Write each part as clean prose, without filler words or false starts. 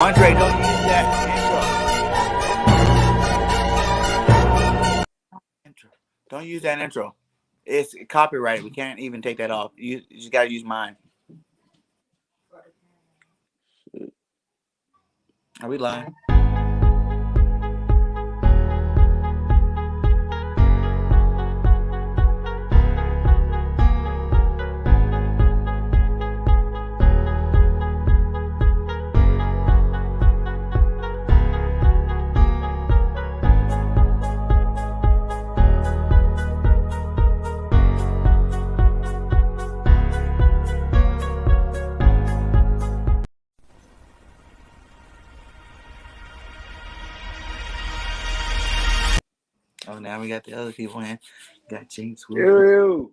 Andre, don't use that intro. Don't use that intro. It's copyrighted. We can't even take that off. You just gotta use mine. Are we live? Oh, now we got the other people in. Got Jinx. Yo,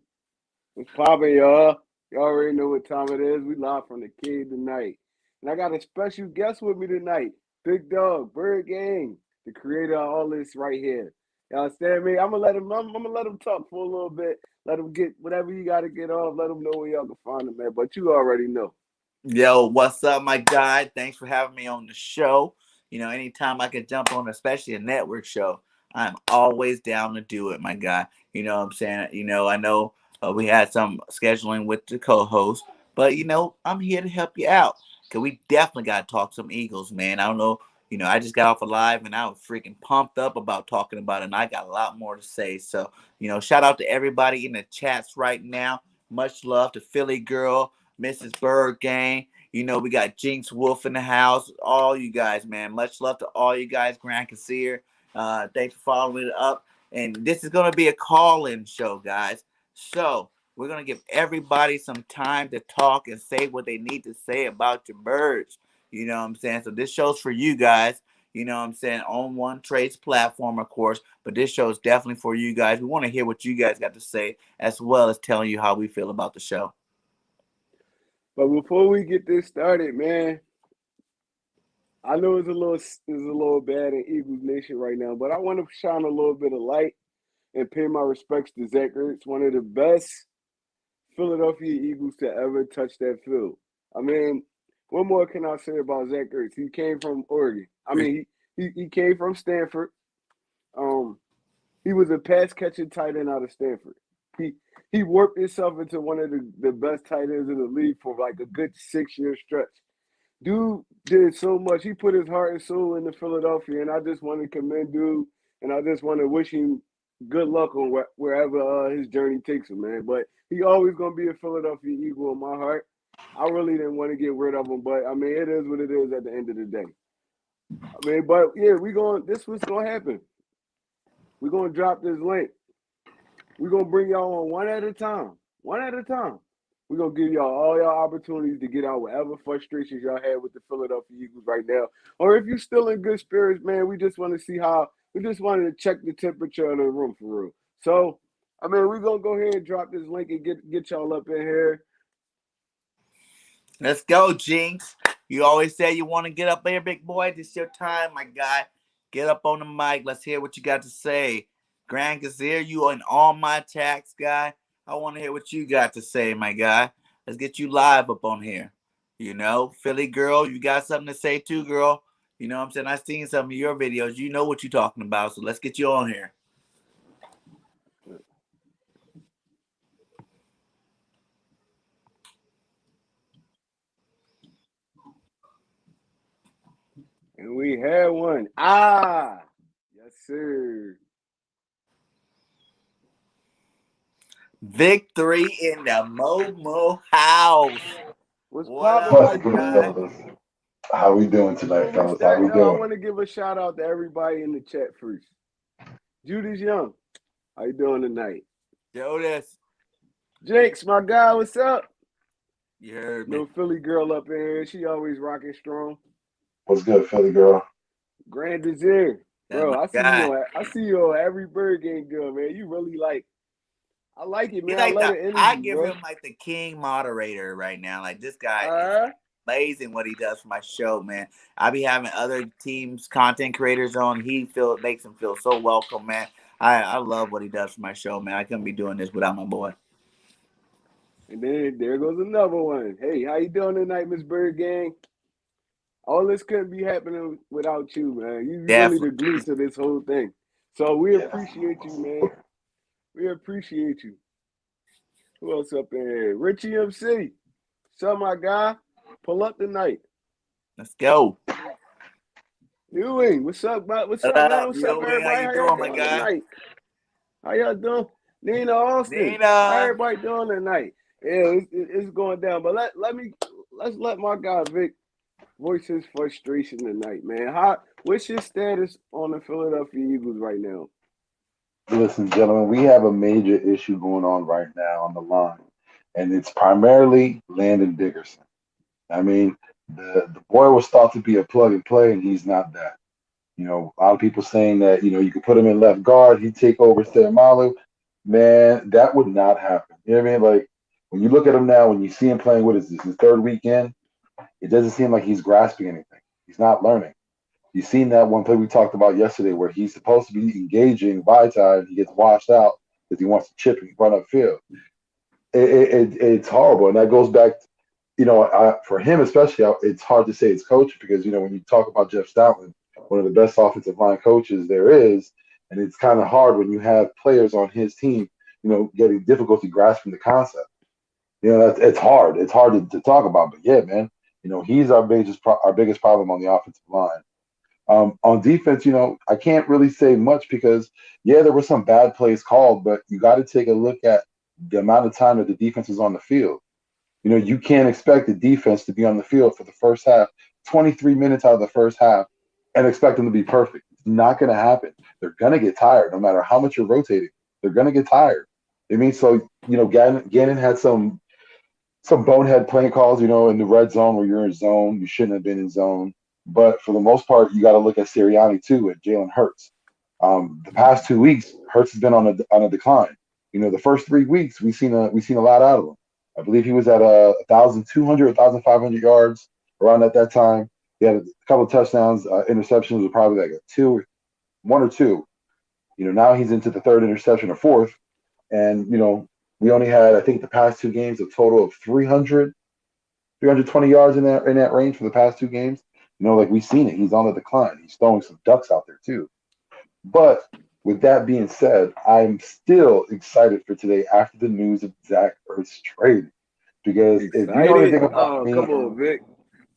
what's poppin', y'all? Y'all already know what time it is. We live from the Kid tonight. And I got a special guest with me tonight. Big Dog, Bird Gang, the creator of all this right here. Y'all understand me? I'm gonna let him talk for a little bit. Let him get whatever you gotta get off. Let him know where y'all can find him, man. But you already know. Yo, what's up, my guy? Thanks for having me on the show. You know, anytime I can jump on, especially a network show, I'm always down to do it, my guy. You know what I'm saying? You know, I know we had some scheduling with the co-host, but you know, I'm here to help you out. Cause we definitely gotta talk some Eagles, man. I don't know, you know, I just got off a live and I was freaking pumped up about talking about it, and I got a lot more to say. So, you know, shout out to everybody in the chats right now. Much love to Philly Girl, Mrs. BIRDGANG. You know, we got Jinx Wolf in the house. All you guys, man. Much love to all you guys. Grand Casir. Thanks for following it up. And this is going to be a call-in show, guys. So we're going to give everybody some time to talk and say what they need to say about your birds. You know what I'm saying? So this show's for you guys. You know what I'm saying? On One Trade's platform, of course. But this show is definitely for you guys. We want to hear what you guys got to say, as well as telling you how we feel about the show. But before we get this started, man, I know it's a little bad in Eagles Nation right now, but I want to shine a little bit of light and pay my respects to Zach Ertz, one of the best Philadelphia Eagles to ever touch that field. I mean, what more can I say about Zach Ertz? He came from Oregon. I mean, he came from Stanford. He was a pass catching tight end out of Stanford. He worked himself into one of the best tight ends in the league for like a good 6-year stretch. Dude did so much. He put his heart and soul into Philadelphia, and I just want to commend dude, and I just want to wish him good luck on wherever his journey takes him, man. But he always gonna be a Philadelphia Eagle in my heart. I really didn't want to get rid of him, but I mean, it is what it is at the end of the day. I mean, but yeah, this what's gonna happen. We're gonna drop this link. We're gonna bring y'all on one at a time. One at a time. We're gonna give y'all all y'all opportunities to get out whatever frustrations y'all had with the Philadelphia Eagles right now. Or if you're still in good spirits, man, we just want to see how we just wanted to check the temperature of the room for real. So, I mean, we're gonna go ahead and drop this link and get y'all up in here. Let's go, Jinx. You always say you want to get up here, big boy. This is your time, my guy. Get up on the mic. Let's hear what you got to say. Grand Gazir, you on all my attacks, guy. I want to hear what you got to say, my guy. Let's get you live up on here. You know, Philly girl, you got something to say too, girl. You know what I'm saying? I've seen some of your videos. You know what you're talking about, so let's get you on here. And we had one. Yes, sir. Victory in the Momo house. What's What poppin', up, my my guy? dude? How we doing tonight, Before we fellas? How start, we yo, I doing? want to give a shout out to everybody in the chat first. Judy's Young, how you doing tonight? Jonas. Jakes, my guy, what's up? You heard me. No Philly girl up in here. She always rocking strong. What's good, Philly girl? Grand Desire. That's Bro, my I see you on every Bird Gang girl, man. You really I like it, man. He's I like love the the energy, I give bro. him like the king moderator right now. Like this guy is amazing what he does for my show, man. I be having other teams, content creators on. Makes him feel so welcome, man. I love what he does for my show, man. I couldn't be doing this without my boy. And then there goes another one. Hey, how you doing tonight, Miss Bird Gang? all this couldn't be happening without you, man. You really the glue Definitely. to this whole thing. So we Yeah. appreciate you, man. We appreciate you. Who else up in here? Richie MC. What's up, my guy? Pull up tonight. Let's go. Ewing, what's up, bud? What's What up, man? up, What's up, yo? How everybody? you How y'all doing, my doing guy? tonight? How y'all doing? Nina Austin. How Nina. everybody doing tonight? Yeah, it's going down. But let's let my guy Vic voice his frustration tonight, man. What's your status on the Philadelphia Eagles right now? Listen, gentlemen, we have a major issue going on right now on the line, and it's primarily Landon Dickerson. I mean, the boy was thought to be a plug and play, and he's not that. A lot of people saying that, you could put him in left guard, he'd take over Malu. Man, that would not happen. You know what I mean? Like, when you look at him now, when you see him playing, what is this, his third weekend? It doesn't seem like he's grasping anything. He's not learning. You've seen that one play we talked about yesterday where he's supposed to be engaging Vitae and he gets washed out because he wants to chip and run upfield. It's horrible. And that goes back, for him especially, it's hard to say it's coach because, when you talk about Jeff Stoutland, one of the best offensive line coaches there is, and it's kind of hard when you have players on his team, getting difficulty grasping the concept. It's hard. It's hard to talk about. But yeah, man, he's our biggest problem on the offensive line. On defense, I can't really say much because, yeah, there were some bad plays called, but you got to take a look at the amount of time that the defense is on the field. You can't expect the defense to be on the field for the first half, 23 minutes out of the first half, and expect them to be perfect. It's not going to happen. They're going to get tired no matter how much you're rotating. They're going to get tired. I mean, so, Gannon had some bonehead playing calls, in the red zone where you're in zone. You shouldn't have been in zone. But for the most part, you got to look at Sirianni too, at Jalen Hurts. The past 2 weeks, Hurts has been on a decline. The first 3 weeks we've seen a lot out of him. I believe he was at 1,200, 1,500 yards around at that time. He had a couple of touchdowns. Interceptions were probably like one or two. Now he's into the third interception or fourth, and we only had, I think, the past two games a total of 320 yards in that range for the past two games. Like we've seen it. He's on the decline. He's throwing some ducks out there too. But with that being said, I'm still excited for today after the news of Zach Ertz trade. Because if you know Excited? anything about Oh, me, come on, Vic.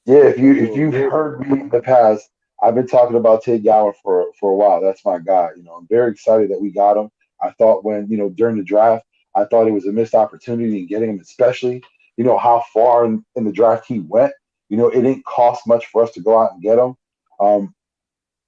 yeah, if you Come if on, you've Vic. heard me in the past, I've been talking about Tate Gowan for a while. That's my guy. I'm very excited that we got him. I thought when during the draft, I thought it was a missed opportunity in getting him, especially how far in the draft he went. It didn't cost much for us to go out and get him. Um,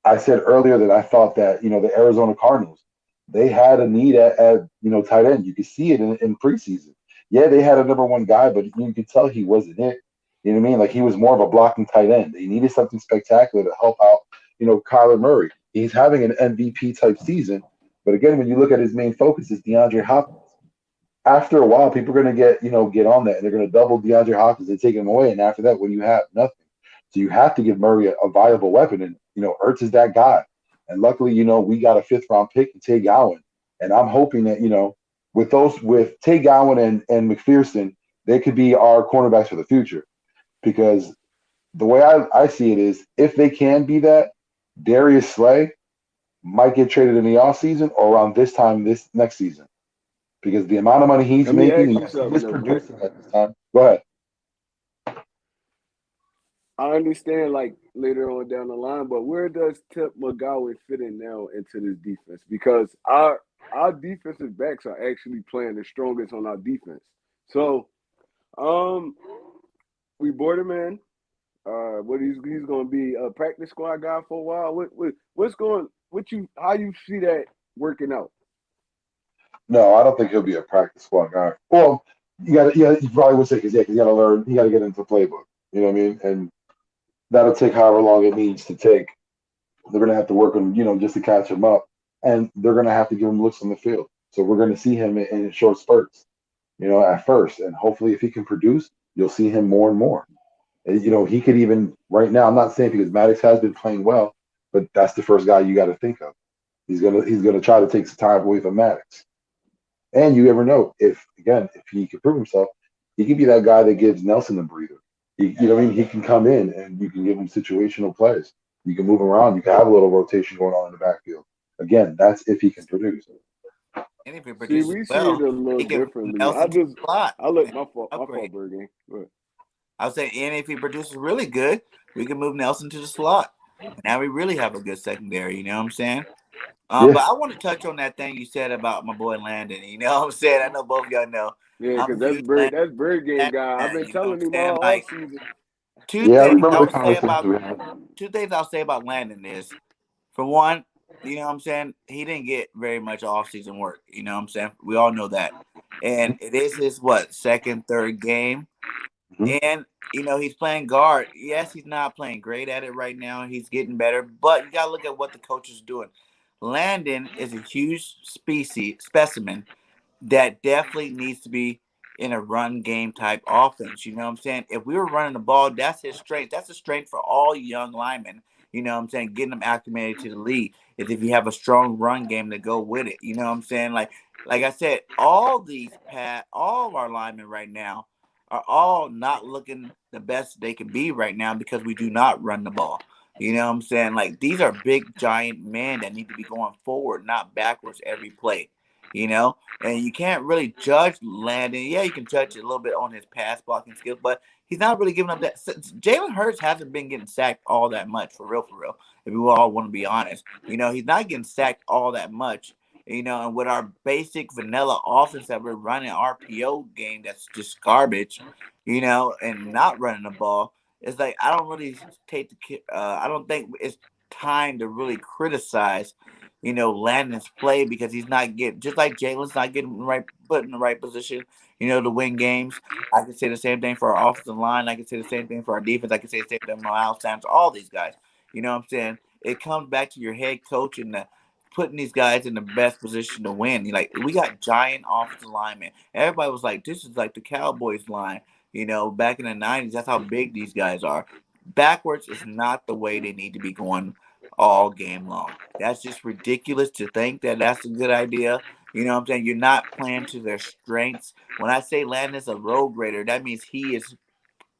I said earlier that I thought that the Arizona Cardinals, they had a need at tight end. You could see it in preseason. Yeah, they had a number one guy, but you could tell he wasn't it. You know what I mean? Like he was more of a blocking tight end. They needed something spectacular to help out Kyler Murray. He's having an MVP type season, but again, when you look at his main focus is DeAndre Hopkins. After a while, people are going to get on that, and they're going to double DeAndre Hopkins and take him away. And after that, what do you have? Nothing. So you have to give Murray a viable weapon, and Ertz is that guy. And luckily, we got a fifth round pick in Tay Gowan, and I'm hoping that with Tay Gowan and McPherson, they could be our cornerbacks for the future. Because the way I see it is, if they can be that, Darius Slay might get traded in the offseason or around this time this next season. Because the amount of money he's Let me making, ask you yes, he something, is though, Vic. producing at this time. Go ahead. I understand, like, later on down the line, but where does Tip McGowan fit in now into this defense? Because our defensive backs are actually playing the strongest on our defense. So, we brought him in. What he's going to be a practice squad guy for a while. How you see that working out? No, I don't think he'll be a practice squad guy. Well, you probably would say because you got to learn, you got to get into the playbook. You know what I mean? And that'll take however long it needs to take. They're going to have to work on, just to catch him up, and they're going to have to give him looks on the field. So we're going to see him in short spurts, at first, and hopefully, if he can produce, you'll see him more and more. And, he could even right now. I'm not saying because Maddox has been playing well, but that's the first guy you got to think of. He's gonna try to take some time away from Maddox. And you ever know if he can prove himself, he could be that guy that gives Nelson a breather. You know what I mean? He can come in and you can give him situational plays. You can move him around. You can have a little rotation going on in the backfield. Again, that's if he can produce. And if he See, produces we see it well, a little he can move differently. Nelson to the slot I look and my fault, upgrade. Birdie. But I was saying, and if he produces really good, we can move Nelson to the slot. Now we really have a good secondary. You know what I'm saying? But Yeah, I want to touch on that thing you said about my boy Landon. You know what I'm saying? I know both of y'all know yeah, I'm because a huge Landon That's Bird Game guy. I've fan. been You know what telling I'm him saying? all off Like season. two yeah, I things remember I the would say conversations about we had. two things I'll say about Landon is, for one, you know what I'm saying, he didn't get very much off-season work. You know what I'm saying? We all know that, and it is his second, third game. Hmm. And he's playing guard. Yes, he's not playing great at it right now. He's getting better, but you gotta look at what the coach is doing. Landon is a huge specimen that definitely needs to be in a run game type offense. You know what I'm saying? If we were running the ball, that's his strength. That's a strength for all young linemen. You know what I'm saying? Getting them acclimated to the league is if you have a strong run game to go with it. You know what I'm saying? Like I said, all of our linemen right now are all not looking the best they can be right now because we do not run the ball. You know what I'm saying? Like, these are big giant men that need to be going forward, not backwards every play. You know, and you can't really judge Landon. Yeah, you can judge it a little bit on his pass blocking skills, but he's not really giving up that. Jalen Hurts hasn't been getting sacked all that much, for real, for real. If we all want to be honest, he's not getting sacked all that much. And with our basic vanilla offense that we're running, RPO game that's just garbage, and not running the ball, it's like I don't really I don't think it's time to really criticize Landon's play because he's not getting, just like Jalen's not getting put in the right position, to win games. I can say the same thing for our offensive line. I can say the same thing for our defense. I can say the same thing for Miles Sanders, all these guys. You know what I'm saying? It comes back to your head coach and putting these guys in the best position to win. Like, we got giant offensive linemen. Everybody was like, this is like the Cowboys line. Back in the 90s, that's how big these guys are. Backwards is not the way they need to be going all game long. That's just ridiculous to think that that's a good idea. You know what I'm saying? You're not playing to their strengths. When I say Landon's a road grader, that means he is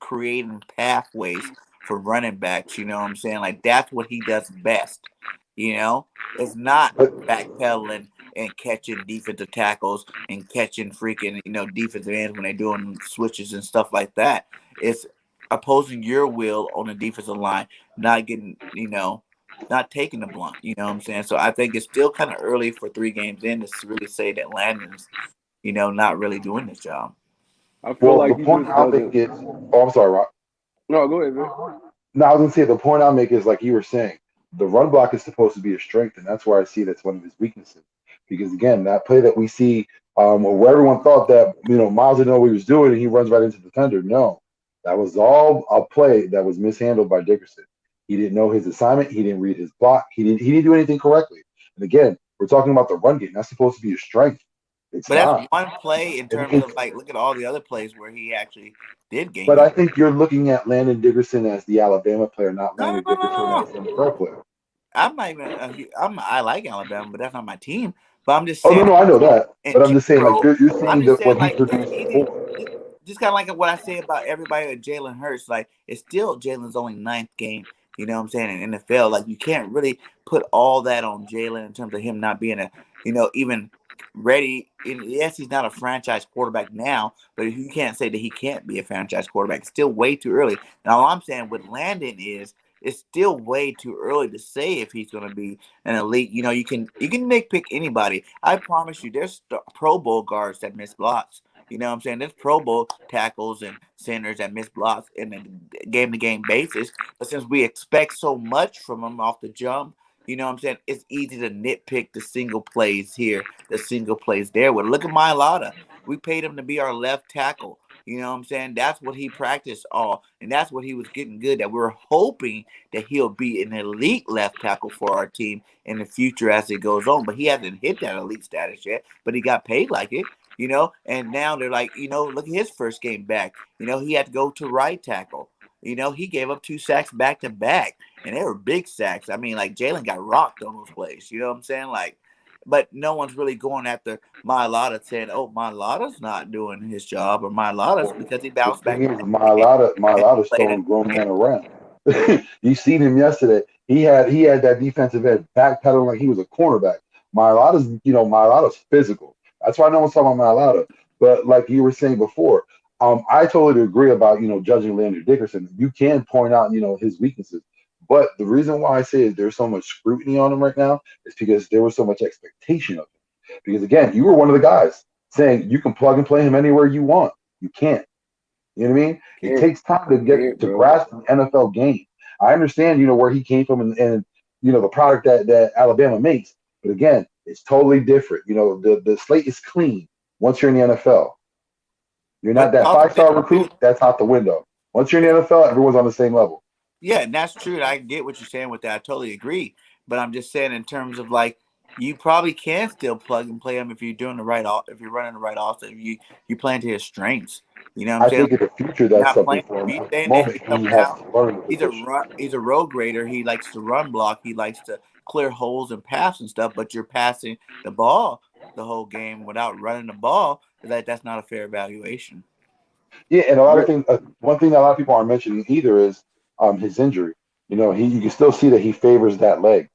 creating pathways for running backs. You know what I'm saying? Like, that's what he does best. It's not But backpedaling and catching defensive tackles and catching freaking, defensive ends when they're doing switches and stuff like that. It's opposing your will on the defensive line, not getting, not taking the blunt. You know what I'm saying? So I think it's still kind of early for 3 games in to really say that Landon's, not really doing this job. I feel well, like the he point just I'll make doesn't. is, oh, I'm sorry, Rob. No, go ahead, Vic. No, I was gonna say the point I'll make is like you were saying, the run block is supposed to be a strength, and that's where I see that's one of his weaknesses. Because again, that play that we see, where everyone thought that Miles didn't know what he was doing, and he runs right into the defender. No, that was all a play that was mishandled by Dickerson. He didn't know his assignment. He didn't read his block. He didn't do anything correctly. And again, we're talking about the run game. That's supposed to be a strength. It's But that's not. one play in terms It's of, like, look at all the other plays where he actually did gain But you. I think you're looking at Landon Dickerson as the Alabama player, not No, no, Landon no, no, Dickerson no, as no. the NFL player. I'm not even. I like Alabama, but that's not my team. But I'm just Oh no, saying, no, I know that. in But I'm just saying, like general, you're I'm saying just that saying, what he like, it's produced easy. before. Just kind of like what I say about everybody at Jalen Hurts. Like, it's still Jalen's only ninth game. You know what I'm saying, in NFL. Like, you can't really put all that on Jalen in terms of him not being even ready. And yes, he's not a franchise quarterback now, but you can't say that he can't be a franchise quarterback. It's still way too early. Now, all I'm saying with Landon is it's still way too early to say if he's going to be an elite. You can nitpick anybody. I promise you, there's Pro Bowl guards that miss blocks. You know what I'm saying? There's Pro Bowl tackles and centers that miss blocks in a game-to-game basis. But since we expect so much from them off the jump, you know what I'm saying? It's easy to nitpick the single plays here, the single plays there. Well, look at Mylotta. We paid him to be our left tackle. You know what I'm saying? That's what he practiced all, and that's what he was getting good at. We're hoping that he'll be an elite left tackle for our team in the future as it goes on. But he hasn't hit that elite status yet, but he got paid like it. And now they're like, look at his first game back. He had to go to right tackle. He gave up 2 sacks back to back, and they were big sacks. I mean, like, Jalen got rocked on those plays. You know what I'm saying? Like, but no one's really going after Mailata saying, "Oh, Mailata's not doing his job," or Mailata's Well, because he the bounced back thing the is, next game and Mailata's played it. throwing grown men around. You seen him yesterday. He had that defensive end backpedaling like he was a cornerback. Mailata's physical. That's why no one's talking about Mailata. But like you were saying before, I totally agree about judging Landry Dickerson. You can point out his weaknesses, but the reason why I say there's so much scrutiny on him right now is because there was so much expectation of him. Because again, you were one of the guys saying you can plug and play him anywhere you want. You can't. You know what I mean? It Can't, takes time to get can't, to bro. grasp the NFL game. I understand, where he came from and the product that Alabama makes. But again, it's totally different. The slate is clean once you're in the NFL. You're But not that also, 5-star recruit, that's out the window. Once you're in the NFL, everyone's on the same level. yeah, and that's true. I get what you're saying with that. I totally agree. But I'm just saying in terms of like you probably can still plug and play him if you're doing the right if you're running the right offense, if you playing to his strengths. You know what I'm I saying? think in the future You're that's not something playing. for him. He's At the saying that moment, he's he coming has out. to learn the position. He's a road grader. He likes to run block. He likes to clear holes and pass and stuff. But you're passing the ball the whole game without running the ball. That's not a fair evaluation. Yeah, and a lot of But things. One thing that a lot of people aren't mentioning either is his injury. You can still see that he favors that leg.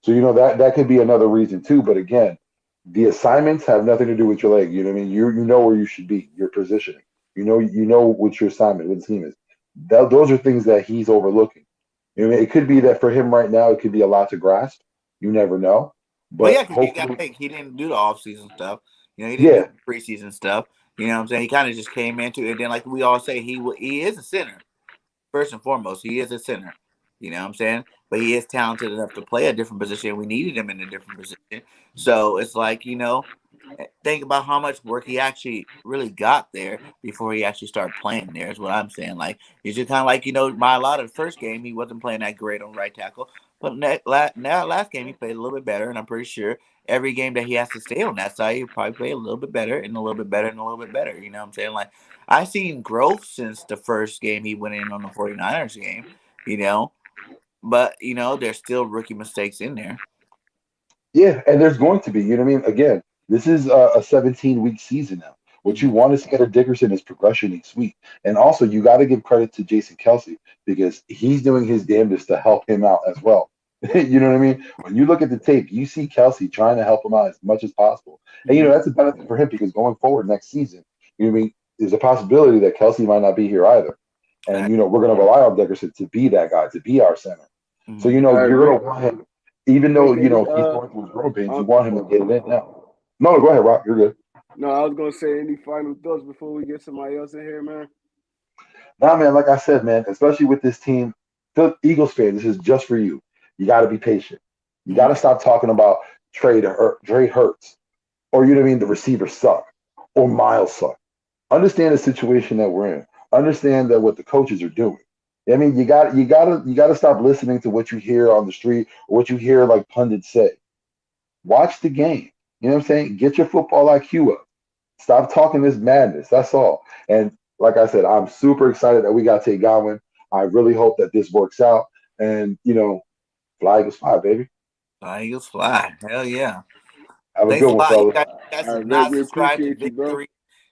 So that could be another reason too. But again, the assignments have nothing to do with your leg. You know what I mean? You know where you should be, your positioning. You know what your assignment, what the team is. Those are things that he's overlooking. What I mean? It could be that for him right now, it could be a lot to grasp. You never know. Well, But yeah, because you got to hopefully, think he didn't do the off season stuff. He didn't do yeah, the preseason stuff. You know what I'm saying? He kind of just came into it. And then, like we all say, he is a center. First and foremost, he is a center. You know what I'm saying? But he is talented enough to play a different position. We needed him in a different position. So it's like, think about how much work he actually really got there before he actually started playing there, is what I'm saying. Like, he's just kind of like, my a lot of the first game, he wasn't playing that great on right tackle. But now, last game, he played a little bit better. And I'm pretty sure every game that he has to stay on that side, he'll probably play a little bit better and a little bit better and a little bit better. You know what I'm saying? Like, I've seen growth since the first game he went in on the 49ers game, you know, but, there's still rookie mistakes in there. yeah, and there's going to be. You know what I mean? Again, this is a 17-week season now. What you Mhm. want to see out of Dickerson is progression each week. And also, you got to give credit to Jason Kelsey because he's doing his damnedest to help him out as well. You know what I mean? When you look at the tape, you see Kelsey trying to help him out as much as possible. And, Mhm. that's a benefit for him because going forward next season, you know what I mean? There's a possibility that Kelsey might not be here either. And, Fact. we're going to rely on Dickerson to be that guy, to be our center. So, Mhm. all right, you're Rick, going to want him, even though, Rick, any he's going through his growing pains, you um, want him to get it in now. No, go ahead, Rock. You're good. no, I was gonna say any final thoughts before we get somebody else in here, man. Nah, man, like I said, man, especially with this team, the Eagles fan, this is just for you. You got to be patient. You got Mhm. to stop talking about Trey Hurts, or you know what I mean, the receivers suck, or Miles suck. Understand the situation that we're in. Understand that what the coaches are doing. I mean, you got to stop listening to what you hear on the street or what you hear like pundits say. Watch the game. You know what I'm saying? Get your football IQ up. Stop talking this madness. That's all. And like I said, I'm super excited that we got Tate Godwin. I really hope that this works out. And fly Eagles fly, baby. Fly Eagles fly. Hell yeah. Have a Thanks good a one, lot. You fellas. guys All have right, Rick, not we subscribed to appreciate you, bro. Victory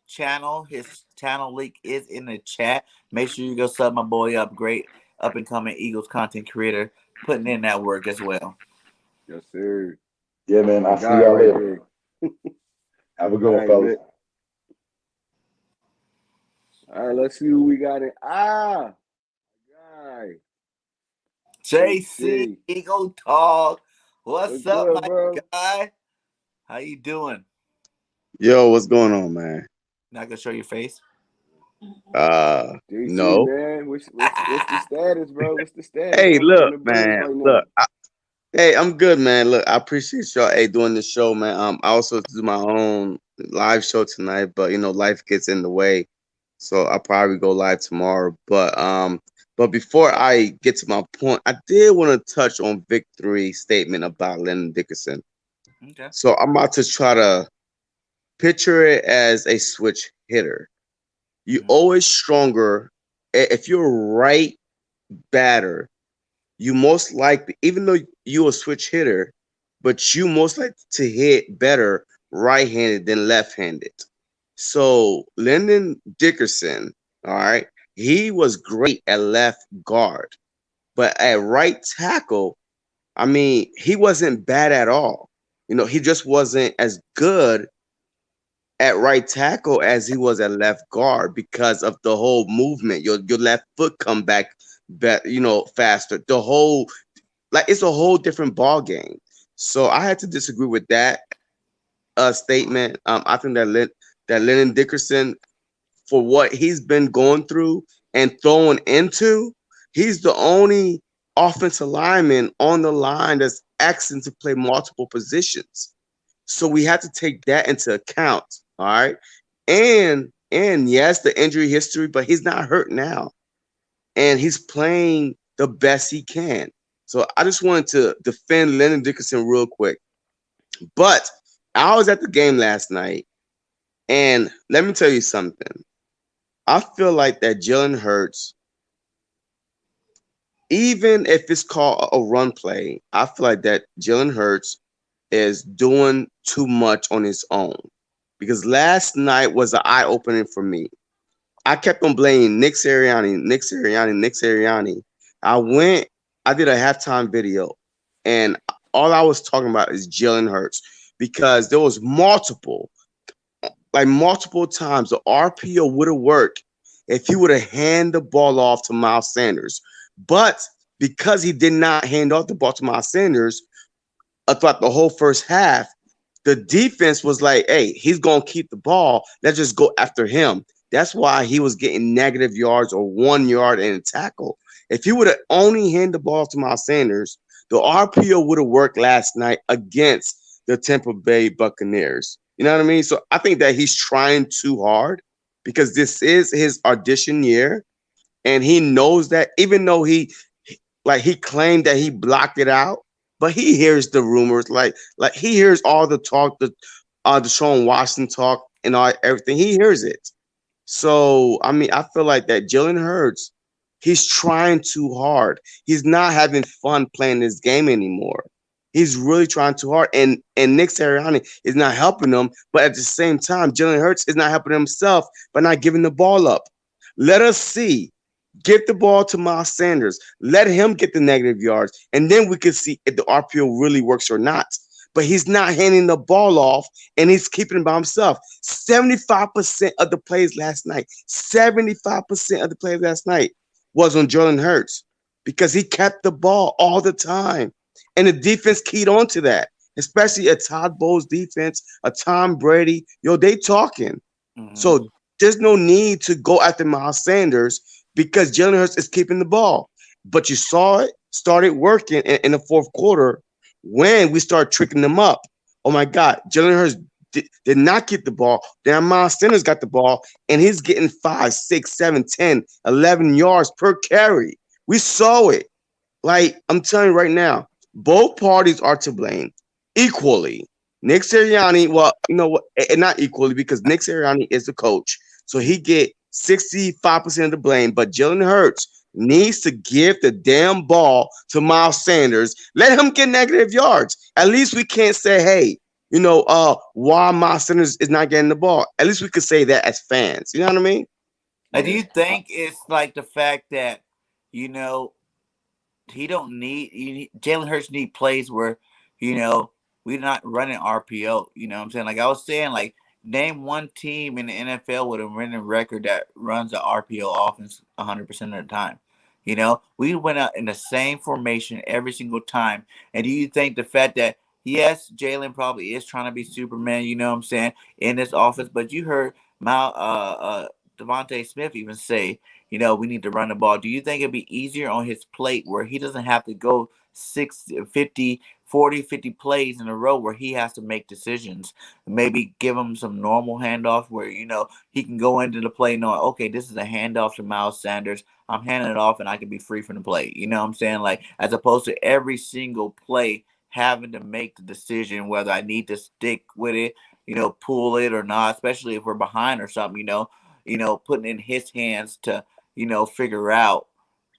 channel. His channel link is in the chat. Make sure you go sub my boy up. Great up and coming Eagles content creator, putting in that work as well. Yes, sir. Yeah, That's man. my I'll see guy y'all right later. there. Have a good All one, right, fellas. Rick. All right, let's see who we got in. Guy. JC JC. Eagle Talk. What's What's up, good, my bro? guy? How you doing? Yo, what's going on, man? Not gonna show your face. JC, No. man. What's the status, bro? What's the status Hey, on look, the Birds man. right now? Look, hey, I'm good, man. Look, I appreciate y'all, hey, doing the show, man. I also do my own live show tonight, but life gets in the way, so I'll probably go live tomorrow. But before I get to my point, I did want to touch on Victory's statement about Lennon Dickerson. Okay. So I'm about to try to picture it as a switch hitter. You Mhm. always stronger if you're a right batter. You most likely, even though you're a switch hitter, but you most likely to hit better right-handed than left-handed. So Lyndon Dickerson, all right, he was great at left guard, but at right tackle, I mean, he wasn't bad at all. He just wasn't as good at right tackle as he was at left guard because of the whole movement. Your left foot come back, faster. The whole it's a whole different ball game. So I had to disagree with that statement. I think that Lennon Dickerson, for what he's been going through and thrown into, he's the only offensive lineman on the line that's asking to play multiple positions. So we have to take that into account. All right. And yes, the injury history, but he's not hurt now. And he's playing the best he can. So I just wanted to defend Lennon Dickerson real quick. But I was at the game last night, and let me tell you something. I feel like that Jalen Hurts, even if it's called a run play, I feel like that Jalen Hurts is doing too much on his own. Because last night was an eye opening for me. I kept on blaming Nick Sirianni. I did a halftime video, and all I was talking about is Jalen Hurts because there was multiple times the RPO would have worked if he would have handed the ball off to Miles Sanders. But because he did not hand off the ball to Miles Sanders throughout the whole first half, the defense was like, hey, he's going to keep the ball. Let's just go after him. That's why he was getting negative yards or 1 yard in a tackle. If he would have only handed the ball to Miles Sanders, the RPO would have worked last night against the Tampa Bay Buccaneers. You know what I mean? So I think that he's trying too hard because this is his audition year. And he knows that, even though he claimed that he blocked it out, but he hears the rumors, like he hears all the talk, the Deshaun Watson talk and everything. He hears it. So I mean, I feel like that Jalen Hurts, he's trying too hard. He's not having fun playing this game anymore. He's really trying too hard, and Nick Sirianni is not helping him. But at the same time, Jalen Hurts is not helping himself by not giving the ball up. Let us see. Get the ball to Miles Sanders. Let him get the negative yards, and then we can see if the RPO really works or not. But he's not handing the ball off, and he's keeping it by himself. 75% of the plays last night, 75% of the plays last night was on Jalen Hurts because he kept the ball all the time. And the defense keyed on to that, especially a Todd Bowles defense, a Tom Brady. They talking. Mm-hmm. So there's no need to go after Miles Sanders because Jalen Hurts is keeping the ball. But you saw it started working in the fourth quarter when we started tricking them up. Oh, my God. Jalen Hurts did not get the ball. Then Miles Sanders got the ball, and he's getting 5, 6, 7, 10, 11 yards per carry. We saw it. Like, I'm telling you right now, both parties are to blame equally. Nick Sirianni, well, you know what? Not equally because Nick Sirianni is the coach. So he get 65% of the blame. But Jalen Hurts needs to give the damn ball to Miles Sanders. Let him get negative yards. At least we can't say, hey, why Miles Sanders is not getting the ball. At least we could say that as fans. You know what I mean? Now, do you think it's like the fact that, he don't need Jalen Hurts need plays where, we're not running RPO. You know what I'm saying? Like I was saying, like name one team in the NFL with a winning record that runs the RPO offense 100% of the time. We went out in the same formation every single time. And do you think the fact that yes, Jalen probably is trying to be Superman, you know what I'm saying, in this offense, but you heard Devontae Smith even say, we need to run the ball. Do you think it'd be easier on his plate where he doesn't have to go 50 plays in a row where he has to make decisions? Maybe give him some normal handoff where, he can go into the play knowing, okay, this is a handoff to Miles Sanders. I'm handing it off and I can be free from the play. You know what I'm saying? Like, as opposed to every single play having to make the decision whether I need to stick with it, pull it or not, especially if we're behind or something, putting in his hands to, figure out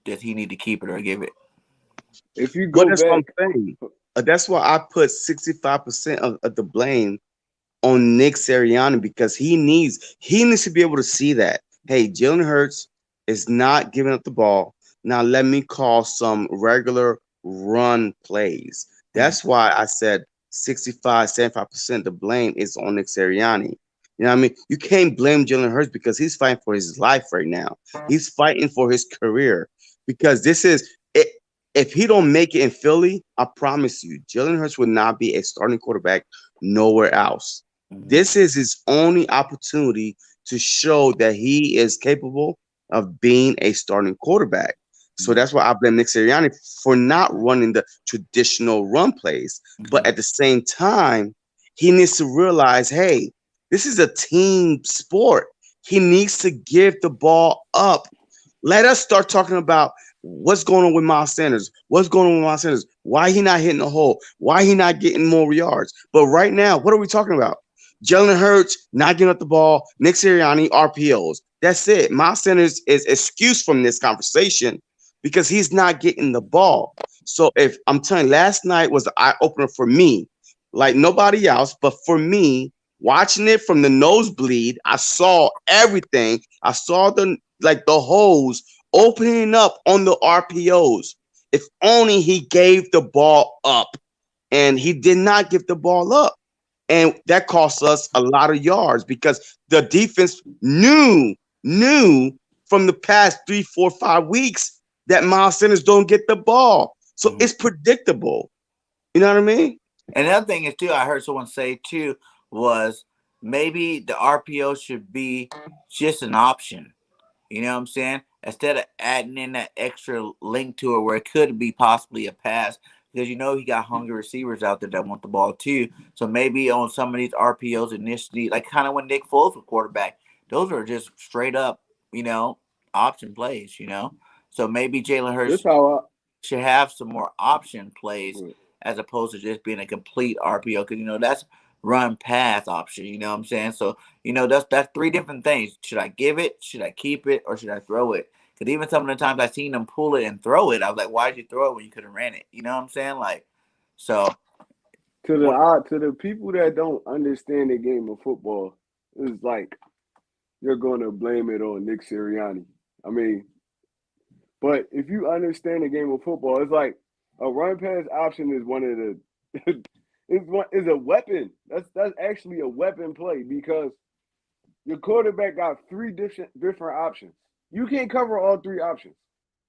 does he need to keep it or give it. If you But go that's what I'm back, saying. That's why I put 65% of the blame on Nick Sirianni, because he needs to be able to see that, hey, Jalen Hurts is not giving up the ball. Now let me call some regular run plays. Mhm. That's why I said 65, 75% the blame is on Nick Sirianni. You know what I mean? You can't blame Jalen Hurts because he's fighting for his life right now. He's fighting for his career, because this is it. If he don't make it in Philly, I promise you, Jalen Hurts would not be a starting quarterback nowhere else. Mhm. This is his only opportunity to show that he is capable of being a starting quarterback. So Mhm. that's why I blame Nick Sirianni for not running the traditional run plays. But Mhm. at the same time, he needs to realize, hey, this is a team sport. He needs to give the ball up. Let us start talking about what's going on with Miles Sanders. What's going on with Miles Sanders? Why he not hitting the hole? Why he not getting more yards? But right now, what are we talking about? Jalen Hurts not giving up the ball. Nick Sirianni RPOs. That's it. Miles Sanders is excused from this conversation because he's not getting the ball. So if I'm telling you, last night was an eye opener for me, like nobody else, but for me, watching it from the nosebleed, I saw everything. I saw the holes opening up on the RPOs. If only he gave the ball up, and he did not give the ball up. And that cost us a lot of yards because the defense knew from the past 3, 4, 5 weeks that Miles Sanders don't get the ball. So Mhm. it's predictable. You know what I mean? And another thing is too, I heard someone say too, was maybe the RPO should be just an option. You know what I'm saying? Instead of adding in that extra link to it where it could be possibly a pass, because he got hungry receivers out there that want the ball too. So maybe on some of these RPOs initially, like kind of when Nick Foles was quarterback, those are just straight up, you know, option plays. So maybe Jalen This Hurts how should have some more option plays I as opposed to just being a complete RPO, because that's run pass option. You know what I'm saying? So that's three different things. Should I give it? Should I keep it? Or should I throw it? Because even some of the times I seen them pull it and throw it, I was like, why did you throw it when you could have ran it? You know what I'm saying? Like, so one. to the people that don't understand the game of football, it's like you're going to blame it on Nick Sirianni. I mean, but if you understand the game of football, it's like a run pass option is one of the is a weapon. That's actually a weapon play because your quarterback got three different options. You can't cover all three options.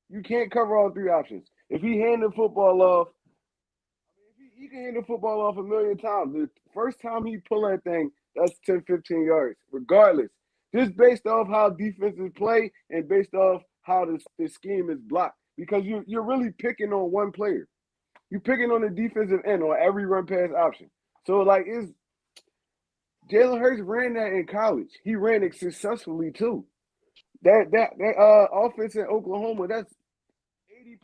You can't cover all three options. If he hand the football off, if he can hand the football off a million times. The first time he pull that thing, that's 10, 15 yards, regardless. Just based off how defenses play and based off how the scheme is blocked. Because you're really picking on one player. You're picking on the defensive end on every run pass option. So like it's Jalen Hurts ran that in college. He ran it successfully too. That offense in Oklahoma, that's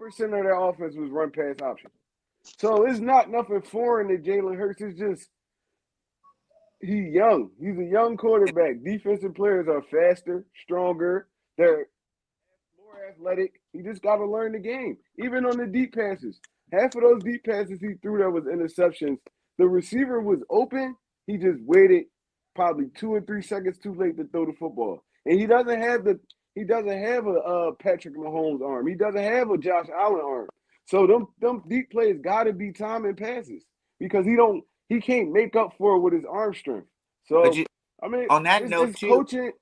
80% of their offense was run pass option. So it's not nothing foreign to Jalen Hurts. It's just he's young. He's a young quarterback. Defensive players are faster, stronger. They're more athletic. He just got to learn the game. Even on the deep passes, half of those deep passes he threw that was interceptions. The receiver was open. He just waited probably 2 or 3 seconds too late to throw the football. And he doesn't have a Patrick Mahomes arm. He doesn't have a Josh Allen arm. So them deep plays got to be timing passes because he can't make up for it with his arm strength. But So you I mean on that note it's too, coaching.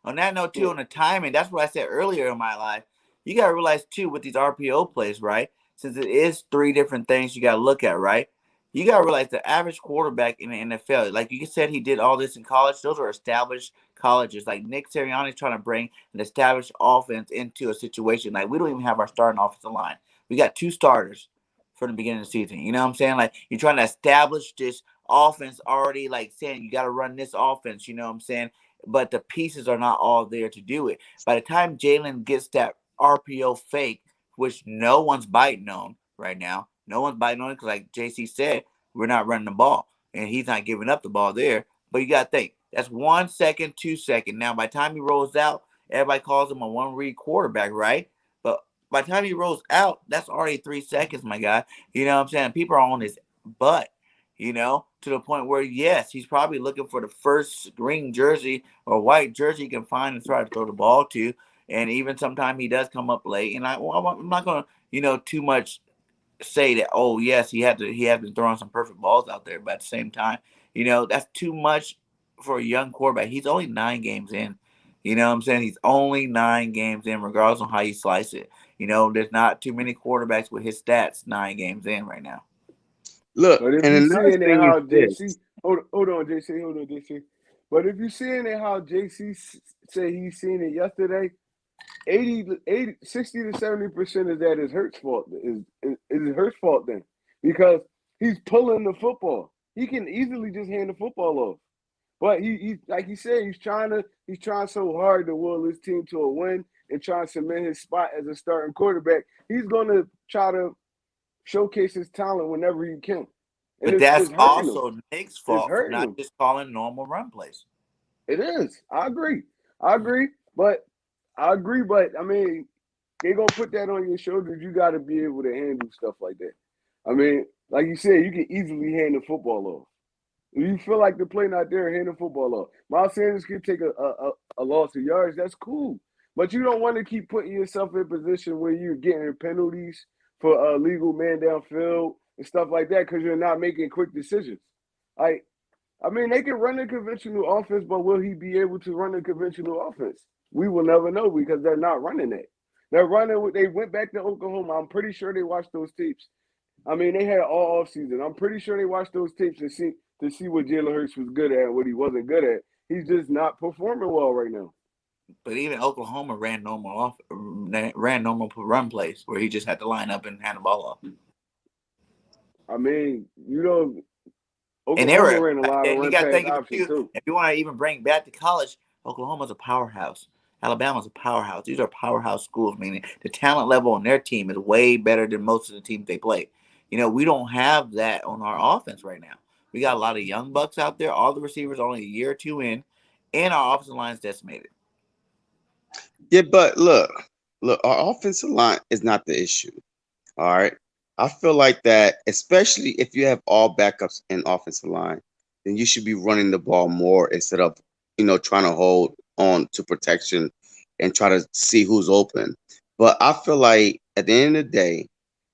On that note, too, Yeah. on the timing, that's what I said earlier in my life. You got to realize, too, with these RPO plays, right? Since it is three different things you got to look at, right? You got to realize the average quarterback in the NFL, like you said, he did all this in college. Those are established colleges. Like Nick Sirianni is trying to bring an established offense into a situation. Like we don't even have our starting offensive line. We got two starters from the beginning of the season. You know what I'm saying? Like you're trying to establish this offense already, like saying you got to run this offense. You know what I'm saying? But the pieces are not all there to do it. By the time Jalen gets that RPO fake, which no one's biting on right now, no one's biting on it because, like JC said, we're not running the ball and he's not giving up the ball there. But you got to think that's 1 second, 2 second. Now, by the time he rolls out, everybody calls him a one read quarterback, right? But by the time he rolls out, that's already 3 seconds, my guy. You know what I'm saying? People are on his butt, to the point where, yes, he's probably looking for the first green jersey or white jersey he can find and try to throw the ball to. And even sometimes he does come up late. And I'm not going to, too much say that, oh yes, he has been throwing some perfect balls out there, but at the same time, that's too much for a young quarterback. He's only 9 games in. You know what I'm saying? He's only 9 games in, regardless of how you slice it. There's not too many quarterbacks with his stats 9 games in right now. Look, But if and you another seeing it thing is how JC, this. hold on, JC. But if you seeing it how JC say he's seen it yesterday, 60 to 70% of that is Hurts' fault. Is Hurts' fault then? Because he's pulling the football. He can easily just hand the football off. But he like he said, he's trying so hard to will his team to a win and try to cement his spot as a starting quarterback. He's gonna try to showcase his talent whenever he can. And But that's it's hurting him. also Nick's It's fault for hurting not him. just calling normal run plays. It is. I agree. But I mean, they gonna put that on your shoulders. You gotta be able to handle stuff like that. I mean, like you said, you can easily hand the football off. If you feel like the play not there, hand the football off. Miles Sanders can take a loss of yards. That's cool. But you don't want to keep putting yourself in a position where you're getting penalties for legal man downfield and stuff like that because you're not making quick decisions. Like, I mean, they can run a conventional offense, but will he be able to run a conventional offense? We will never know because they're not running it. They're running. They went back to Oklahoma. I'm pretty sure they watched those tapes. I mean, they had all off season. I'm pretty sure they watched those tapes to see what Jalen Hurts was good at and what he wasn't good at. He's just not performing well right now. But even Oklahoma ran normal run plays where he just had to line up and hand the ball off. I mean, And they Oklahoma were, ran a lot of and you run got to pass think of it options too. too. If you want to even bring back to college, Oklahoma's a powerhouse. Alabama's a powerhouse. These are powerhouse schools, meaning the talent level on their team is way better than most of the teams they play. We don't have that on our offense right now. We got a lot of young bucks out there. All the receivers only a year or two in, and our offensive line is decimated. Yeah, but look, our offensive line is not the issue. All right. I feel like that, especially if you have all backups in offensive line, then you should be running the ball more instead of, trying to hold on to protection and try to see who's open. But I feel like at the end of the day,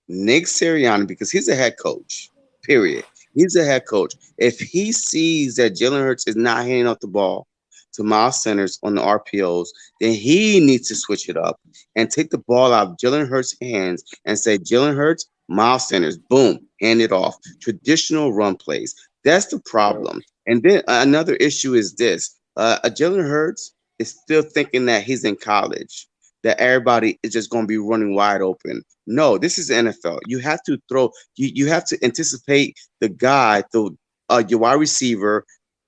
Nick Sirianni, because he's a head coach, period. He's a head coach. If he sees that Jalen Hurts is not handing off the ball to Miles Sanders on the RPOs, then he needs to switch it up and take the ball out of Jalen Hurts' hands and say, Jalen Hurts, Miles Sanders, boom, hand it off. Traditional run plays. That's the Right. problem. And then another issue is this: Jalen Hurts is still thinking that he's in college, that everybody is just going to be running wide open. No, this is the NFL. You have to throw. You have to anticipate the guy, your wide receiver.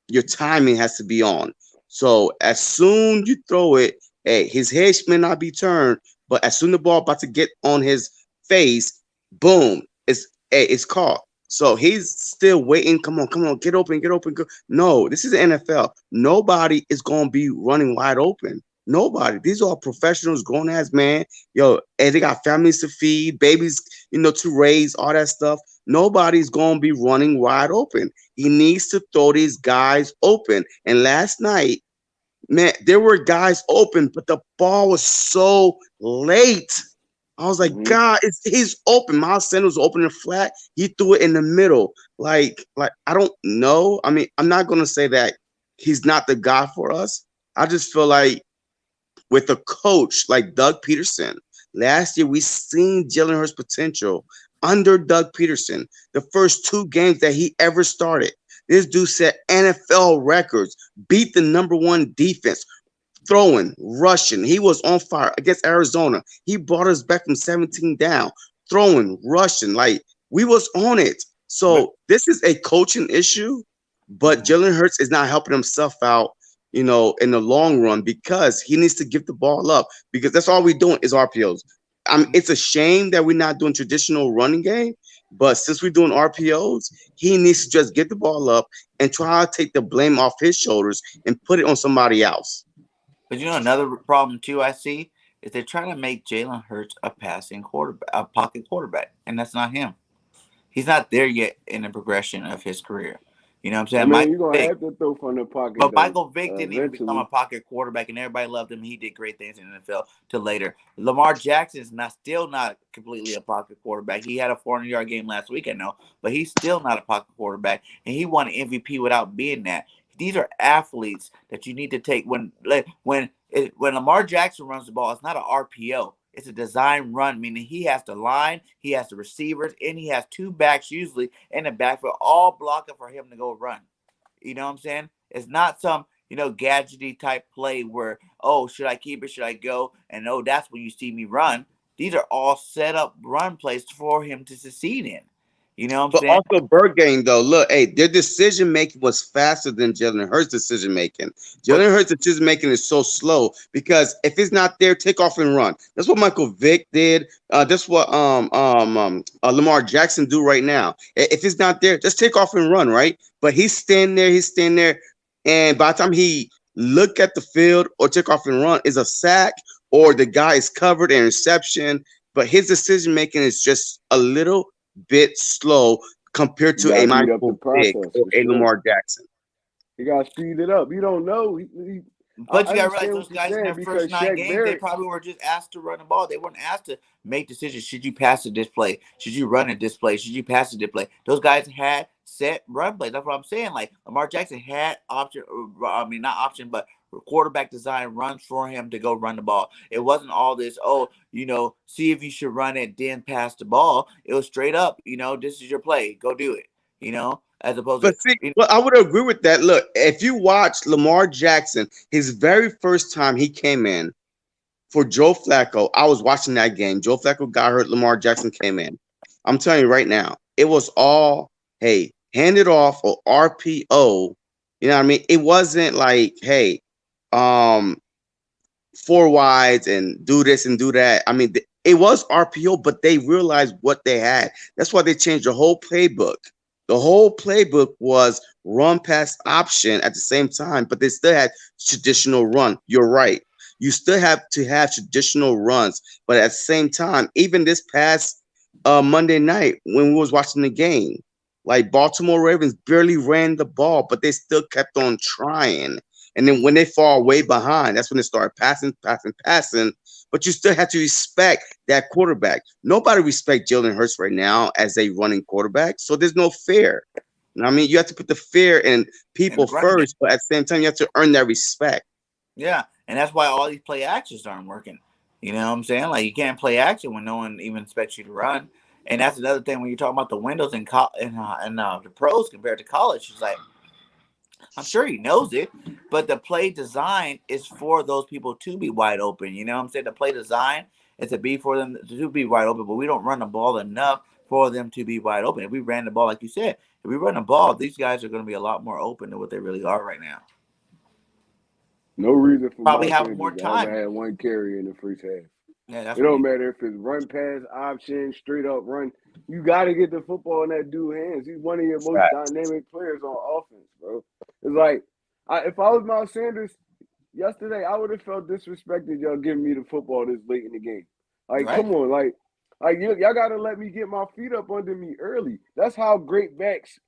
Your timing has to be on. So as soon you throw it, hey, his head may not be turned, but as soon the ball about to get on his face, boom, it's caught. So he's still waiting. Come on, get open, get open. Go. No, this is the NFL. Nobody is gonna be running wide open. Nobody. These are professionals, grown ass man. Yo, and they got families to feed, babies, to raise, all that stuff. Nobody's gonna be running wide open. He needs to throw these guys open. And last night, man, there were guys open, but the ball was so late. I was like, Mm-hmm. God, he's open. Miles Sanders was open and flat. He threw it in the middle. Like I don't know. I mean, I'm not gonna say that he's not the guy for us. I just feel like with a coach like Doug Peterson, last year we seen Jalen Hurts' potential under Doug Peterson. The first 2 games that he ever started, this dude set NFL records, beat the #1 defense, throwing, rushing. He was on fire against Arizona. He brought us back from 17 down, throwing, rushing. Like we was on it. But So this is a coaching issue, but Jalen Hurts is not helping himself out, in the long run because he needs to give the ball up because that's all we're doing is RPOs. I mean, it's a shame that we're not doing traditional running game, but since we're doing RPOs, he needs to just get the ball up and try to take the blame off his shoulders and put it on somebody else. another problem too I see is they're trying to make Jalen Hurts a passing quarterback, a pocket quarterback, and that's not him. He's not there yet in the progression of his career. You know what I'm I saying? mean, Michael you're gonna Vick, have to throw from the pocket but though, Michael Vick didn't even become a eventually. pocket quarterback, and everybody loved him. He did great things in the NFL till later. Lamar Jackson is not still not completely a pocket quarterback. He had a 400-yard game last week, I know, but he's still not a pocket quarterback, and he won an MVP without being that. These are athletes that you need to take when Lamar Jackson runs the ball. It's not an RPO. It's a design run, meaning he has the line, he has the receivers, and he has two backs usually in the backfield, all blocking for him to go run. You know what I'm saying? It's not some, gadgety type play where, oh, should I keep it? Should I go? And oh, that's when you see me run. These are all set up run plays for him to succeed in. You know what I'm But saying? also BIRDGANG though, look, hey, their decision making was faster than Jalen Hurts' decision making. But Jalen Hurts' decision making is so slow because if it's not there, take off and run. That's what Michael Vick did. That's what Lamar Jackson do right now. If it's not there, just take off and run, right? But he's standing there, and by the time he look at the field or take off and run, is a sack or the guy is covered and reception. But his decision making is just a little bit slow compared You to a gotta speed up the Michael Vick process or for a sure. Lamar Jackson. You gotta speed it up. You don't know. But I you gotta realize understand those what you're guys in saying their first because nine Shaq games, they Barrett. probably were just asked to run the ball. They weren't asked to make decisions. Should you pass it this play? Should you run it this play? Should you pass it this play? Those guys had set run plays. That's what I'm saying. Like Lamar Jackson had option, I mean not option, but quarterback design runs for him to go run the ball. It wasn't all this, oh, see if you should run it, then pass the ball. It was straight up, this is your play. Go do it. As opposed But to see, well, I would agree with that. Look, if you watch Lamar Jackson, his very first time he came in for Joe Flacco, I was watching that game. Joe Flacco got hurt. Lamar Jackson came in. I'm telling you right now, it was all, hey, hand it off or RPO. You know what I mean? It wasn't like, hey, um, four wides and do this and do that. I mean, it was RPO, but they realized what they had. That's why they changed the whole playbook. The whole playbook was run pass option at the same time, but they still had traditional run. You're right. You still have to have traditional runs, but at the same time, even this past Monday night when we was watching the game, like Baltimore Ravens barely ran the ball, but they still kept on trying. And then when they fall way behind, that's when they start passing, passing, passing. But you still have to respect that quarterback. Nobody respects Jalen Hurts right now as a running quarterback. So there's no fear. You know what I mean? You have to put the fear in in the people running game. first, but at the same time, you have to earn that respect. Yeah, and that's why all these play actions aren't working. You know what I'm saying? Like you can't play action when no one even expects you to run. And that's another thing when you're talking about the windows in the pros compared to college. It's like I'm sure he knows it, but the play design is for those people to be wide open. You know what I'm saying? The play design is to be for them to be wide open, but we don't run the ball enough for them to be wide open. If we ran the ball, like you said, if we run the ball, these guys are going to be a lot more open than what they really are right now. No reason for Probably Miles have more Sanders to ever time. have one carry in the first half. Yeah, that's It what don't he. matter if it's run pass option, straight up run. You got to get the football in that dude's hands. He's one of your most Right. dynamic players on offense, bro. It's like if I was Miles Sanders yesterday, I would have felt disrespected y'all giving me the football this late in the game. Like, Right. come on, like y'all got to let me get my feet up under me early. That's how great backs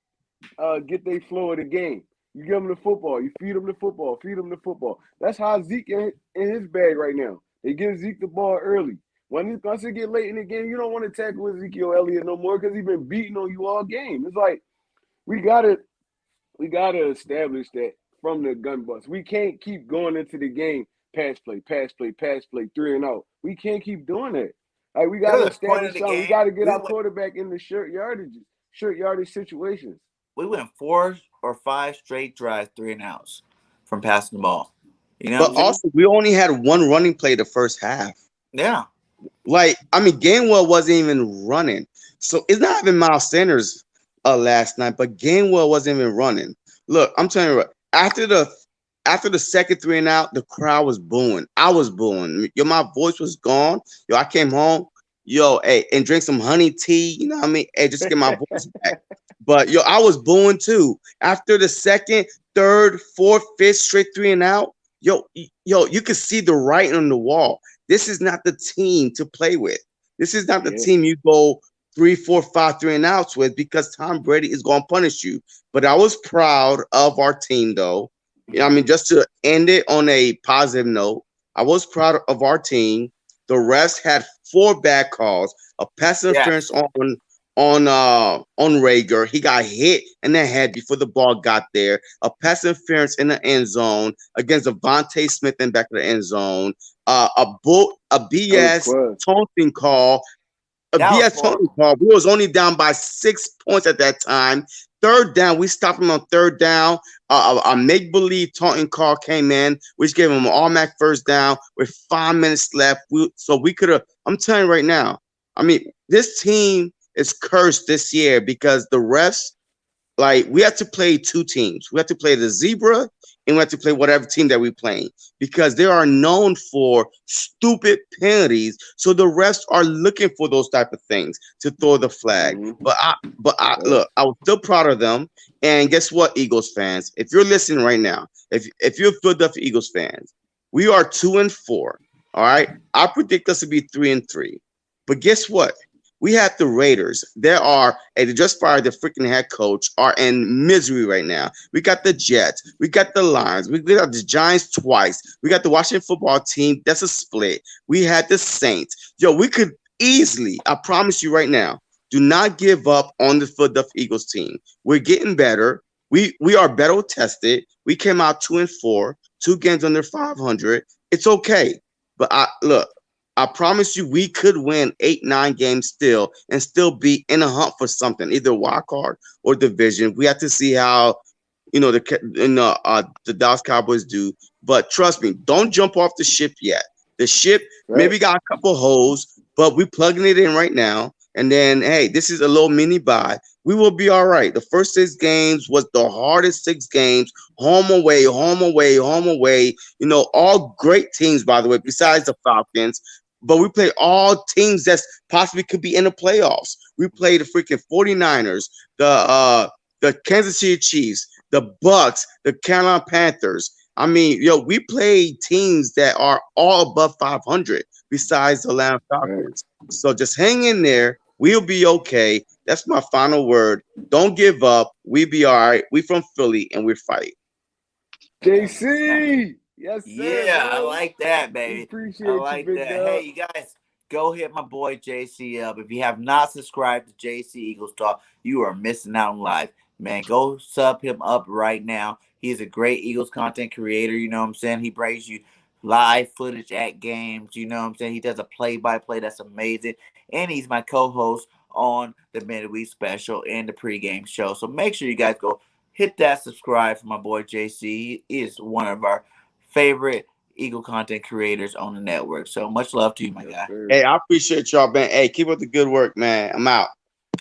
get their flow of the game. You give them the football, you feed them the football, feed them the football. That's how Zeke in his bag right now. They give Zeke the ball early. Once it get late in the game, you don't want to tackle Ezekiel Elliott no more because he's been beating on you all game. It's like we gotta establish that from the gun bust. We can't keep going into the game pass play, pass play, pass play, 3-and-out. We can't keep doing that. Like we gotta There was a point of establish the something. We game gotta get we our went quarterback in the short yardage situations. we went 4 or 5 straight drives, 3-and-outs from passing the ball. You know what But I'm saying? also, we only had one running play the first half. Yeah. Like, I mean, Gainwell wasn't even running. So it's not even Miles Sanders last night, but Gainwell wasn't even running. Look, I'm telling you what, after the second 3-and-out, the crowd was booing. I was booing. Yo, my voice was gone. Yo, I came home, yo, hey, and drink some honey tea, you know what I mean? Hey, just to get my voice back. But yo, I was booing too. After the second, third, fourth, fifth straight 3-and-out, yo, you could see the writing on the wall. this is not the team to play with. This is not the Yeah. team you go 3, 4, 5, 3-and-outs with, because Tom Brady is going to punish you. But I was proud of our team, though. You know, I mean, just to end it on a positive note, I was proud of our team. The refs had 4 bad calls, a pass interference Yes. on Rager. He got hit in the head before the ball got there. A pass interference in the end zone against Devontae Smith in back of the end zone. A That was BS clutch. taunting call. A That was BS taunting horrible. call. We was only down by 6 points at that time. Third down, we stopped him on third down. A make-believe taunting call came in, which gave him an automatic first down with 5 minutes left. So we could have. I'm telling you right now. I mean, this team is cursed this year because the refs, like, we have to play 2 teams. We have to play the zebra and we have to play whatever team that we playing, because they are known for stupid penalties. So the refs are looking for those type of things to throw the flag. Mm-hmm. But I Yep. look, I was still proud of them. And guess what, Eagles fans? If you're listening right now, if you're Philadelphia Eagles fans, we are 2-4. All right. I predict us to be 3-3. But guess what? We have the Raiders. They just fired the freaking head coach, are in misery right now. We got the Jets. We got the Lions. We got the Giants twice. We got the Washington football team. That's a split. We had the Saints. Yo, we could easily, I promise you right now, do not give up on the Philadelphia Eagles team. We're getting better. We are better tested. We came out 2-4, 2 games under 500. It's okay. But I promise you, we could win 8, 9 games still and still be in a hunt for something, either wild card or division. We have to see how the Dallas Cowboys do. But trust me, don't jump off the ship yet. The ship Right. maybe got a couple holes, but we plugging it in right now. And then, hey, this is a little mini buy. We will be all right. The first 6 games was the hardest 6 games. Home away, home away, home away. All great teams, by the way, besides the Falcons. But we play all teams that possibly could be in the playoffs. We play the freaking 49ers, the Kansas City Chiefs, the Bucks, the Carolina Panthers. I mean, we play teams that are all above 500 besides the Atlanta Right. Falcons. So just hang in there. We'll be okay. That's my final word. Don't give up. We be all right. We from Philly and we're fighting. JC. Yes, sir, Yeah, I bro. like that, We baby. I appreciate you, like big that. Hey, dog. you guys, go hit my boy JC up. If you have not subscribed to JC Eagles Talk, you are missing out on life. Man, go sub him up right now. He's a great Eagles content creator. You know what I'm saying? He brings you live footage at games. You know what I'm saying? He does a play-by-play that's amazing. And he's my co-host on the midweek special and the pregame show. So make sure you guys go hit that subscribe for my boy JC. He is one of our favorite Eagle content creators on the network. So much love to you, my Yes, guy. sir. Hey, I appreciate y'all, man. Hey, keep up the good work, man. I'm out.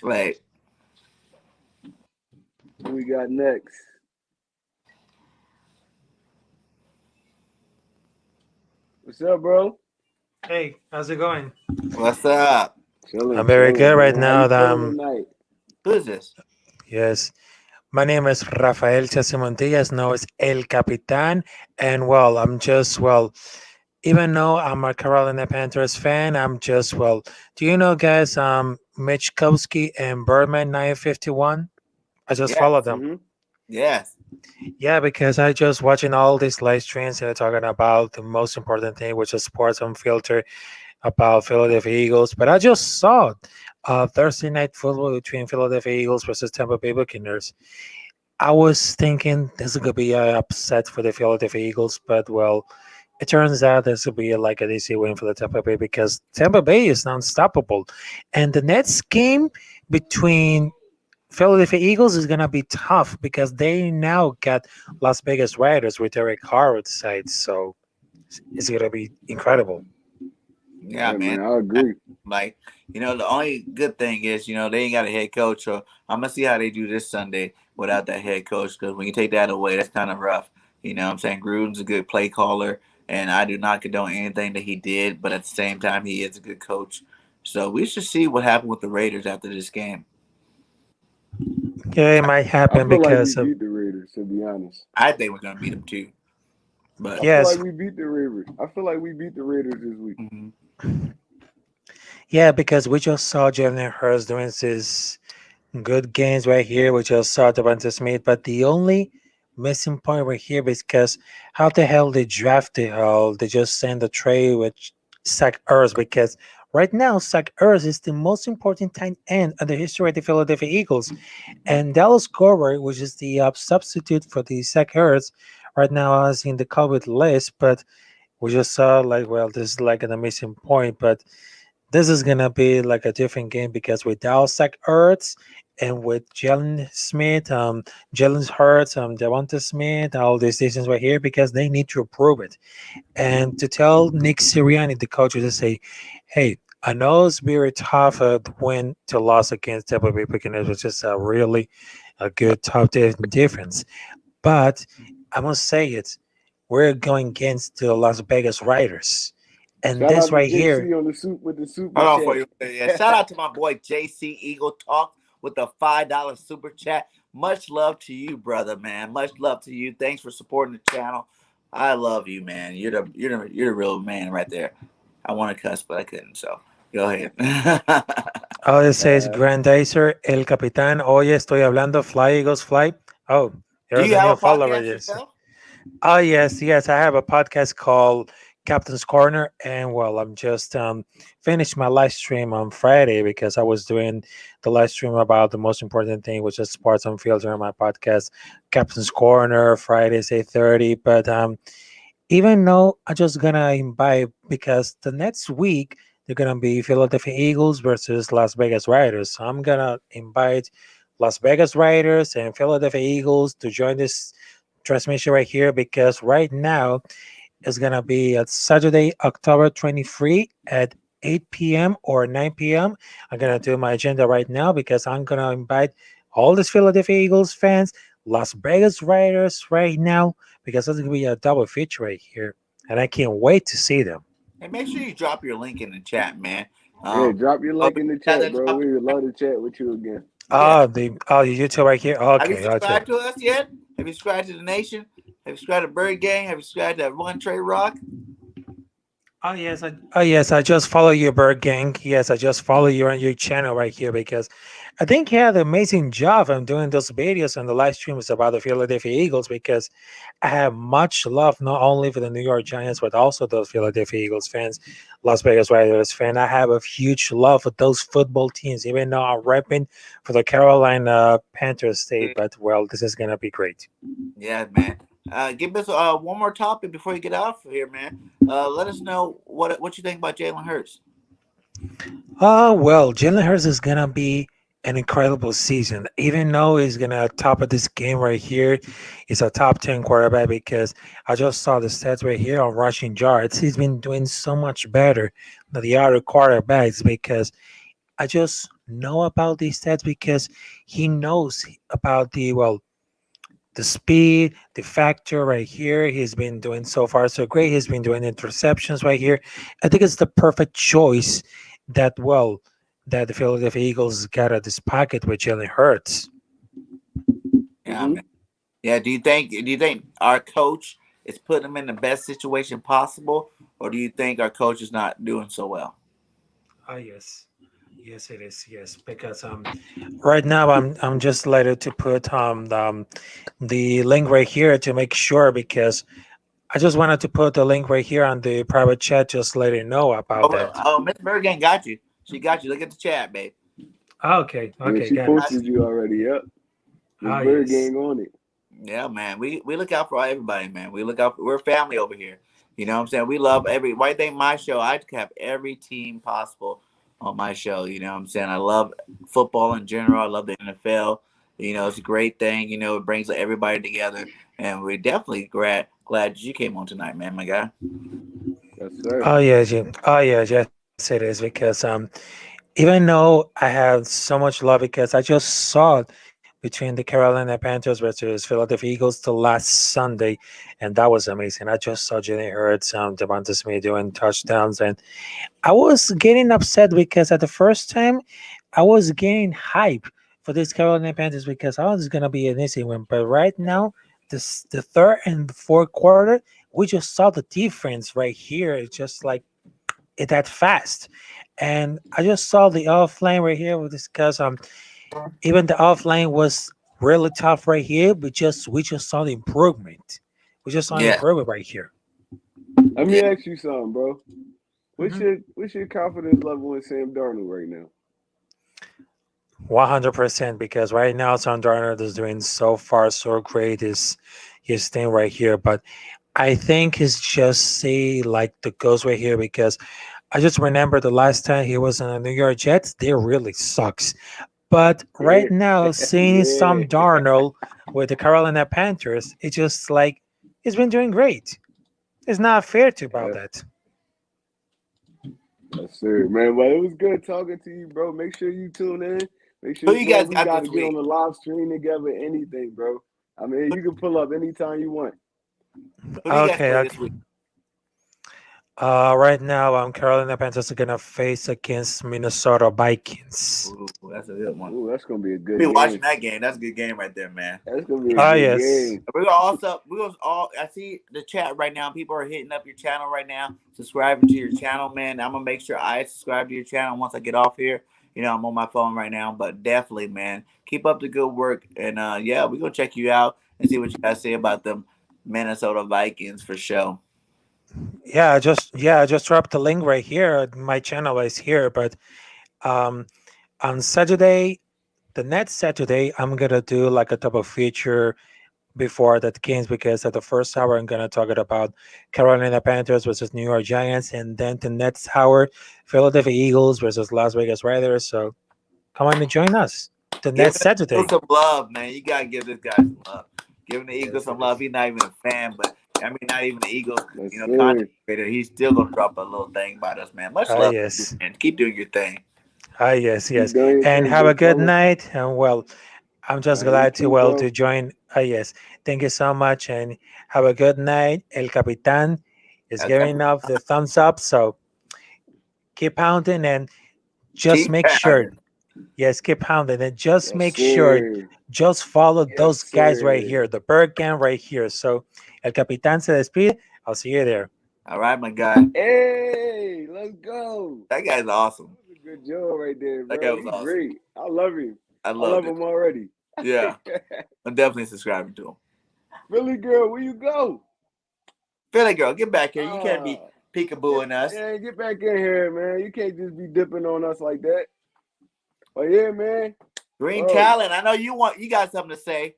Like, Who we got next? What's up, bro? Hey, how's it going? what's up? Chilling, I'm very good right man. How now. you feeling tonight? Who is this? Yes, my name is Rafael Chasimontillas, known as El Capitan, and I'm just even though I'm a Carolina Panthers fan, I'm just Do you know, guys? Mitch Kowski and Birdman 951. I just Yes, follow them. Mm-hmm. yes. Yeah, because I just watching all these live streams and they're talking about the most important thing, which is sports unfiltered about Philadelphia Eagles. But I just saw Thursday night football between Philadelphia Eagles versus Tampa Bay Buccaneers. I was thinking this is gonna be an upset for the Philadelphia Eagles, but it turns out this will be like an easy win for the Tampa Bay because Tampa Bay is unstoppable, and the next game between Philadelphia Eagles is gonna be tough because they now got Las Vegas Raiders with Derek Carr at the side, so it's gonna be incredible. Yeah, Yeah, man. man. I agree. Like, the only good thing is, they ain't got a head coach. So I'm going to see how they do this Sunday without that head coach. Because when you take that away, that's kind of rough. You know what I'm saying? Gruden's a good play caller. And I do not condone anything that he did. But at the same time, he is a good coach. So we should see what happened with the Raiders after this game. Yeah, it might I happen feel like we because of beat the Raiders, to be honest. I think we're going to beat them too. But I feel like Yes, we beat the Raiders. I feel like we beat the Raiders this week. mhm. yeah, because we just saw Jalen Hurts doing his good games right here. We just saw Devonta Smith, but the only missing point right here is because how the hell they drafted hell? They just send a trade with Zach Ertz because right now Zach Ertz is the most important tight end in the history of the Philadelphia Eagles, and Dallas Goedert, which is the substitute for the Zach Ertz, right now is in the COVID list, but we just saw like well this is like an missing point, but this is gonna be like a different game because without Zach Ertz and with Jalen Smith, Jalen Hurts, Devonta Smith, all these decisions right here because they need to approve it. And to tell Nick Sirianni, the coach, to say, "Hey, I know it's very tough to win to loss against Tampa Bay Buccaneers, which is a really a good top difference, but I must say it, we're going against the Las Vegas Raiders." And Shout this out to right here. JC on the soup with the super Hold on for chat. you. Yeah, shout out to my boy JC Eagle Talk with the $5 super chat. Much love to you, brother, man. Much love to you. Thanks for supporting the channel. I love you, man. You're the real man right there. I want to cuss, but I couldn't. So go ahead. Oh, it says Uh, Grandizer, El Capitán. Oye, estoy hablando. Fly Eagles Fly. Oh, Do there's you a have new a follower. podcast Yes. yourself? Oh, yes, yes. I have a podcast called Captain's Corner. And well, I'm just finished my live stream on Friday because I was doing the live stream about the most important thing, which is sports on field during my podcast, Captain's Corner, Fridays 8:30. But even though I'm just gonna invite because the next week they're gonna be Philadelphia Eagles versus Las Vegas Raiders. So I'm gonna invite Las Vegas Raiders and Philadelphia Eagles to join this transmission right here because right now it's gonna be at Saturday, October 23 at 8 p.m. or 9 p.m. I'm gonna do my agenda right now because I'm gonna invite all these Philadelphia Eagles fans, Las Vegas Raiders right now because it's gonna be a double feature right here, and I can't wait to see them. Hey, make sure you drop your link in the chat, man. yeah, Um, drop your oh, link in the yeah, chat, bro. We would love to chat with you again. yeah. The YouTube right here. Have you Okay, okay. subscribed to us yet? Have you subscribed to the Nation? Have you subscribed to Bird Gang? Have you subscribed to One Trey Rock? Oh yes, I just follow you, Bird Gang. Yes, I just follow you on your channel right here because I think you had an amazing job on doing those videos and the live streams about the Philadelphia Eagles because I have much love not only for the New York Giants but also those Philadelphia Eagles fans, Las Vegas Raiders fan. I have a huge love for those football teams, even though I'm repping for the Carolina Panthers state. But well, this is gonna be great. Yeah, man. Give us one more topic before you get out of here, man. Let us know what you think about Jalen Hurts. Well, Jalen Hurts is gonna be an incredible season. Even though he's gonna top of this game right here, he's a top 10 quarterback because I just saw the stats right here on rushing yards. He's been doing so much better than the other quarterbacks because I just know about these stats because he knows about the speed, the factor right here. He's been doing so far so great. He's been doing interceptions right here. I think it's the perfect choice that the Philadelphia Eagles got at this pocket with Jalen Hurts. Yeah, Hmm. man. Yeah. Do you think our coach is putting him in the best situation possible, or do you think our coach is not doing so well? Ah, yes. Yes, it is. Yes, because right now I'm just letting to put the link right here to make sure because I just wanted to put the link right here on the private chat, just let you know about Oh, that. oh, Miss Bergen got you. She got you. Look at the chat, babe. Okay, Yeah, okay, she got it. Got posted you already. Yep. Miss Ah, Bird yes. Gang on it. Yeah, man. We look out for everybody, man. We look out. We're family over here. You know what I'm saying? We love every. Why you think my show? I have every team possible on my show. You know what I'm saying? I love football in general. I love the NFL. You know, it's a great thing. You know, it brings everybody together, and we're definitely glad you came on tonight, man, my guy. Yes, sir. Oh yeah, oh yeah, yes it is because even though I have so much love because I just saw it between the Carolina Panthers versus Philadelphia Eagles the last Sunday, and that was amazing. I just saw Jalen Hurts, Devonta Smith doing touchdowns, and I was getting upset because at the first time I was getting hype for this Carolina Panthers because I was gonna be an easy win, but right now the third and the fourth quarter, we just saw the difference right here. It's just like it that fast. And I just saw the offline right here with this because even the offline was really tough right here. We just saw the improvement. We just saw the Yeah. improvement right here. Let me Yeah. ask you something, bro. What's Hmm. your confidence level in Sam Darnold right now? 100% because right now Sam Darnold is doing so far so great his thing right here. But I think it's just say like the ghost right here because I just remember the last time he was in the New York Jets, they really sucks. But right now, seeing Yeah, Sam Darnold with the Carolina Panthers, it's just like he's been doing great. It's not fair to about yeah, that. yes, sir, man. But it was good talking to you, bro. Make sure you tune in. Make Who sure, you man, guys we got got this to get on week? the live stream together. Anything, bro. I mean, Who, you can pull up anytime you want. who do you guys Okay, play okay. this week? Right now, Carolina Panthers are gonna face against Minnesota Vikings. Ooh, that's a good one. Ooh, that's gonna be a Be good watching game. that game. That's a good game right there, man. That's gonna be a Ah, good yes. game. We're gonna all. I see the chat right now. People are hitting up your channel right now, subscribing to your channel, man. I'm gonna make sure I subscribe to your channel once I get off here. I'm on my phone right now, but definitely, man, keep up the good work, and yeah, we're gonna check you out and see what you guys say about them Minnesota Vikings for sure. I just dropped the link right here. My channel is here, but um, on Saturday, the next Saturday, I'm gonna do like a double feature before that games because at the first hour I'm gonna talk about Carolina Panthers versus New York Giants, and then the next hour Philadelphia Eagles versus Las Vegas Raiders. So come on and join us the Give next the Eagles Saturday. some love, man. You gotta give this guy some love. Giving the Eagles Yes, some it love. is. He's not even a fan, but I mean, not even the Eagles, Yes, content sir. creator. He's still gonna drop a little thing about us, man. Much Ah love, yes, and keep doing your thing. yes, Keep yes. doing your And thing, have a big good fella. night. And well, I'm All just right, you glad to too, well to bro. join. Yes, thank you so much, and have a good night. El Capitan is Okay, giving up the thumbs up, so keep pounding and just keep make sure. pounding. Yes, keep pounding and just Yes, make sure, sir. just follow Yes, those guys right sir. here, the bird gang right here. So, El Capitan se despide. I'll see you there. All right, my guy. Hey, let's go. That guy's That awesome. was a good job right there, That guy bro. was He awesome. great. I love him. I I love loved it. him already. Yeah, I'm definitely subscribing to him. Philly girl, where you go? Philly girl, get back here. You can't be Ah, peekabooing us. get back in here, man. You can't just be dipping on us like that. But yeah, man, Green bro. Talent. I know you got something to say.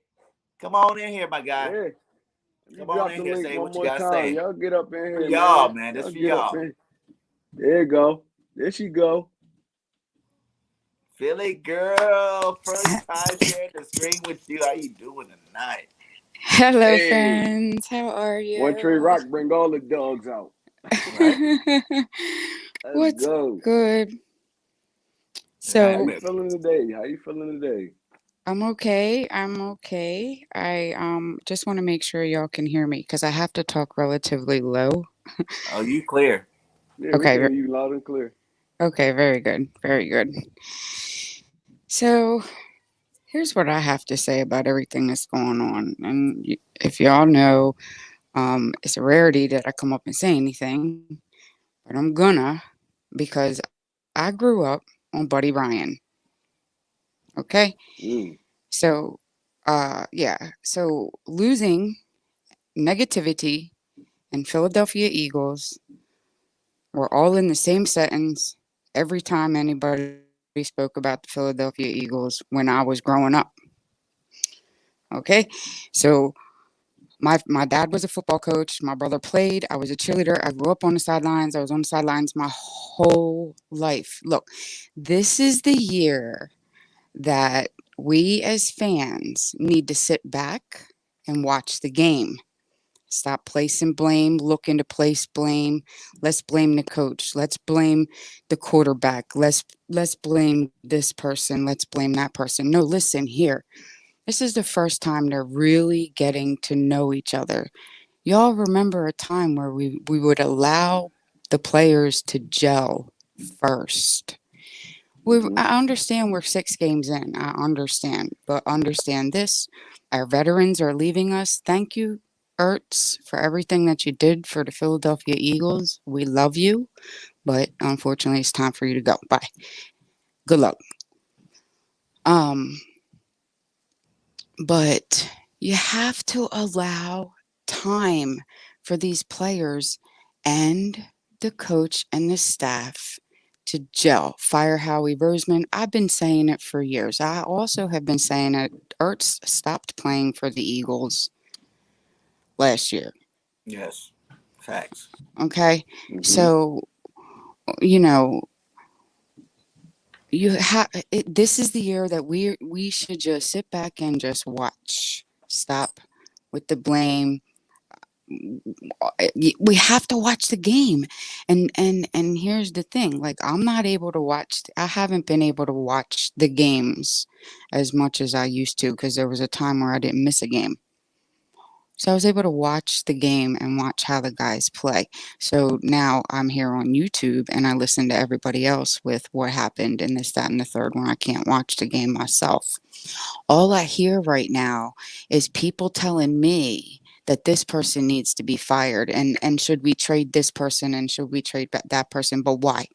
Come on in here, my guy. Yeah. Let me Come on drop in the here, link say one what you more gotta time. say. Y'all get up in For here, y'all, man. man. This Y'all for get up y'all. in. There you go. There she go. Philly girl, first time sharing the screen with you. How you doing tonight? Hello, Hey, friends. How are one tree you? rock, bring all the dogs out. Right? Let's What's go. good? All How right, So you baby. feeling today? How you feeling today? I'm okay. I'm okay. I just want to make sure y'all can hear me because I have to talk relatively low. Oh, you clear. Yeah, we Okay. can hear you loud and clear. Okay. Very good. Very good. So here's what I have to say about everything that's going on. And if y'all know, it's a rarity that I come up and say anything, but I'm gonna because I grew up on Buddy Ryan. Okay. Mm. So, yeah. So losing negativity and Philadelphia Eagles were all in the same sentence every time anybody spoke about the Philadelphia Eagles when I was growing up. Okay. So my dad was a football coach. My brother played. I was a cheerleader. I grew up on the sidelines. I was on the sidelines my whole life. Look, this is the year that we as fans need to sit back and watch the game. Stop placing blame, look into place blame. Let's blame the coach. Let's blame the quarterback. Let's blame this person. Let's blame that person. No, listen here. This is the first time they're really getting to know each other. Y'all remember a time where we would allow the players to gel first. Hmm. I understand we're 6 games in. I understand, but understand this: our veterans are leaving us. Thank you, Ertz, for everything that you did for the Philadelphia Eagles. We love you, but unfortunately, it's time for you to go. Bye. Good luck. Um, but you have to allow time for these players and the coach and the staff to gel. Fire Howie Roseman. I've been saying it for years. I also have been saying it. Ertz stopped playing for the Eagles last year. Yes. Facts. Okay. Hmm. So, you know, you have this is the year that we should just sit back and just watch. Stop with the blame. We have to watch the game, and here's the thing, like, I haven't been able to watch the games as much as I used to, because there was a time where I didn't miss a game. So I was able to watch the game and watch how the guys play. So now I'm here on YouTube and I listen to everybody else with what happened and this, that, and the third when I can't watch the game myself. All I hear right now is people telling me that this person needs to be fired, and should we trade this person, and should we trade that person? But why?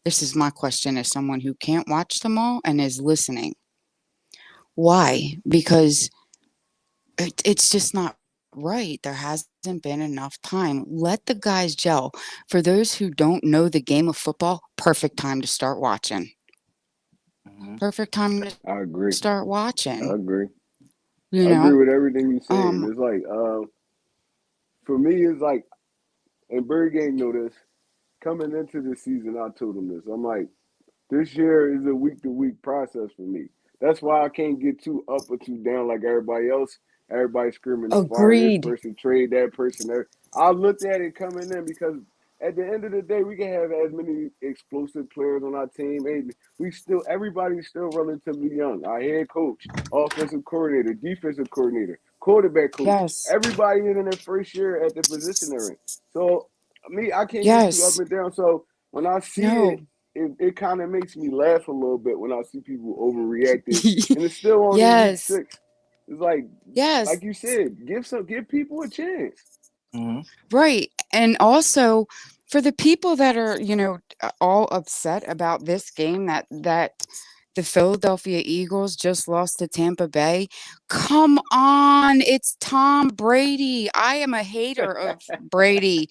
This is my question as someone who can't watch them all and is listening. Why? Because it's just not right. There hasn't been enough time. Let the guys gel. For those who don't know the game of football, perfect time to start watching. Hmm. Perfect time to I start agree. watching. I agree. You know, I agree with everything you're um, saying. It's like, for me, it's like, and Bird Gang know this. Coming into the season, I told him this. I'm like, this year is a week to week process for me. That's why I can't get too up or too down like everybody else. Everybody screaming to fire this agreed. person, trade that person. I looked at it coming in because at the end of the day, we can have as many explosive players on our team. And everybody's still relatively young. Our head coach, offensive coordinator, defensive coordinator, quarterback coach. Yes. Everybody is in their first year at the position they're in. So me, I can't get too up Yes. and down. So when I see it, No. it kind of makes me laugh a little bit when I see people overreacting, and it's still only week Yes. 6. It's like Yes. you said, give people a chance. Hmm. Right. And also for the people that are, all upset about this game that the Philadelphia Eagles just lost to Tampa Bay. Come on, it's Tom Brady. I am a hater of Brady,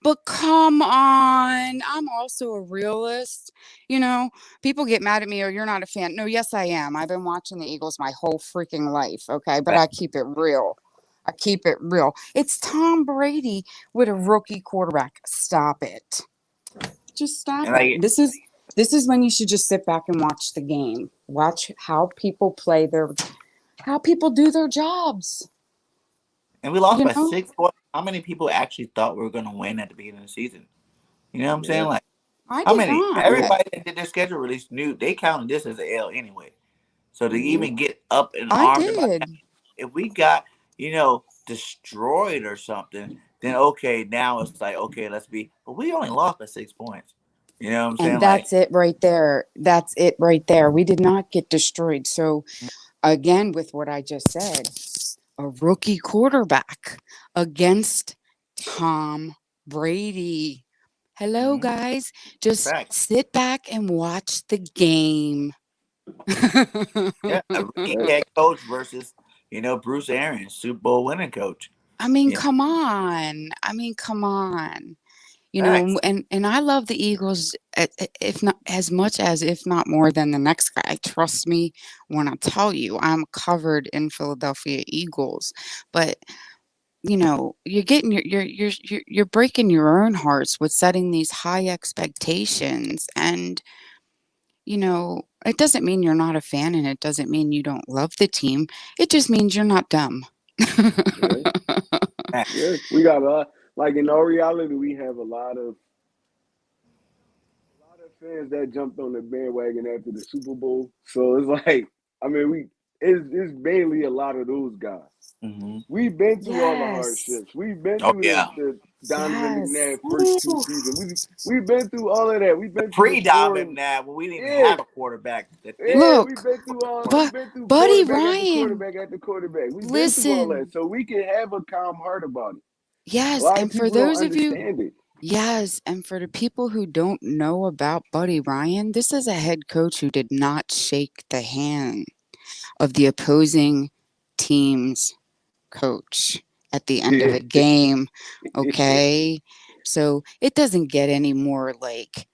but come on. I'm also a realist. You know, people get mad at me or you're not a fan. No, yes, I am. I've been watching the Eagles my whole freaking life. Okay. But I keep it real. I keep it real. It's Tom Brady with a rookie quarterback. Stop it. Just stop And it. like, This is when you should just sit back and watch the game. Watch how people do their jobs. and we lost You by know? 6 points. How many people actually thought we were going to win at the beginning of the season? You know what I'm saying? Yeah. Like, I how did many? not. Everybody that did their schedule release knew they counted this as an L anyway. So to Hmm. even get up and I armed about did. that, if we got, destroyed or something, then okay, now it's like, okay, let's be, but we only lost by 6 points. You know what I'm saying? And Like, that's it right there. That's it right there. We did not get destroyed. So again, with what I just said, a rookie quarterback against Tom Brady. Hello, mm-hmm, guys. Just facts. sit back and watch the game. Yeah, a rookie Hey, head coach versus, Bruce Arians, Super Bowl winning coach. I mean, Yeah, come on. I mean, come on. facts. And I love the Eagles, if not as much as, if not more than the next guy. Trust me when I tell you, I'm covered in Philadelphia Eagles. But you're getting you're breaking your own hearts with setting these high expectations, and it doesn't mean you're not a fan, and it doesn't mean you don't love the team. It just means you're not dumb. yeah, Facts. yeah. We got a lot. Like in all reality, we have a lot of fans that jumped on the bandwagon after the Super Bowl. So it's like, I mean, it's mainly a lot of those guys. Mm-hmm. We've been through all the Yes. hardships. We've been Oh through yeah. the Donovan Yes. McNabb first two seasons. We've been through all of that. We've The been through the pre-Dominant scoring. now when we didn't even Yeah, have a quarterback. The thick yeah, Look, we've been through all. quarterback. We've but been through Buddy quarterback after Ryan, quarterback after quarterback. We've been through all that, listen. so we can have a calm heart about it. A Yes, lot of and for people don't those of you, understand it. yes, and for the people who don't know about Buddy Ryan, this is a head coach who did not shake the hand of the opposing team's coach at the end of Yeah, a game. Okay. So it doesn't get any more like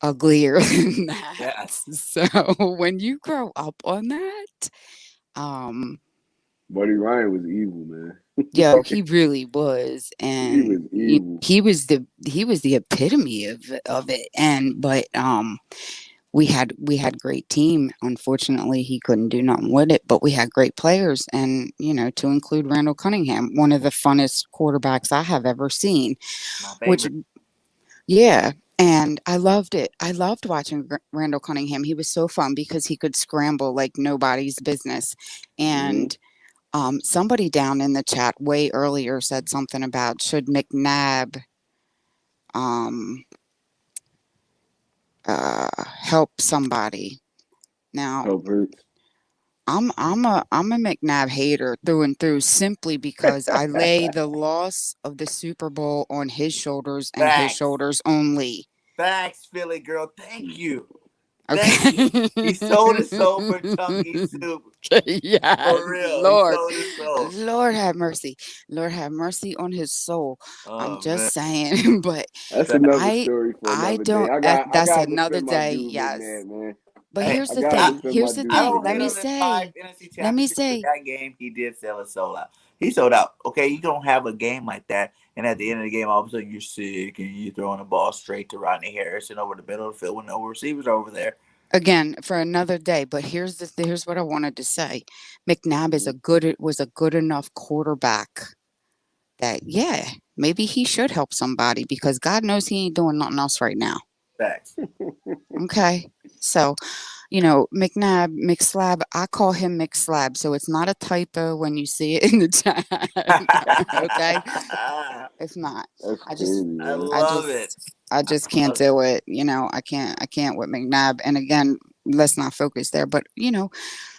uglier than that. Yes. So when you grow up on that, um, Buddy Ryan was evil, man. yo, he really was, He and was evil. he was the epitome of it. And but we had great team. Unfortunately, he couldn't do nothing with it, but we had great players, and to include Randall Cunningham, one of the funnest quarterbacks I have ever seen. My Which, favorite. yeah, and I loved it. I loved watching Randall Cunningham. He was so fun because he could scramble like nobody's business. Hmm. And somebody down in the chat way earlier said something about should McNabb um, help somebody. Now, Help hurts. I'm a McNabb hater through and through simply because I lay the loss of the Super Bowl on his shoulders and his Facts. shoulders only. Facts, Philly girl. Thank you. Thank you. Okay. He sold his soul for chunky soup. Yes, For real. He Lord. sold his soul. Lord have mercy. Lord have mercy on his soul. I'm Oh man. just saying, but That's Facts. another I story for I another day. don't I that's gotta another defend my day, dude yes. McNabb, man. But Hey, here's I the gotta thing. defend my Here's the dude I thing. don't Let hate me McNabb. on them five say. NFC Let me championships, but say that game he did sell his soul out. He sold out. Okay, you don't have a game like that, and at the end of the game, all of a sudden you're sick and you're throwing a ball straight to Rodney Harrison over the middle of the field with no receivers over there. again for another day, but here's what I wanted to say. McNabb is Hmm. a good was a good enough quarterback that yeah, maybe he should help somebody because God knows he ain't doing nothing else right now. Facts. Okay. So, McNabb, McSlab, I call him McSlab. So it's not a typo when you see it in the chat. Okay. It's not. That's I crazy, just, I man. I love it. just, I I just can't love it. do it. I can't with McNabb. And again, let's not focus there. But,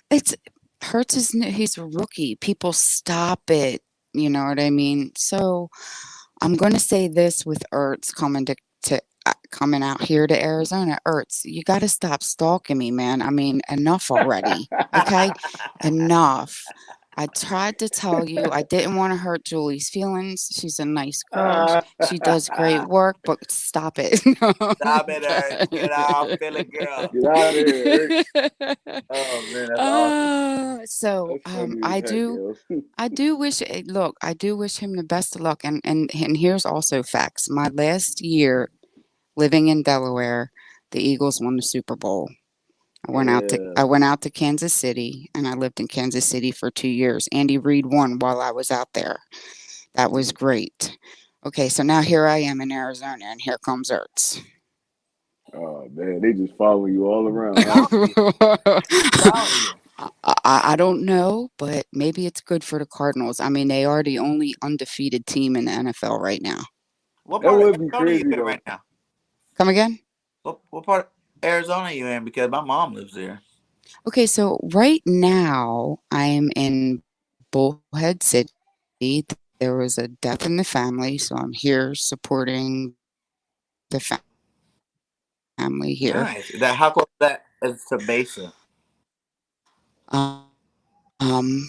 it's Hurts is, he's a rookie. People stop it. You know what I mean? So I'm going to say this with Ertz coming out here to Arizona. Ertz, you got to stop stalking me, man. I mean, enough already. Okay, enough. I tried to tell you I didn't want to hurt Julie's feelings. She's a nice girl. She does great work, but stop it. Stop it, Earth. Get off, Philly girl. Get out of here, Ertz. Oh man, that's awesome. So That's funny as heck, yo. I do wish look, I do wish him the best of luck, and here's also facts. My last year living in Delaware, the Eagles won the Super Bowl. Yeah. I went out to Kansas City and I lived in Kansas City for 2 years. Andy Reid won while I was out there. That was great. Okay, so now here I am in Arizona and here comes Ertz. Oh man, they just follow you all around, huh? Follow you. Follow you. I don't know, but maybe it's good for the Cardinals. I mean, they are the only undefeated team in the NFL right now. What That part of would be Arizona are you crazy in though. right now? Come again? What part of Arizona are you in? Because my mom lives there. Okay, so right now I'm in Bullhead City. There was a death in the family, so I'm here supporting the family here. Nice. That how close that is to Mesa? Um,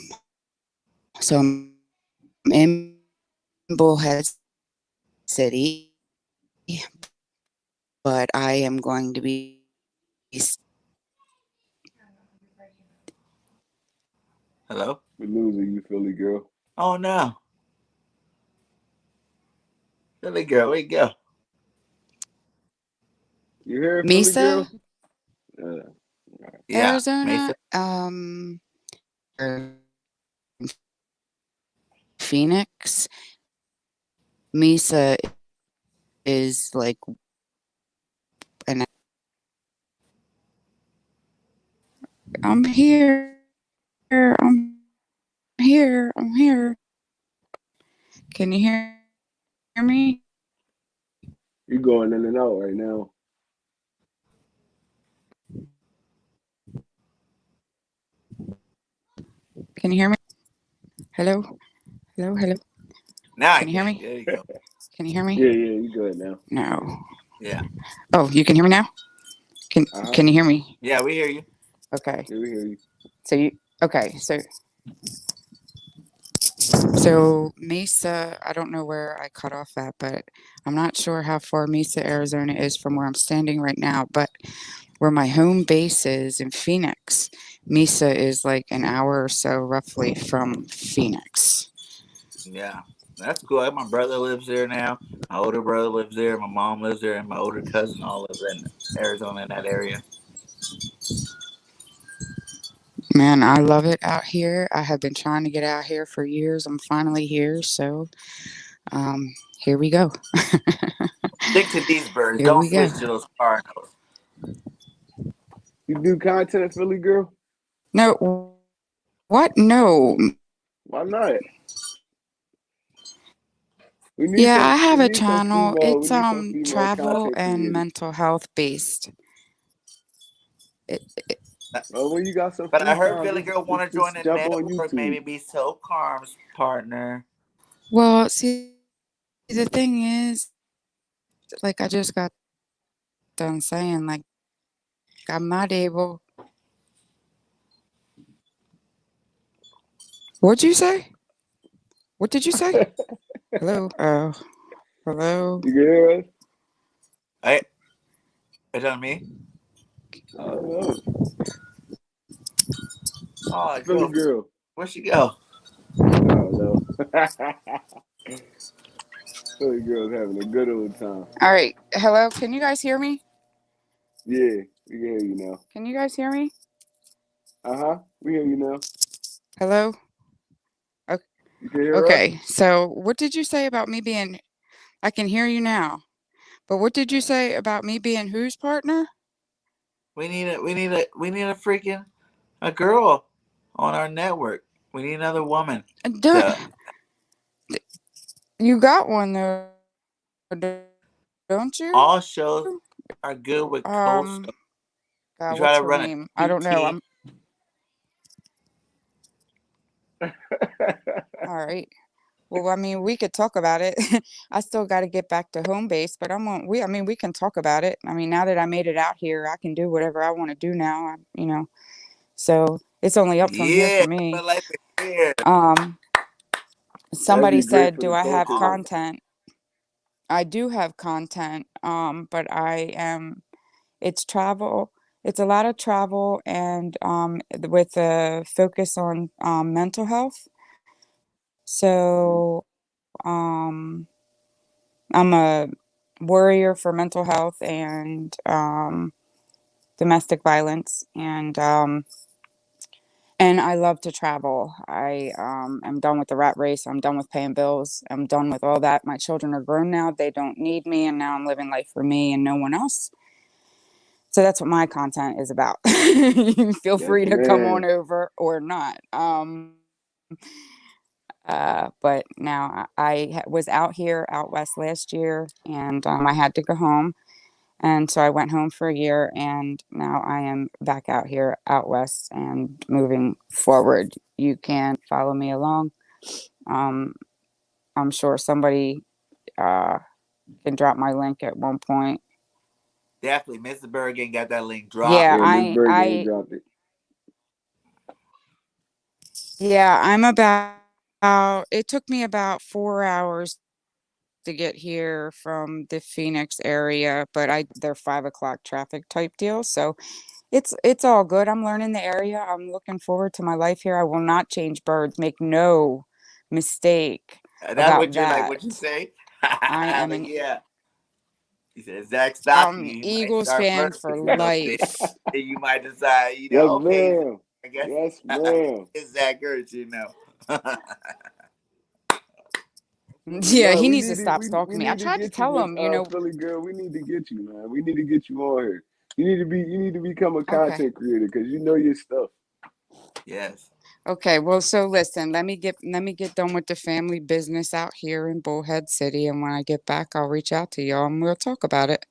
so I'm in Bullhead City, but I am going to be. Hello. We're losing you, Philly girl. Oh no, Philly girl, where you go? You hear it, Philly Mesa, girl? Uh, Yeah, Arizona, Mesa. or Phoenix. Mesa is like an I'm here. Can you hear me? You going in and out right now. Can you hear me? Hello? Hello? Hello? Now I Can you hear can. me? There you go. Can you hear me? Yeah, you good now. No. Yeah. Oh, you can hear me now? Can you hear me? Yeah, we hear you. Okay. Yeah, we hear you. So Mesa, I don't know where I cut off at, but I'm not sure how far Mesa, Arizona is from where I'm standing right now, but where my home base is in Phoenix, Mesa is like an hour or so roughly from Phoenix. Yeah. That's cool. My brother lives there now. My older brother lives there. My mom lives there, and my older cousin all lives in Arizona in that area. Man, I love it out here. I have been trying to get out here for years. I'm finally here, so here we go. Stick to these birds. Here Don't we go. switch to those Cardinals. You do content, Philly girl? No, what? No. Why not? We need Yeah, some. I have We a need some channel. female. We It's need some female travel content and creators. mental health based. It, Well, when you got some But I free heard time, Philly Girl want to join just the jump on network. YouTube. Maybe be Soap Carm's partner. well, see, the thing is, like I just got done saying, like I'm not able. What'd you say? What did you say? Hello? Oh, hello? You can hear us? Hey, is that me? I don't know. Oh, Philly girl, girl. where'd she go? I don't know. Philly girl's having a good old time. All right. Hello? Can you guys hear me? Yeah, we can hear you now. Can you guys hear me? We hear you now. Hello? You can hear us? Okay. So, what did you say about me being? I can hear you now. But what did you say about me being whose partner? We need a freaking a girl on our network. We need another woman. You got one though, don't you? All shows are good with co-stars. God, We try what's to her run a name? I don't know. two-team. All right. Well, I mean, we could talk about it. I still got to get back to home base, but we can talk about it. I mean, now that I made it out here, I can do whatever I want to do now, so it's only up from here Yeah, for me. but like here. That'd Somebody be great said, for do the I have culture, though. content? I do have content, but it's travel. It's a lot of travel and with a focus on mental health. So I'm a warrior for mental health and domestic violence, and I love to travel. I am done with the rat race. I'm done with paying bills. I'm done with all that. My children are grown now. They don't need me, and now I'm living life for me and no one else. So that's what my content is about. You feel Yes, free to come on ma'am. over or not. But now I was out here out west last year, and I had to go home, and so I went home for a year, and now I am back out here out west and moving forward. You can follow me along. Um, I'm sure somebody can drop my link at one point. Definitely, Mr. Bergen got that link. Drop Yeah, it. Yeah, Miss Birdgang dropped it. I'm about. It took me about 4 hours to get here from the Phoenix area, but they're 5 o'clock traffic type deal, so it's all good. I'm learning the area. I'm looking forward to my life here. I will not change birds. Make no mistake That's about what you're like. that. What you say? I am Like, an yeah. He said Zach stopped you. You might Eagles start fan flirting for with you a little bit. life. And you might decide, Yes, okay, ma'am. I guess Yes, ma'am. it's Zach Ertz, Yeah, No, he we needs to need to stop stalking me. I need to tried to get you, tell Miss him, Philly girl. We need to get you, man. We need to get you on here. You need to become a okay. content creator because you know your stuff. yes. Okay, well, so listen, let me get done with the family business out here in Bullhead City, and when I get back, I'll reach out to y'all and we'll talk about it.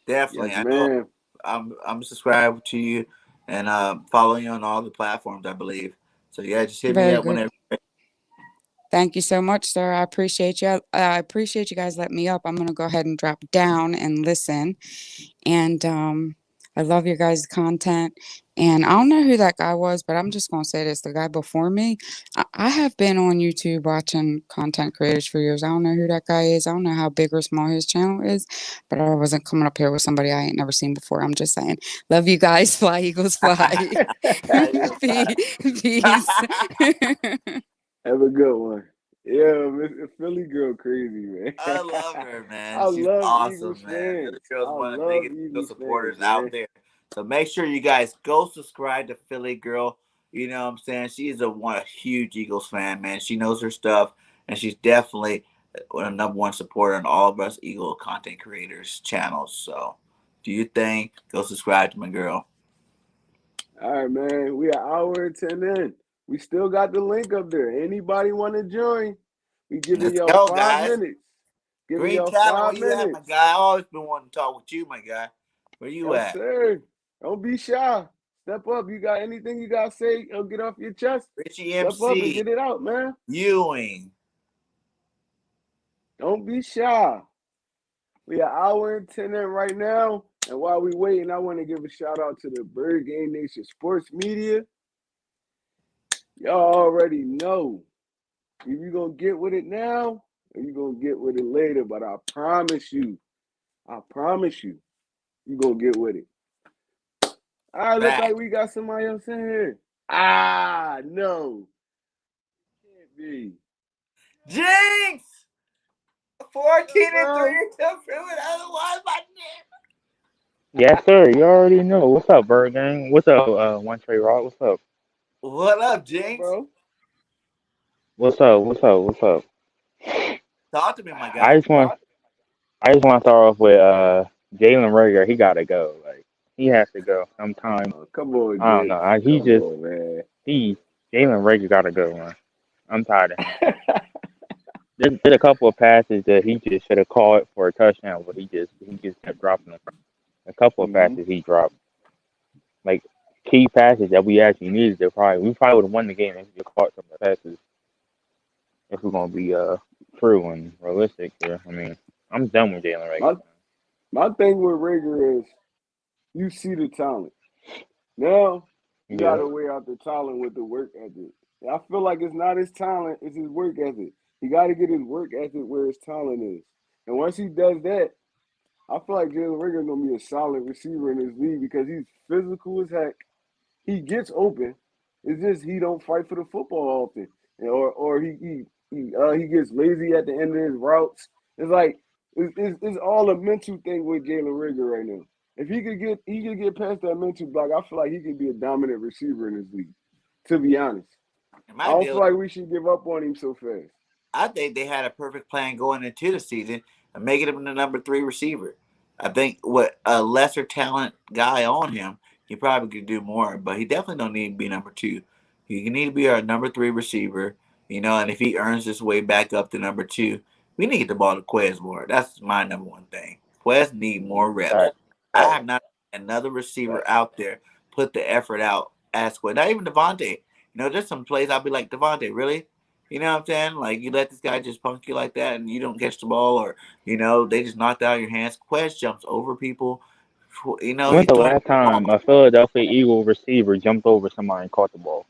Definitely. Yes, I know man. I'm subscribed to you and following you on all the platforms, I believe. So yeah, just hit me Very up good. whenever. Thank you so much, sir. I appreciate you. I appreciate you guys letting me up. I'm gonna go ahead and drop down and listen. And I love your guys' content. And I don't know who that guy was, but I'm just gonna say this: the guy before me, I have been on YouTube watching content creators for years. I don't know who that guy is. I don't know how big or small his channel is, but I wasn't coming up here with somebody I ain't never seen before. I'm just saying, love you guys. Fly Eagles, fly. Peace. Have a good one. Yeah, Philly girl crazy, man. I love her, man. I She's love Eagles awesome, man. Philly fans. Girl's I one of the love biggest Eagle Eagles fans, supporters out man. there. So make sure you guys go subscribe to Philly Girl. You know what I'm saying? She's a huge Eagles fan, man. She knows her stuff, and she's definitely a number one supporter on all of us Eagle content creators channels. So do you think? Go subscribe to my girl. All right, man. We an hour and 10 in. We still got the link up there. Anybody want to join? We giving Let's y'all go, 5 guys. minutes. Giving Green y'all Talent, where five you at, my minutes. guy? I always been wanting to talk with you, my guy. Where you Yes, at? sir. Don't be shy. Step up. You got anything you got to say or get off your chest? Richie Step up and MC, get it out, man. Ewing. Don't be shy. We an hour and 10 in right now. And while we waiting, I want to give a shout out to the BIRDGANG Nation Sports Media. Y'all already know. If you going to get with it now, or you going to get with it later. But I promise you, you're going to get with it. All right, look like Back. we got somebody else in here. Ah, no. Can't be. Jinx! 14 and 3 Bro, until proven otherwise, my Yes, sir. You already know. What's up, Bird Gang? What's up, One Trey Rock? What's up? nigga. What up, what's up, Jinx? bro? What's up? What's up? What's up? Talk to me, my I guy. just want, I just want to start off with Jalen Rager. He gotta go. Like he has to go. Sometime. Oh, come on, I don't know. Jinx. He Come just on, man. he Jalen Rager gotta go, man. I'm tired of him. There's a couple of passes that he just should have caught for a touchdown, but he just kept dropping them. A couple of hmm passes he dropped, like key passes that we actually needed. We probably would have won the game if he caught some of the passes. If we're gonna be true and realistic here, I mean, I'm done with Jalen Rager. My my thing with Rager is you see the talent. Now you Yeah, gotta weigh out the talent with the work ethic. I feel like it's not his talent, it's his work ethic. He gotta get his work ethic where his talent is. And once he does that, I feel like Jalen Rager gonna be a solid receiver in this league because he's physical as heck. He gets open. It's just he don't fight for the football often, or he gets lazy at the end of his routes. It's like it's all a mental thing with Jalen Rager right now. If he could get past that mental block, I feel like he could be a dominant receiver in this league. To be honest, And I my don't deal, feel like we should give up on him so fast. I think they had a perfect plan going into the season and making him the number 3 receiver. I think with a lesser talent guy on him, he probably could do more, but he definitely don't need to be number 2. He need to be our number 3 receiver, and if he earns his way back up to number 2, we need to get the ball to Quez more. That's my number one thing. Quez need more reps. right. I have not seen another receiver out there put the effort out as Quez. Not even Devontae. There's some plays I'll be like, Devontae, really? You know what I'm saying? Like you let this guy just punk you like that, and you don't catch the ball, or they just knocked out of your hands. Quest jumps over people. When's He's the doing it last time a Philadelphia Eagle receiver jumped over somebody and caught the ball?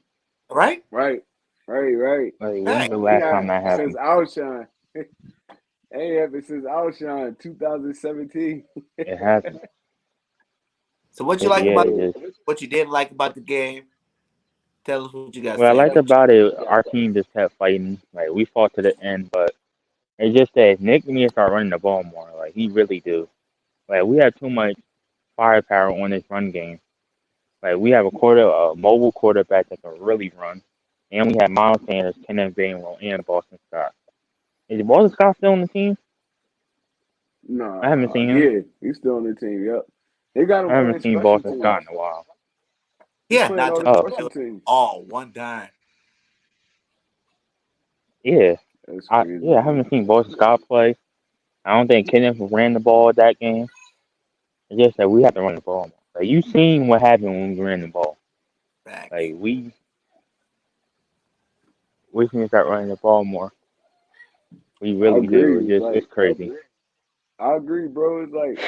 right. Right, right. Like, when's Right. the It last time had that since happened? Outshine. Ain't happened since Outshine 2017. It hasn't. So what you But like yeah, about it just what you didn't like about the game? Tell us what you got to what I say. liked about it, our team just kept fighting. Like we fought to the end, but it's just that Nick needs to start running the ball more. Like he really do. Like we have too much firepower on this run game. Like we have a mobile quarterback that can really run, and we have Miles Sanders, Kenneth Gainwell, and Boston Scott. Is Boston Scott still on the team? I haven't Nah, seen him. yeah, he's still on the team. Yep, they got him I haven't playing seen special Boston teams. Scott in a while. He's Yeah, playing not all just the Oh, it special was teams. all one time. yeah. That's I crazy, yeah, I man. haven't seen Boston Scott play. I don't think Kenneth ran the ball that game. It's just that we have to run the ball more. Like you seen what happened when we ran the ball. Facts. Like we need to start running the ball more. We I really do. agree. It's crazy. I agree, bro. It's like,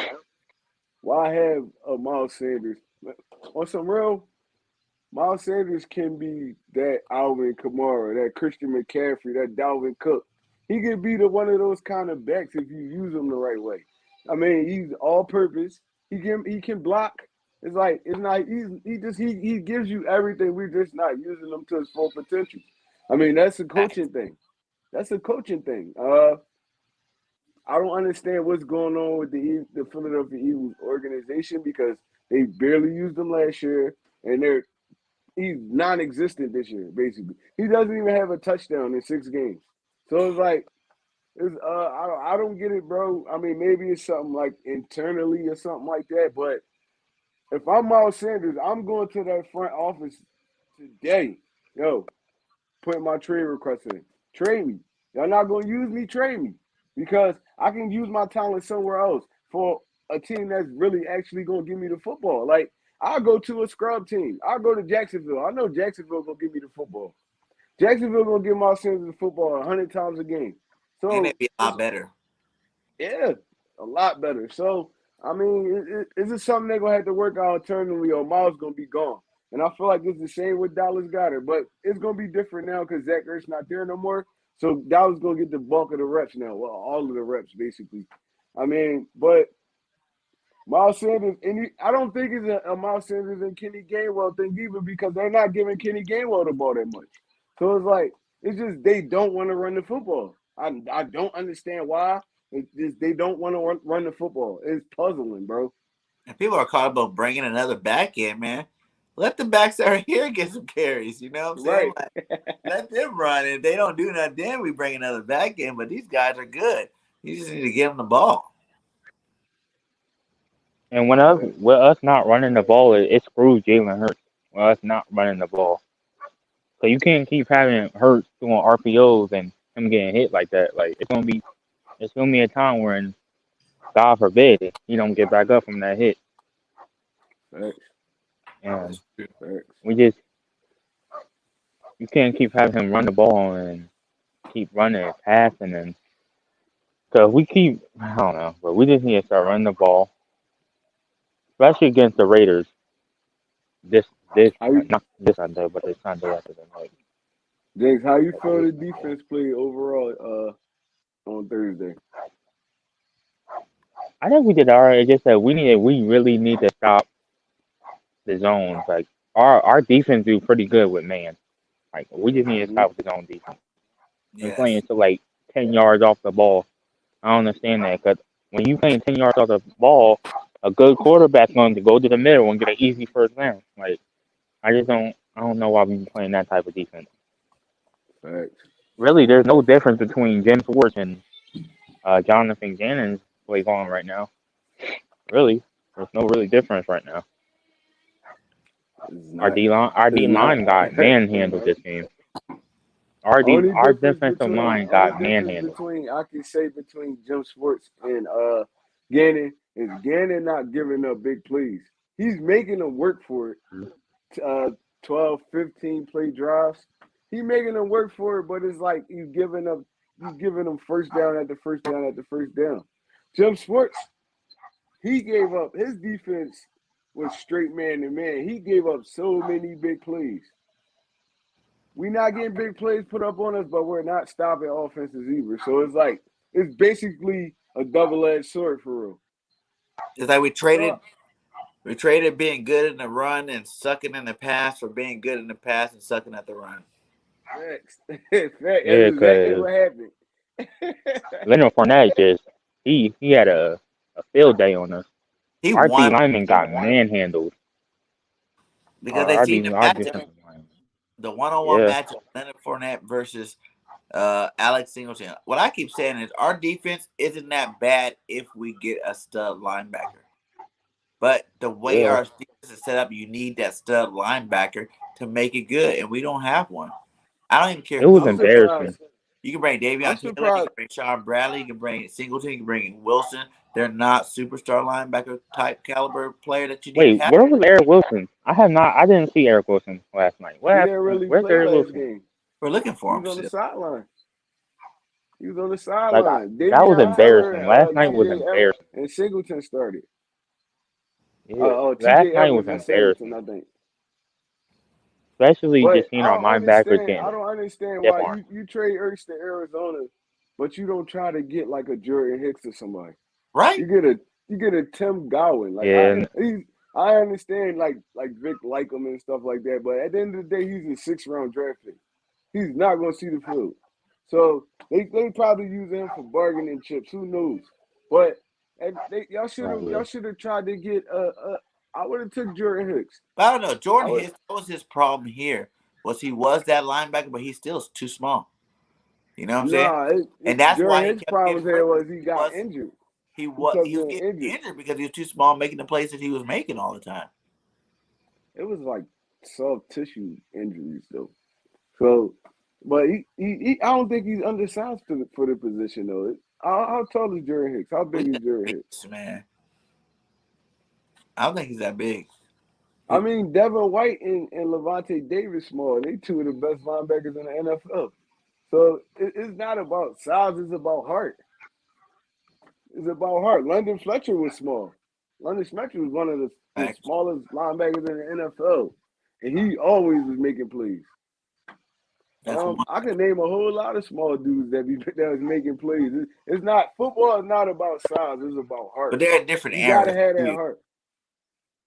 why have a Miles Sanders on some real? Miles Sanders can be that Alvin Kamara, that Christian McCaffrey, that Dalvin Cook. He could be the one of those kind of backs if you use him the right way. I mean, he's all purpose. He can block. It's like it's not. He gives you everything. We're just not using him to his full potential. I mean, that's a Facts. coaching thing. That's a coaching thing. I don't understand what's going on with the Philadelphia Eagles organization because they barely used him last year, and he's non-existent this year. Basically, he doesn't even have a touchdown in 6 games. So it's like I don't get it, bro. I mean, maybe it's something like internally or something like that. But if I'm Miles Sanders, I'm going to that front office today. Yo, put my trade request in. Trade me. Y'all not gonna use me, trade me. Because I can use my talent somewhere else for a team that's really actually gonna give me the football. Like I'll go to a scrub team. I'll go to Jacksonville. I know Jacksonville gonna give me the football. Jacksonville gonna give my Sanders the football 100 times a game. And they'd So be a lot better. yeah, a lot better. So I mean, is it something they're gonna have to work out internally, or Miles gonna be gone? And I feel like it's the same with Dallas Goddard, but it's gonna be different now because Zach Ertz not there no more. So Dallas gonna get the bulk of the reps now. Well, all of the reps basically. I mean, but Miles Sanders, I don't think it's a Miles Sanders and Kenny Gainwell thing either because they're not giving Kenny Gainwell the ball that much. So it's like it's just they don't want to run the football. I don't understand why. It's just they don't want to run the football. It's puzzling, bro. And people are caught about bringing another back in, man. Let the backs that are here get some carries. You know what I'm saying? Right. Like, let them run. If they don't do nothing, then we bring another back in. But these guys are good. You just need to give them the ball. And with us not running the ball, it screws Jalen Hurts. With us not running the ball, so you can't keep having Hurts doing RPOs and him getting hit like that. Like it's gonna be a time when, God forbid, he don't get back up from that hit. Facts. And That's true. Facts. you can't keep having him run the ball and keep running and passing and because I don't know, but we just need to start running the ball, especially against the Raiders. This How you, not this Sunday, but this Sunday after the night. James? How you feel the defense played overall on Thursday? I think we did all right. It's just that we really need to stop the zones. Like our defense do pretty good with man. Like we just need to Mm-hmm. stop the zone defense. We're Yes. playing to like 10 yards off the ball. I don't understand that because when you playing 10 yards off the ball, a good quarterback's going to go to the middle and get an easy first down. Like I don't know why we playing that type of defense. Facts. Really, there's no difference between Jim Schwartz and Jonathan Gannon's play calling right now. Really, there's no really difference right now. It's not. Our D It's not. line got manhandled this game. Our defensive line Only got difference manhandled. between I can say between Jim Schwartz and Gannon is Gannon not giving up big plays. He's making them work for it. 12, 15 play drives. He's making them work for it, but it's like he's giving them first down after first down after first down. Jim Schwartz, he gave up his defense was straight man to man. He gave up so many big plays. We're not getting big plays put up on us, but we're not stopping offenses either. So it's like it's basically a double-edged sword for real. It's like So we traded being good in the run and sucking in the pass for being good in the pass and sucking at the run. facts. That's Yeah, exactly because what happened. Leonard Fournette he had a field day on us. He Our D won lineman got manhandled. because they seen the Our matchup, defensive lineman. the one-on-one Yeah, matchup, Leonard Fournette versus Alex Singleton. What I keep saying is our defense isn't that bad if we get a stud linebacker. But the way Yeah, our defense is set up, you need that stud linebacker to make it good, and we don't have one. I don't even care It was who. I'm embarrassing. surprised. You can bring I'm Davion Taylor, you surprised. can bring Sean Bradley, you can bring Singleton, you can bring Wilson. They're not superstar linebacker type caliber player that you need to Wait, have. where was Eric Wilson? I didn't see Eric Wilson last night. What He didn't happened? really Where's play Eric last Wilson? game. We're looking He for was him on the still. sideline. He was on the Like sideline. that was Davion embarrassing. Taylor, Last night was T.J. embarrassing. and Singleton started. Yeah, T.J. last night was Edwards and Singleton, embarrassing. I think. Especially But just seeing our linebackers I getting don't understand stiff why arm. you trade Ertz to Arizona, but you don't try to get like a Jordan Hicks or somebody. Right? You get a Tim Godwin. Like Yeah, I understand like Vic like him and stuff like that, but at the end of the day, he's a 6th-round draft pick. He's not going to see the field. So they probably use him for bargaining chips. Who knows? But y'all should have tried to get I would have took Jordan Hicks. But I don't know. I Jordan would. Hicks, that was his problem here. He was that linebacker, but he's still too small. You know what I'm saying? Nah, And that's why Jordan he Hicks' kept getting problems here hurt. was he got Was injured. he He was kept he was getting getting injured. injured because he was too small, making the plays that he was making all the time. It was like soft tissue injuries though. So, but I don't think he's undersized for the position though. How tall is Jordan Hicks? How Well, big he's is Jordan that Hicks? big, man. I don't think he's that big. I mean, Devin White and Levante Davis small. They two of the best linebackers in the NFL. So it's not about size. It's about heart. It's about heart. London Fletcher was small. London Fletcher was one of the Facts. smallest linebackers in the NFL, and he always was making plays. That's one. I can name a whole lot of small dudes that was making plays. It's not football. Is not about size. It's about heart. But they're in different You got to eras. have that Too. heart.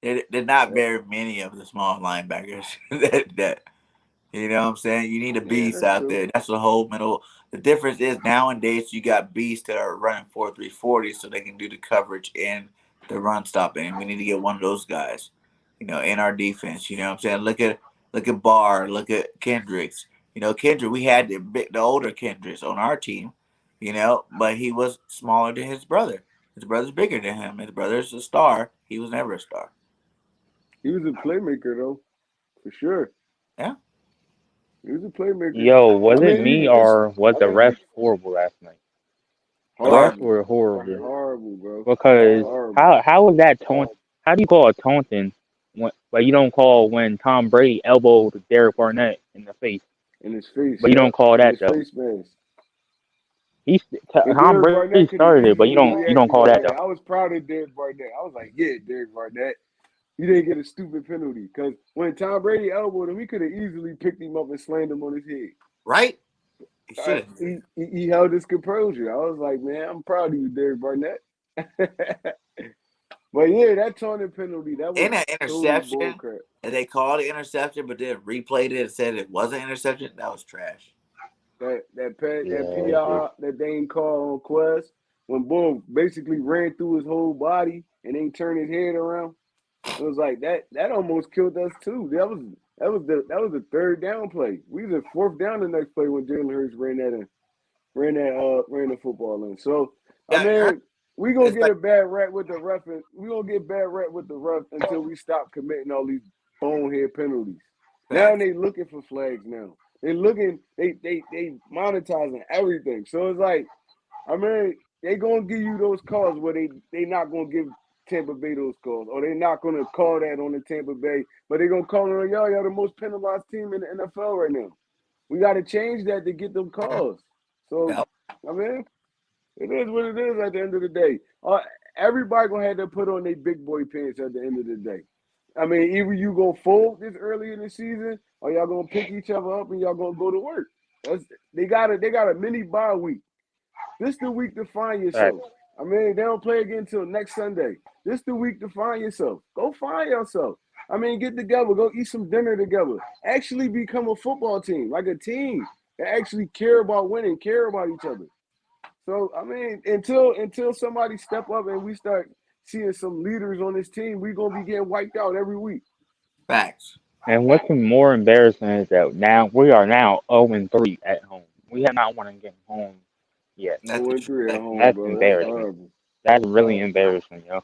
They're not Yeah, very many of the small linebackers that you know what I'm saying? You need a yeah, beast that's out true. there. That's the whole middle. The difference is nowadays you got beasts that are running 4.340 so they can do the coverage and the run stopping. And we need to get one of those guys, in our defense. You know what I'm saying? Look at Barr, look at Kendricks. Kendrick, we had the older Kendricks on our team, but he was smaller than his brother. His brother's bigger than him. His brother's a star. He was never a star. He was a playmaker though, for sure. Yeah. He was a playmaker. yo, was I it mean, me or was the refs horrible last night? The refs horrible, were horrible horrible, bro, because horrible. how was that taunt? How do you call a taunting but you don't call when Tom Brady elbowed Derek Barnett in the face? In his face, But you don't call in that his though. face mask. Tom And Derek Brady Barnett could have started it, but you easily don't reacted call on that that. though. I was proud of Derek Barnett. I was like, yeah, Derek Barnett. He didn't get a stupid penalty because when Tom Brady elbowed him, we could have easily picked him up and slammed him on his head. Right? He should have. He held his composure. I was like, man, I'm proud of you, Derek Barnett. But yeah, that taunting penalty, that was And that total interception, bullcrap. and they called it interception, but then replayed it and said it wasn't interception. That was trash. That Yeah, PR that they ain't call on Quest when Bull basically ran through his whole body and ain't turned his head around. It was like that almost killed us too. That was the third down play. We was at 4th down the next play when Jalen Hurts ran the football in. So I Got hurt. mean, we gonna It's get like a bad rap with the ref, and we gonna get bad rap with the ref until we stop committing all these bonehead penalties. Now facts. they looking for flags now. They looking, they monetizing everything. So it's like, I mean, they gonna give you those calls where they not gonna give Tampa Bay those calls, or they not gonna call that on the Tampa Bay, but they gonna call it on y'all the most penalized team in the NFL right now. We got to change that to get them calls. So Yep. I mean, it is what it is at the end of the day. Everybody gonna have to put on their big boy pants at the end of the day. I mean, either you gonna fold this early in the season, or y'all gonna pick each other up and y'all gonna go to work. They got a mini bye week. This the week to find right. yourself. I mean, they don't play again until next Sunday. This the week to find yourself. Go find yourself. I mean, get together. Go eat some dinner together. Actually become a football team, like a team that actually care about winning, care about each other. So I mean, until somebody step up and we start seeing some leaders on this team, we're gonna be getting wiped out every week. Facts. And what's more embarrassing is that now we are now 0-3 at home. We have not won a game home yet. That's 0-3 at disrespectful. home, That's bro. That's embarrassing. horrible. That's really embarrassing, yo.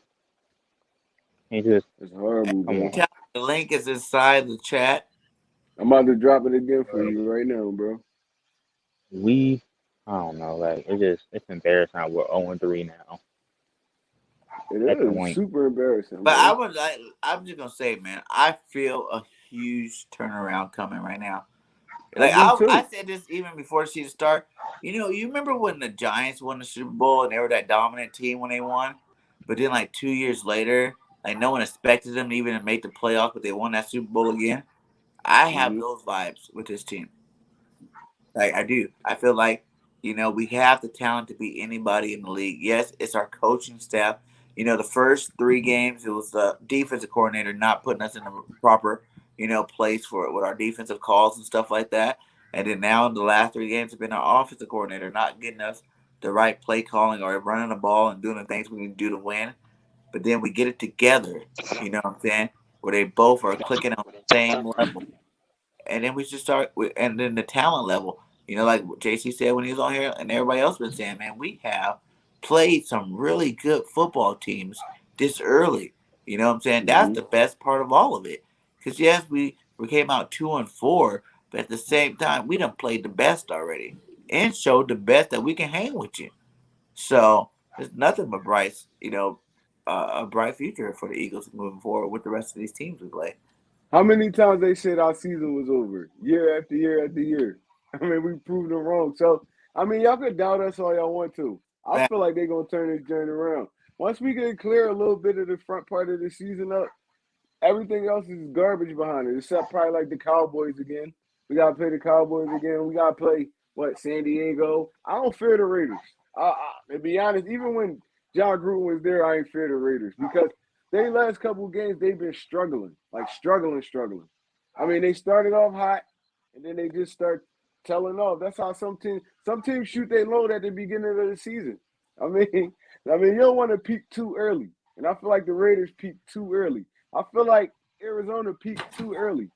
He just It's horrible, come bro. on. The link is inside the chat. I'm about to drop it again for you right now, bro. We I don't know, like it's embarrassing. We're 0-3 now. It At the is link. super embarrassing, But bro. I'm just gonna say, man, I feel a huge turnaround coming right now. I Like do I too. said this even before the season start. You remember when the Giants won the Super Bowl and they were that dominant team when they won, but then like 2 years later, like no one expected them to even make the playoffs, but they won that Super Bowl again. I have Hmm. those vibes with this team. Like I do. I feel like we have the talent to beat anybody in the league. Yes, it's our coaching staff. The first 3 games it was the defensive coordinator not putting us in the proper place for it with our defensive calls and stuff like that. And then now in the last 3 games have been our offensive coordinator not getting us the right play calling or running the ball and doing the things we need to do to win. But then we get it together. You know what I'm saying? Where they both are clicking on the same level, and then we just start with, and then the talent level. Like JC said when he was on here, and everybody else been saying, man, we have played some really good football teams this early. You know what I'm saying? That's Hmm. the best part of all of it. Because yes, we came out 2-4, but at the same time, we done played the best already and showed the best that we can hang with you. So there's nothing but a bright future for the Eagles moving forward with the rest of these teams we play. How many times they said our season was over, year after year after year? I mean, we proved them wrong. So, I mean, y'all could doubt us all y'all want to. I Man, feel like they're gonna turn this journey around. Once we get clear a little bit of the front part of the season up, everything else is garbage behind it, except probably like the Cowboys again. We gotta play the Cowboys again. We gotta play what, San Diego. I don't fear the Raiders. To be honest, even when John Gruden was there, I ain't fear the Raiders because they last couple of games they've been struggling, like struggling. I mean, they started off hot and then they just start telling off. That's how some teams shoot their load at the beginning of the season. I mean, you don't want to peak too early, and I feel like the Raiders peaked too early. I feel like Arizona peaked too early.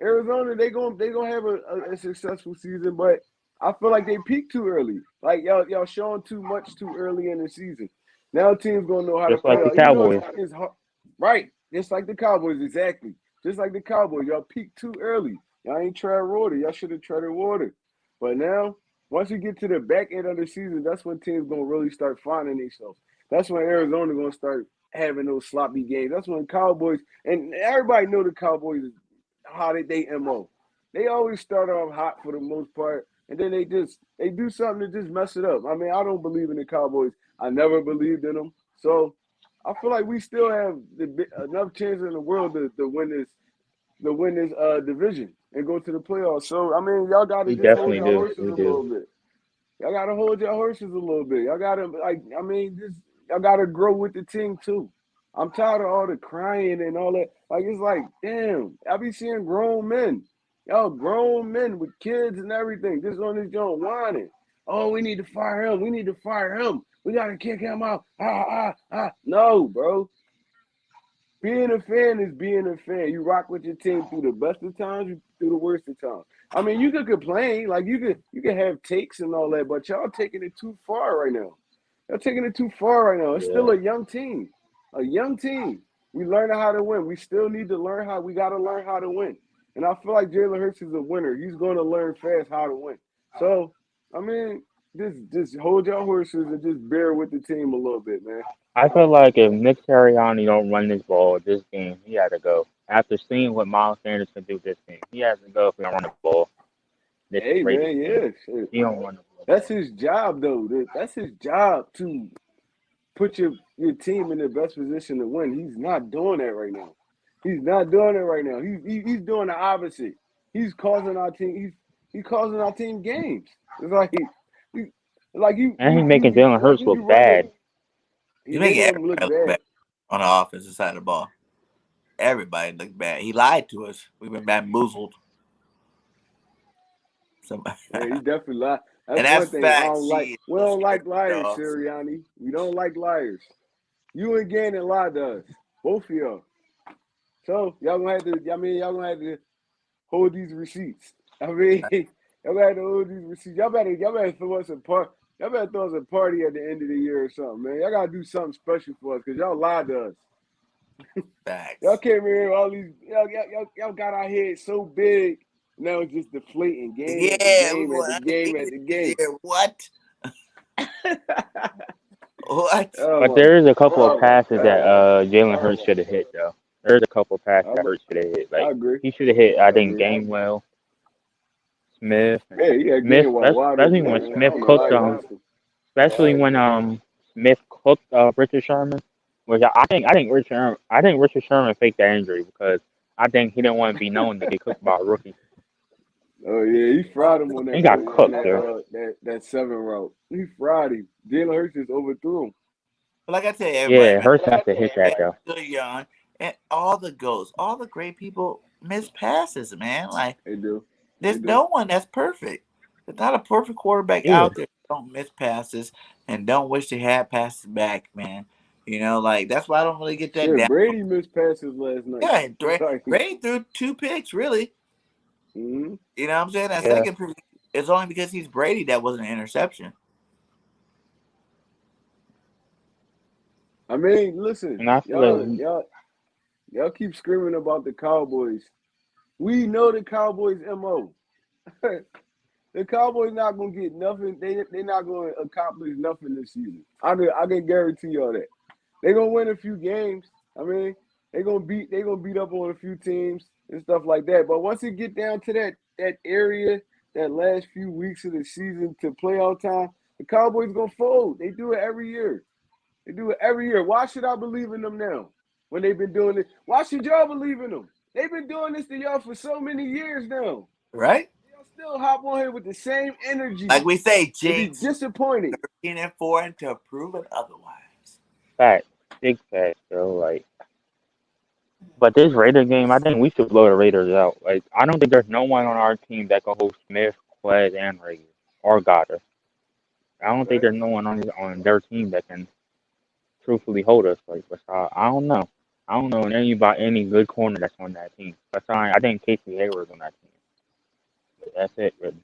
Arizona, they gonna have a successful season, but I feel like they peaked too early. Like y'all showing too much too early in the season. Now teams gonna know how to Just play like the y'all. Even though Cowboys. it's hard, right? Just like the Cowboys, exactly. Just like the Cowboys, y'all peaked too early. Y'all ain't tread water. Y'all should have treaded water. But now, once you get to the back end of the season, that's when teams gonna really start finding themselves. That's when Arizona gonna start having those sloppy games. That's when Cowboys and everybody know the Cowboys how they mo. They always start off hot for the most part, and then they do something to just mess it up. I mean, I don't believe in the Cowboys. I never believed in them, so I feel like we still have enough chance in the world to win this division and go to the playoffs. So I mean, y'all got to We just hold definitely your do. horses We a do. little bit. Y'all got to hold your horses a little bit. Y'all got to I mean, y'all got to grow with the team too. I'm tired of all the crying and all that. Like it's like, damn, I be seeing grown men, y'all grown men with kids and everything, just on this joint whining. Oh, we need to fire him. We need to fire him. We gotta kick him out. No, bro. Being a fan is being a fan. You rock with your team through the best of times, through the worst of times. I mean, you could complain, like you could have takes and all that, but y'all taking it too far right now. Y'all taking it too far right now. It's still Yeah. a young team, a young team. We learning how to win. We still need to learn how. We got to learn how to win. And I feel like Jalen Hurts is a winner. He's going to learn fast how to win. So, I mean, just hold your horses and just bear with the team a little bit, man. I feel like if Nick Sirianni don't run this ball this game, he had to go. After seeing what Miles Sanders can do this game, he has to go if he don't run the ball this Hey, Raiders man, game. yeah, shit. He don't run the That's his job, though. That's his job to put your team in the best position to win. He's not doing that right now. He's not doing it right now. He's doing the opposite. He's causing our team. He's causing our team games. It's you, like and he making Jalen Hurts you look run the. bad. He's You make making him look everybody look bad. bad on the offensive side of the ball. Everybody look bad. He lied to us. We've been bamboozled. So, Yeah, he definitely lied. That's and one that's thing I fact. don't like. She We those don't scary like liars, dogs. Sirianni. We don't like liars. You and Gannon lied to us, both of y'all. So y'all gonna have to. I mean, y'all gonna have to hold these receipts. I mean, y'all got to hold these receipts. Y'all better throw us a part. Y'all better throw us a party at the end of the year or something, man. Y'all gotta do something special for us because y'all lied to us. Facts. Y'all came here all these y'all got our heads so big. Now it's just deflating game after Yeah, we game going after game undefeated after this game. year. What? What? But there is a couple of oh my passes that god. Jalen Hurts should have hit though. There's a couple of passes I, that Hurts should have hit. I Like agree. he should have hit, I I think agree. Gainwell, Smith, and Man, he had Smith, game while wide especially open, when man. I Smith don't know how cooked he missed him. especially when Smith cooked Richard Sherman. Which I think Richard Sherman faked that injury because I think he didn't want to be known to get cooked by a rookie. Oh yeah, he fried him on He that got first on cooked that there. that 7 route. He fried him. Jalen Hurts just overthrew him. But like I tell everybody, Yeah, man, Hurts has to hit that though. still young, and all the GOATs, all the great people miss passes, man. Like They do. there's no one that's perfect. There's not a perfect quarterback Yeah. out there that don't miss passes and don't wish they had passes back, man. You know, like that's why I don't really get that Shit, down. Brady missed passes last night. Yeah, and Like, Brady threw 2 picks, really. mhm. You know what I'm saying? That Yeah. second pick, it's only because he's Brady that wasn't an interception. I mean, listen, And I feel like y'all keep screaming about the Cowboys. We know the Cowboys' MO. The Cowboys not gonna get nothing. They're not gonna accomplish nothing this season. I can guarantee y'all that. They're gonna win a few games. I mean, they're gonna beat up on a few teams and stuff like that. But once it get down to that area, that last few weeks of the season to playoff time, the Cowboys gonna fold. They do it every year. They do it every year. Why should I believe in them now? When they've been doing it, why should y'all believe in them? They've been doing this to y'all for so many years now. Right? Y'all still hop on here with the same energy Like we say, and be Jinx, disappointed. 13-4 until proven otherwise. fact, big fact, though. Like, but this Raider game, I think we should blow the Raiders out. Like, I don't think there's no one on our team that can hold Smith, Quez, and Rager or Goddard. I don't think there's no one on their team that can truthfully hold us. Like, I don't know. I don't know any good corner that's on that team. I think Casey Hayward's on that team. But that's it, really.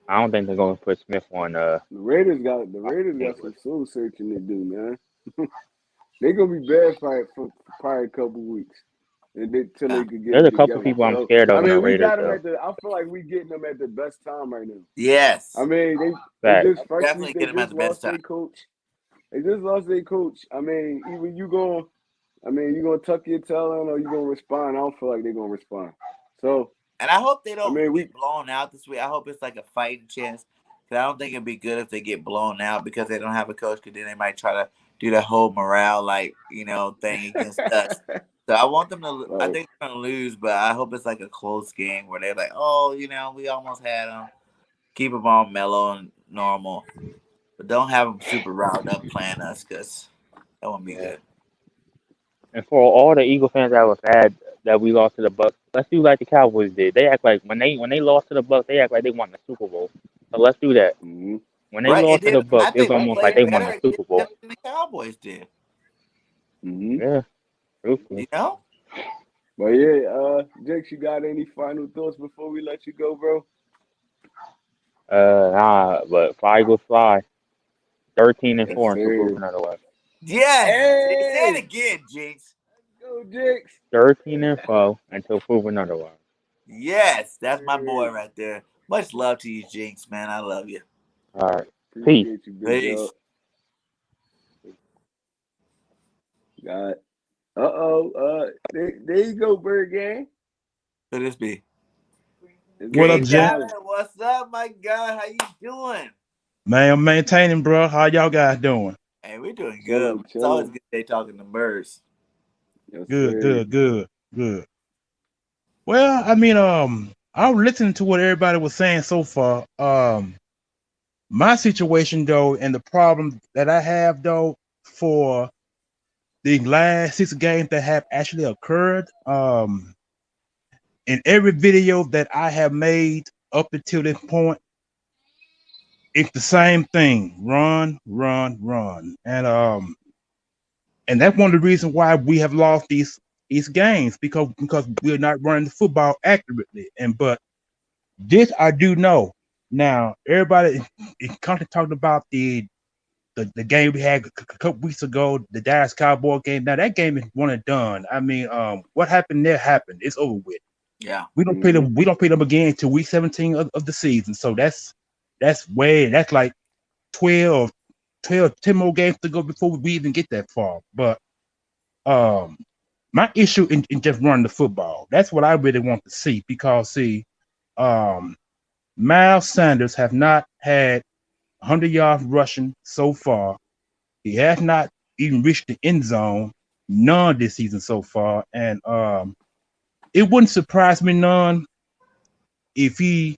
I don't think they're going to put Smith on. The Raiders got some soul searching to do, man. They're gonna be bad for probably a couple weeks, and till they could get There's it a couple together. people I'm So, scared of I on the mean, we Raiders, got them though. I feel like we getting them at the best time right now. Yes. I mean, they Fact. just first Definitely week they get them at just the best lost their time. coach. They just lost their coach. I mean, either you gonna tuck your tail in or you gonna respond. I don't feel like they're gonna respond. So, And I hope they don't we get blown out this week. I hope it's like a fighting chance. Because I don't think it'd be good if they get blown out because they don't have a coach. Because then they might try to do the whole morale, thing against us. So I want them to. I think they're gonna lose, but I hope it's like a close game where they're like, "Oh, we almost had them." Keep them all mellow and normal, but don't have them super riled up playing us because that won't be good. And for all the Eagle fans that was sad that we lost to the Bucks, let's do like the Cowboys did. They act like when they lost to the Bucks, they act like they won the Super Bowl. So let's do that. mm-hmm. When they lost to the Bucks, I it was think we almost like they played won the better Super Bowl. than the Cowboys did. Mm-hmm. Yeah, truthfully. But yeah, Jakes, you got any final thoughts before we let you go, bro? Nah, but fly go fly. 13-4 Yes, until sir. proven otherwise. Yes. Hey! Say it again, Jinx. Go, Jakes. 13-4 until proven otherwise. Yes, that's my boy right there. Much love to you, Jinx, man. I love you. All right. Appreciate you, big Peace. dog. Got it. There you go, Bird Gang. Who this be? What up, Jen? What's up, my guy? How you doing? Man, I'm maintaining, bro. How y'all guys doing? Hey, we're doing good. It's always a good day talking to birds. Yes, Good. Well, I mean, I was listening to what everybody was saying so far. My situation though, and the problem that I have though for the last 6 games that have actually occurred, in every video that I have made up until this point, it's the same thing: run, and that's one of the reasons why we have lost these games because we're not running the football accurately. But this I do know. Now everybody is constantly talking about the the game we had a couple weeks ago, the Dallas Cowboy game. Now that game is one and done. I mean, what happened there happened. It's over with. Yeah. We don't play them. We don't play them again until week 17 of the season. So that's like 12, 10 more games to go before we even get that far. But my issue in just running the football, that's what I really want to see, because see, Miles Sanders have not had 100 yards rushing so far. He has not even reached the end zone none this season so far. And it wouldn't surprise me none if he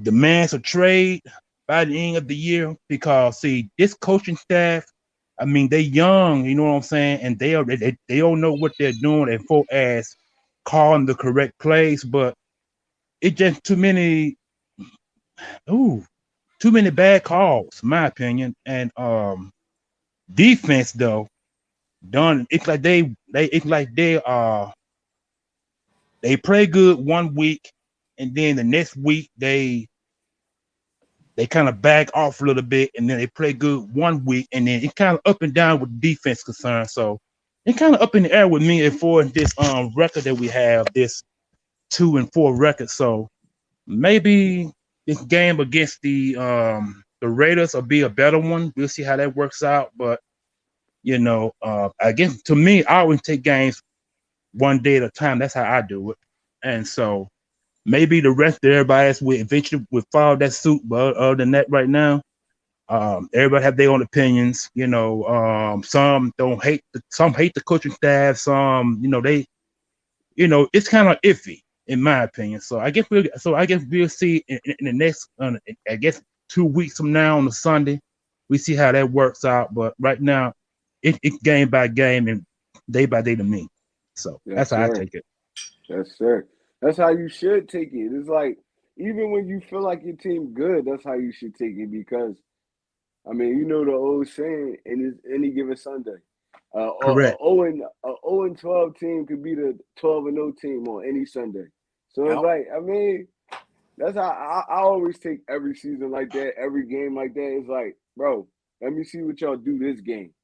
demands a trade by the end of the year, because see, this coaching staff, I mean, they young, you know what I'm saying, and they don't know what they're doing as far as calling the correct plays, but it just too many bad calls, in my opinion. And defense though, done it's like they play good one week, and then the next week they kind of back off a little bit, and then they play good one week, and then it's kind of up and down with defense concern. So it's kind of up in the air with me for this record that we have, this 2-4 record. So maybe this game against the Raiders will be a better one. We'll see how that works out. But you know, I guess to me, I always take games one day at a time. That's how I do it. And so maybe the rest of everybody will eventually follow that suit. But other than that, right now, everybody have their own opinions. You know, some hate the coaching staff. Some, it's kind of iffy in my opinion. So I guess we'll see in the next, I guess 2 weeks from now on a Sunday, we see how that works out. But right now, it's game by game and day by day to me. So Yes, that's how I sir. take it. Yes, sir. That's how you should take it. It's like, even when you feel like your team good, that's how you should take it, because I mean, you know the old saying, and it's any given Sunday. Correct. A 0-12 team could be the 12-0 team on any Sunday. So it's Yep. like, I mean, that's how I always take every season like that, every game like that. It's like, bro, let me see what y'all do this game.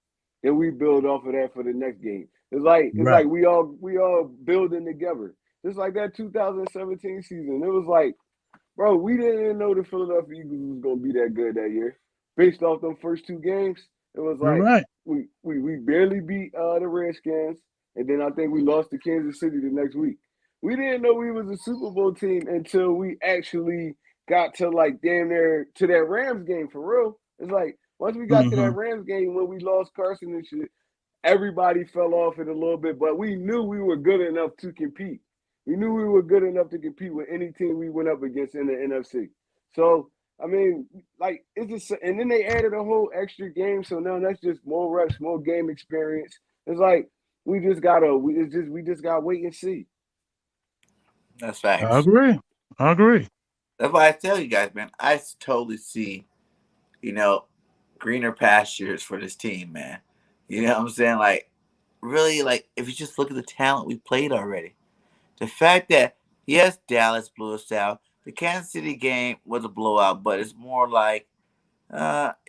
Then we build off of that for the next game. It's like Right. we all building together. Just like that 2017 season. It was like, bro, we didn't even know the Philadelphia Eagles was gonna be that good that year. Based off them first two games, it was You're like right. we barely beat the Redskins, and then I think we lost to Kansas City the next week. We didn't know we was a Super Bowl team until we actually got to like damn near to that Rams game for real. It's like once we got to Mm-hmm. that Rams game when we lost Carson and shit, everybody fell off it a little bit, but we knew we were good enough to compete. We knew we were good enough to compete with any team we went up against in the NFC. So, I mean, like, it's just, and then they added a whole extra game. So now that's just more reps, more game experience. It's like, we just gotta wait and see. That's I facts. agree. I agree. That's why I tell you guys, man. I totally see, you know, greener pastures for this team, man. You know what I'm saying? Like, really, like, if you just look at the talent we played already, the fact that, yes, Dallas blew us out. The Kansas City game was a blowout, but it's more like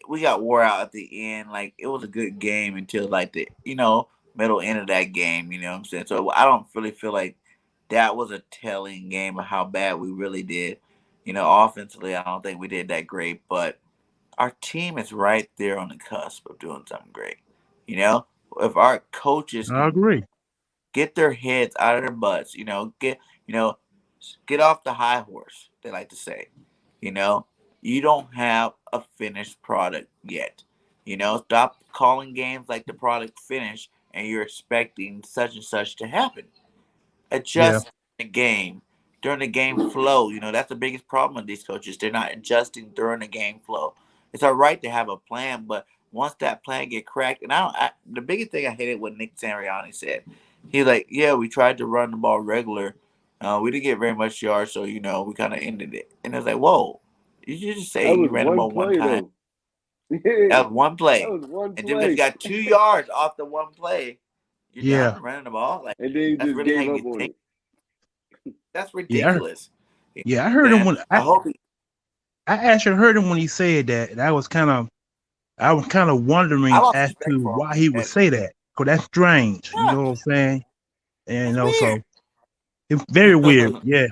we got wore out at the end. Like, it was a good game until like the middle end of that game. You know what I'm saying? So I don't really feel like that was a telling game of how bad we really did. Offensively, I don't think we did that great, but our team is right there on the cusp of doing something great. You know, if our coaches I can agree. get their heads out of their butts, you know, get off the high horse, they like to say. You know, you don't have a finished product yet. Stop calling games like the product finished and you're expecting such and such to happen. Yeah. Adjust the game during the game flow. That's the biggest problem with these coaches. They're not adjusting during the game flow. It's all right to have a plan, but once that plan get cracked, and the biggest thing I hated what Nick Sirianni said. He's like, "Yeah, we tried to run the ball regular. We didn't get very much yards, so we kind of ended it." And I was like, "Whoa, did you just say That you was ran the one ball one play time? though. Yeah, That was one that play, was one and just because you play. got 2 yards off the one play, you're Yeah. done running the ball? Like, And then he that's just really how gave you up on think? it. That's Yeah. ridiculous." You Yeah. I know what heard I'm him saying? when I hope I actually heard him when he said that. That was kind of I was kind of I wondering lost as respect to for him why when he he would said it. say that. Cause that's strange. You Yeah, know what I'm saying? And that's so weird. it's very weird. But Yeah.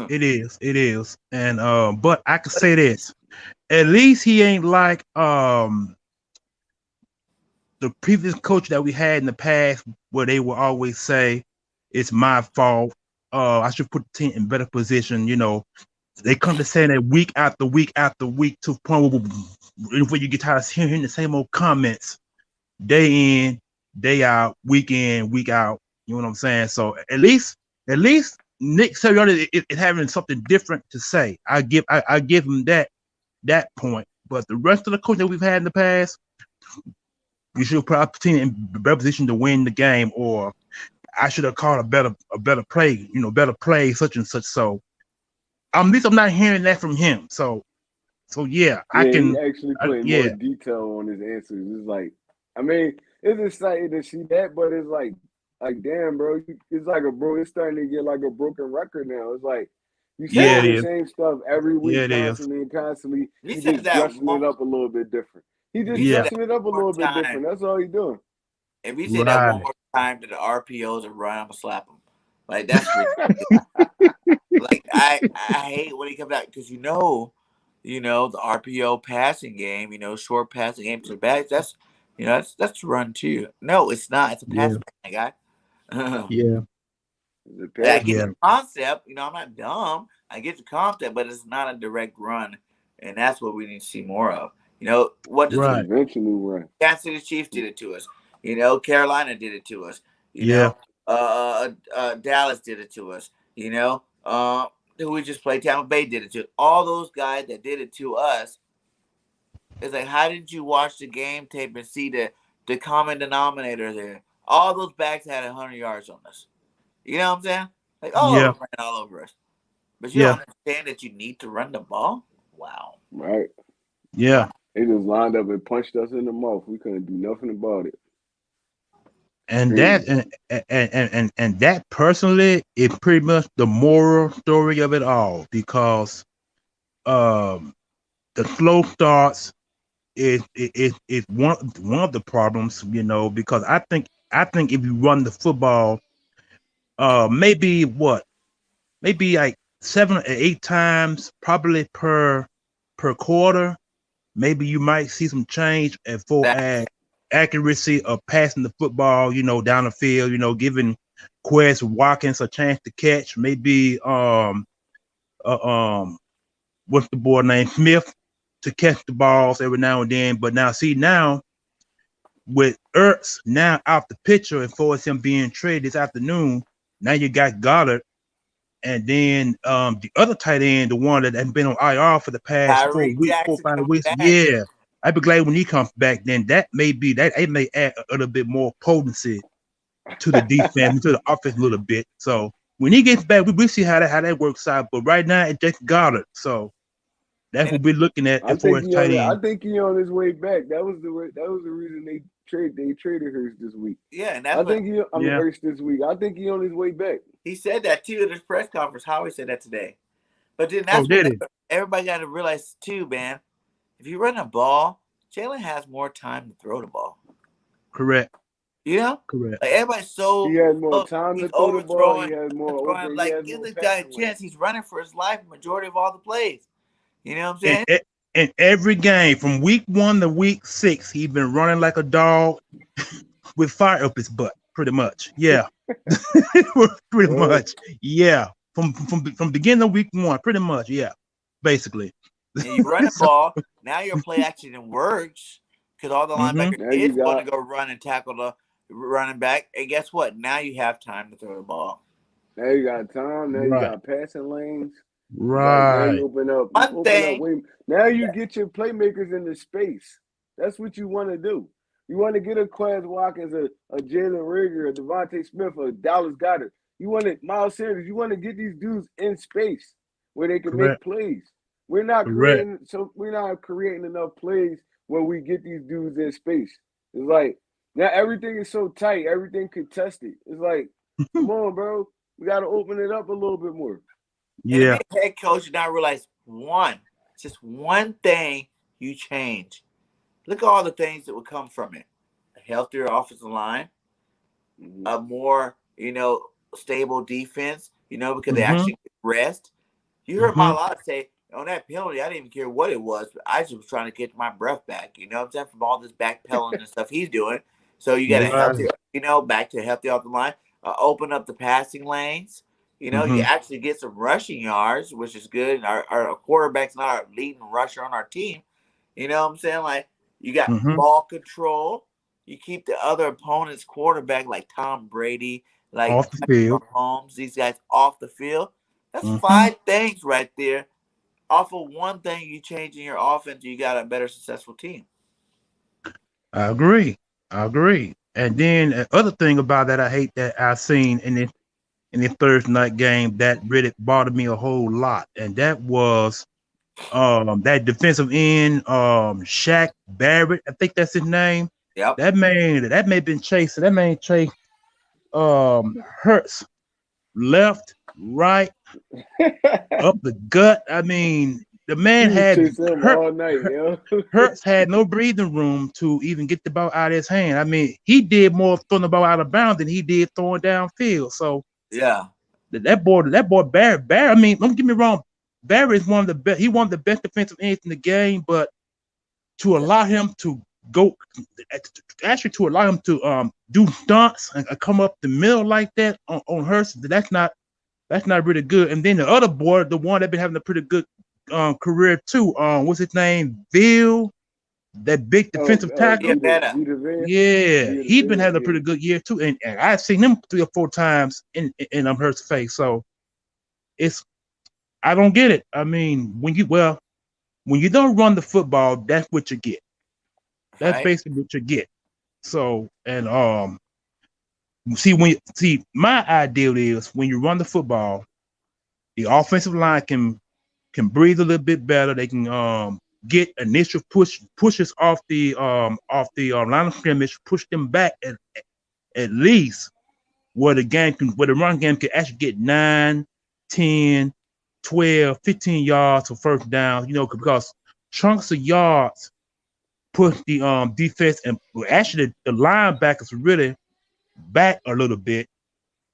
It is. It is. And but I can say this. At least he ain't like the previous coach that we had in the past where they will always say it's my fault. I should put the team in better position. You know, they come to saying that week after week after week to the point where you get tired of hearing the same old comments day in, day out, week in, week out. You know what I'm saying? So at least Nick Sirianni is having something different to say. I give him that point. But the rest of the coach that we've had in the past, we should put our team in better position to win the game, or I should have called a better play, better play, such and such. So at least I'm not hearing that from him. So yeah, I Yeah, he can, actually putting more yeah, detail on his answers. It's like, I mean, it's exciting to see that, but it's like, damn, bro, it's like it's starting to get like a broken record now. It's like you yeah, saying it the yeah, is, same stuff every yeah, week, it is, constantly and constantly. he He said just that dressing one. it up a little bit different. He If just he said yeah, that dressing it up a one little more bit time, different. That's all he doing. if he said that one right, more time to the RPOs and run, I'm gonna slap him. Like that's ridiculous. Like I hate when he comes out because the RPO passing game, short passing game to the back. That's run too. No, it's not. It's a pass, yeah, my guy. yeah, The I pass get the yeah, rush. concept. I'm not dumb. I get the concept, but it's not a direct run, and that's what we need to see more of. What The does right, conventional run. Kansas City Chiefs did it to us? Carolina did it to us. yeah, Dallas did it to us. Who we just played, Tampa Bay did it to. All those guys that did it to us. It's like, how did you watch the game tape and see the common denominator there? All those backs had 100 yards on us. You know what I'm saying? Like all of yeah, them ran all over us. But you yeah, don't understand that you need to run the ball? Wow. Right. yeah. They just lined up and punched us in the mouth. We couldn't do nothing about it. And that Crazy. and that personally is pretty much the moral story of it all, because um the slow starts is one of the problems, because I think if you run the football, maybe like 7 or 8 times probably per quarter, maybe you might see some change as far That as accuracy of passing the football, down the field, giving Quest Watkins a chance to catch, maybe uh, um what's the boy named Smith to catch the balls every now and then. But now with Ertz now out the picture and for him being traded this afternoon, now you got Goddard, and then the other tight end, the one that has been on IR for the past four Tyree weeks, four Jackson five coming weeks. back. Yeah, I'd be glad when he comes back. Then that may be that it may add a little bit more potency to the defense, to the offense a little bit. So when he gets back, we see how that works out. But right now, it's just Goddard. So that's And what we're looking at I as far think as tight I end. think he on his way back. That was the reason they traded Hurst this week. yeah, and I that's what think Yeah. Hurst this week. I think he on his way back. he said that too at his press conference. Howie said that today. But then Oh, that's what did he? everybody got to realize too, man. If you run a ball, Jalen has more time to throw the ball. Correct. You know, Correct. like everybody's He so has more time to he's throw the ball. He overthrowing, has more throwing. open. He Like has give more this guy a passing lanes. chance. He's running for his life. Majority of all the plays. You know what I'm In, saying? in every game from week 1 to week 6, he's been running like a dog with fire up his butt. Pretty much. Yeah. Pretty much. Yeah. From beginning of week 1, pretty much. Yeah. Basically. And you run the So, ball. Now your play action works because all the mm-hmm. linebackers Now you is want to got go run and tackle the running back. And guess what? Now you have time to throw the ball. now you got time. Now you Right. got passing lanes. It's like now Right. you open up. You One open up. thing, Wait, now you yeah, get your playmakers into space. That's what you want to do. You want to get a Quez Watkins, a Jalen Rager, a Devontae Smith, a Dallas Goddard. You want to Miles Sanders. You want to get these dudes in space where they can make Correct. plays. We're not creating enough plays where we get these dudes in space. It's like now everything is so tight, everything contested. It's like, come on, bro. We got to open it up a little bit more. and to be Yeah. a head coach, you not realize just one thing you change. look at all the things that would come from it. A healthier offensive line, Mm-hmm. a more, stable defense, because they Mm-hmm. actually get rest. You heard my Mm-hmm. lot say on that penalty, I didn't even care what it was, but I just was trying to get my breath back, you know what I'm saying, from all this backpedaling and stuff he's doing. So you got a Yes, Right. healthy, sir. back to a healthy offensive line, open up the passing lanes. You Mm-hmm. actually get some rushing yards, which is good. And our quarterback's not our leading rusher on our team. You know what I'm saying? Like, you got Mm-hmm. ball control. You keep the other opponent's quarterback, like Tom Brady, like Off the Patrick field. Mahomes, these guys off the field. That's Mm-hmm. 5 things right there. Off of one thing you change in your offense, you got a better successful team. I agree. I agree. And then the other thing about that I hate that I seen in the Thursday night game that really bothered me a whole lot, and that was that defensive end Shaq Barrett. I think that's his name. Yep. That may have been chasing. That man chased Hurts left, right, up the gut. I mean, the He man was had chasing him Hurt. all night, yo. Hurts had no breathing room to even get the ball out of his hand. I mean, he did more throwing the ball out of bounds than he did throwing downfield. So Yeah. that boy Barrett. I mean, don't get me wrong. Barrett is one of the best. He one of the best defensive ends in the game. But to Yeah. allow him to go, actually to allow him to do stunts and come up the middle like that on Hurts, that's not really good. And then the other boy, the one that been having a pretty good career too. What's his name? Bill, that big Oh, defensive Yeah, tackle. better. Vita Vea. Yeah, Vita he's been Vea, having a yeah. pretty good year too, and I've seen him 3 or 4 times in Hurts' face. So it's I don't get it. I mean, when you don't run the football, that's what you get. That's Right. basically what you get. So and see my ideal is when you run the football, the offensive line can breathe a little bit better. They can get initial pushes off the line of scrimmage, push them back at least where the run game can actually get 9, 10, 12, 15 yards for first down, because chunks of yards put the defense and actually the linebackers really back a little bit,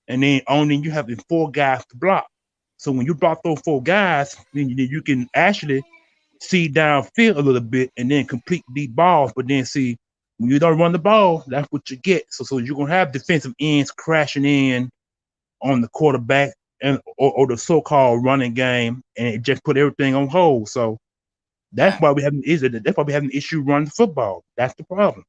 and then only you have the 4 guys to block. So when you block those 4 guys, then you can actually see downfield a little bit and then complete these balls. But then see when you don't run the ball, that's what you get. So you're gonna have defensive ends crashing in on the quarterback or the so-called running game, and it just put everything on hold. So that's Fact. why we have an issue. That's why we have an issue running the football. That's the problem.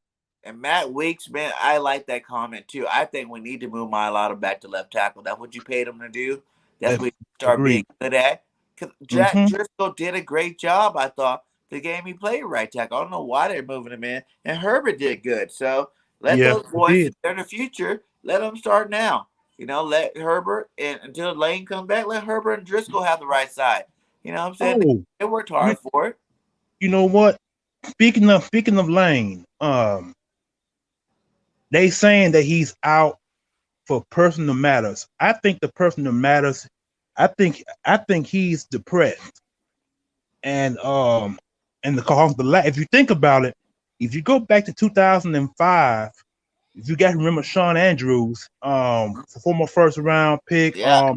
And Matt Weeks, man, I like that comment too. I think we need to move Mylotta back to left tackle. That's what you paid him to do. That's That's what you start being agreed. good at. Because Jack Mm-hmm. Driscoll did a great job, I thought, the game he played right tackle. I don't know why they're moving him in. And Herbert did good. So let Yeah, those it boys, did. they're in the future, let them start now. Let Herbert, and until Lane comes back, let Herbert and Driscoll have the right side. You know what I'm saying? Oh, They worked you hard for it. you know what? Speaking of Lane, they saying that he's out for personal matters. I think the personal matters. I think he's depressed, and if you think about it, if you go back to 2005, if you guys remember Sean Andrews, former first round pick, Yeah.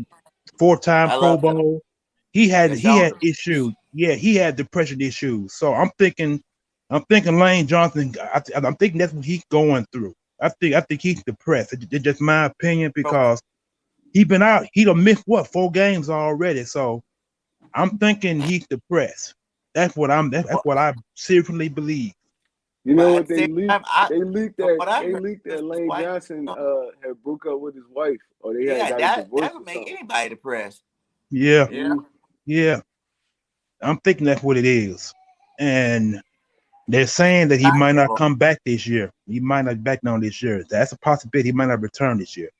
4-time I Pro love him. Bowl, he had Yeah, he Sean. had issues. Yeah, he had depression issues. So I'm thinking Lane Johnson. I'm thinking that's what he's going through. I think he's depressed. It's just my opinion because he been out. He done missed 4 games already. So I'm thinking he's depressed. That's what I seriously believe. You But know at what the they same leaked? time, I They leaked from that what I they heard, leaked his that Lane wife, Johnson had broke up with his wife, or they had yeah, got a that divorce would or make something. anybody depressed. Yeah, You know, yeah. I'm thinking that's what it is. And they're saying that he might not timetable. come back this year. He might not be back on this year. That's a possibility. He might not return this year.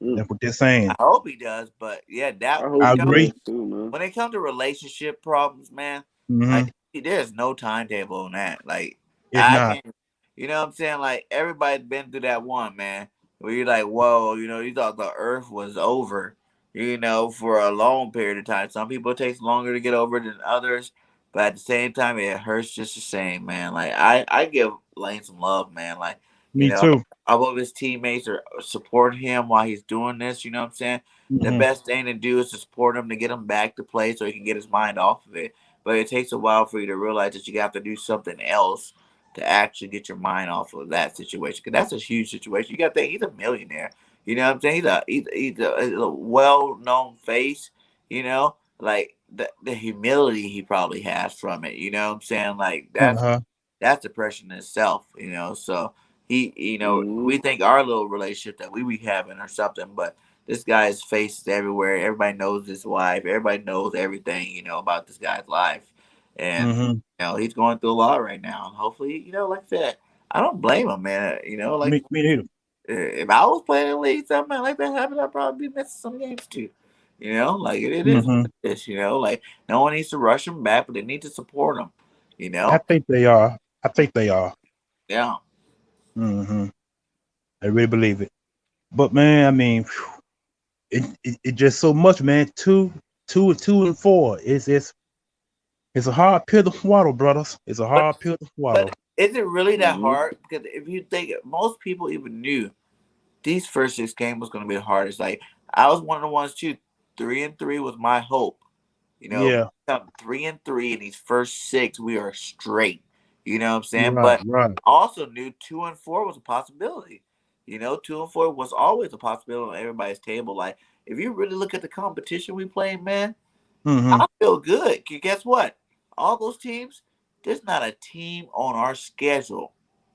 Mm. That's what they're I saying. hope he does, but yeah, I that hope I he agree. does too, man. when it comes to relationship problems, man, Mm-hmm. like there's no timetable on that. Like It's I not. can't, you know what I'm saying? Like everybody's been through that one, man, where you're like, whoa, you thought the earth was over, for a long period of time. Some people it takes longer to get over than others, but at the same time, it hurts just the same, man. Like I give Lane some love, man. Like you Me know, too. I hope his teammates are supporting him while he's doing this. You know what I'm saying? The Hmm. best thing to do is to support him to get him back to play so he can get his mind off of it. But it takes a while for you to realize that you have to do something else to actually get your mind off of that situation. Because that's a huge situation. You got to think he's a millionaire. You know what I'm saying? He's a well known face. You know, like the humility he probably has from it. You know what I'm saying? Like Uh-huh. that's depression in itself. So we Mm-hmm. think our little relationship that we be having or something, but this guy's face is everywhere. Everybody knows his wife. Everybody knows everything about this guy's life, and Hmm. he's going through a lot right now. And hopefully, like I said, I don't blame him, man. Like Me neither. if I was playing in the league, something like that happened, I'd probably be missing some games too. Like it is Hmm. what it is. Like no one needs to rush him back, but they need to support him. I think they are. I think they are. Yeah. Hmm. I really believe it. But man, I mean, it just so much, man. Two and four. It's a hard pill to swallow, brothers. It's a But hard pill to swallow. but is it really that Mm-hmm. hard? Because if you think most people even knew these first six games was going to be the hardest. Like I was one of the ones too. 3-3 was my hope. If we Yeah. come 3-3 in these first six, we are straight. You know what I'm saying? Right. But Right. I also knew 2-4 was a possibility. 2-4 was always a possibility on everybody's table. Like if you really look at the competition we played, man, Hmm. I feel good. 'Cause guess what? All those teams, there's not a team on our schedule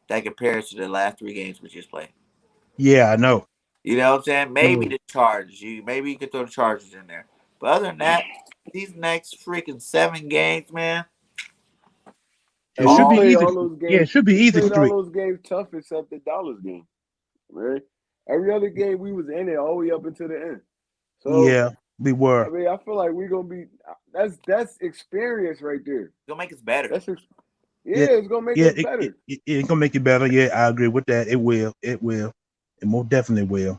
that compares to the last three games we just played. Yeah, I know. You know what I'm saying? Maybe No. the Chargers. Maybe you could throw the Chargers in there. But other than that, these next freaking 7 games, man, It And we should be all played easy. all those Yeah, it games. should be We easy played all street. those games tough except the Dallas game, right? Every other game we was in it all the way up until the end. So Yeah, we I were. mean, I feel like we're gonna be. That's experience right there. gonna make us better. That's Yeah, yeah, it's gonna make yeah. us better. It's gonna make it better. Yeah, I agree with that. It will. It will. It most definitely will.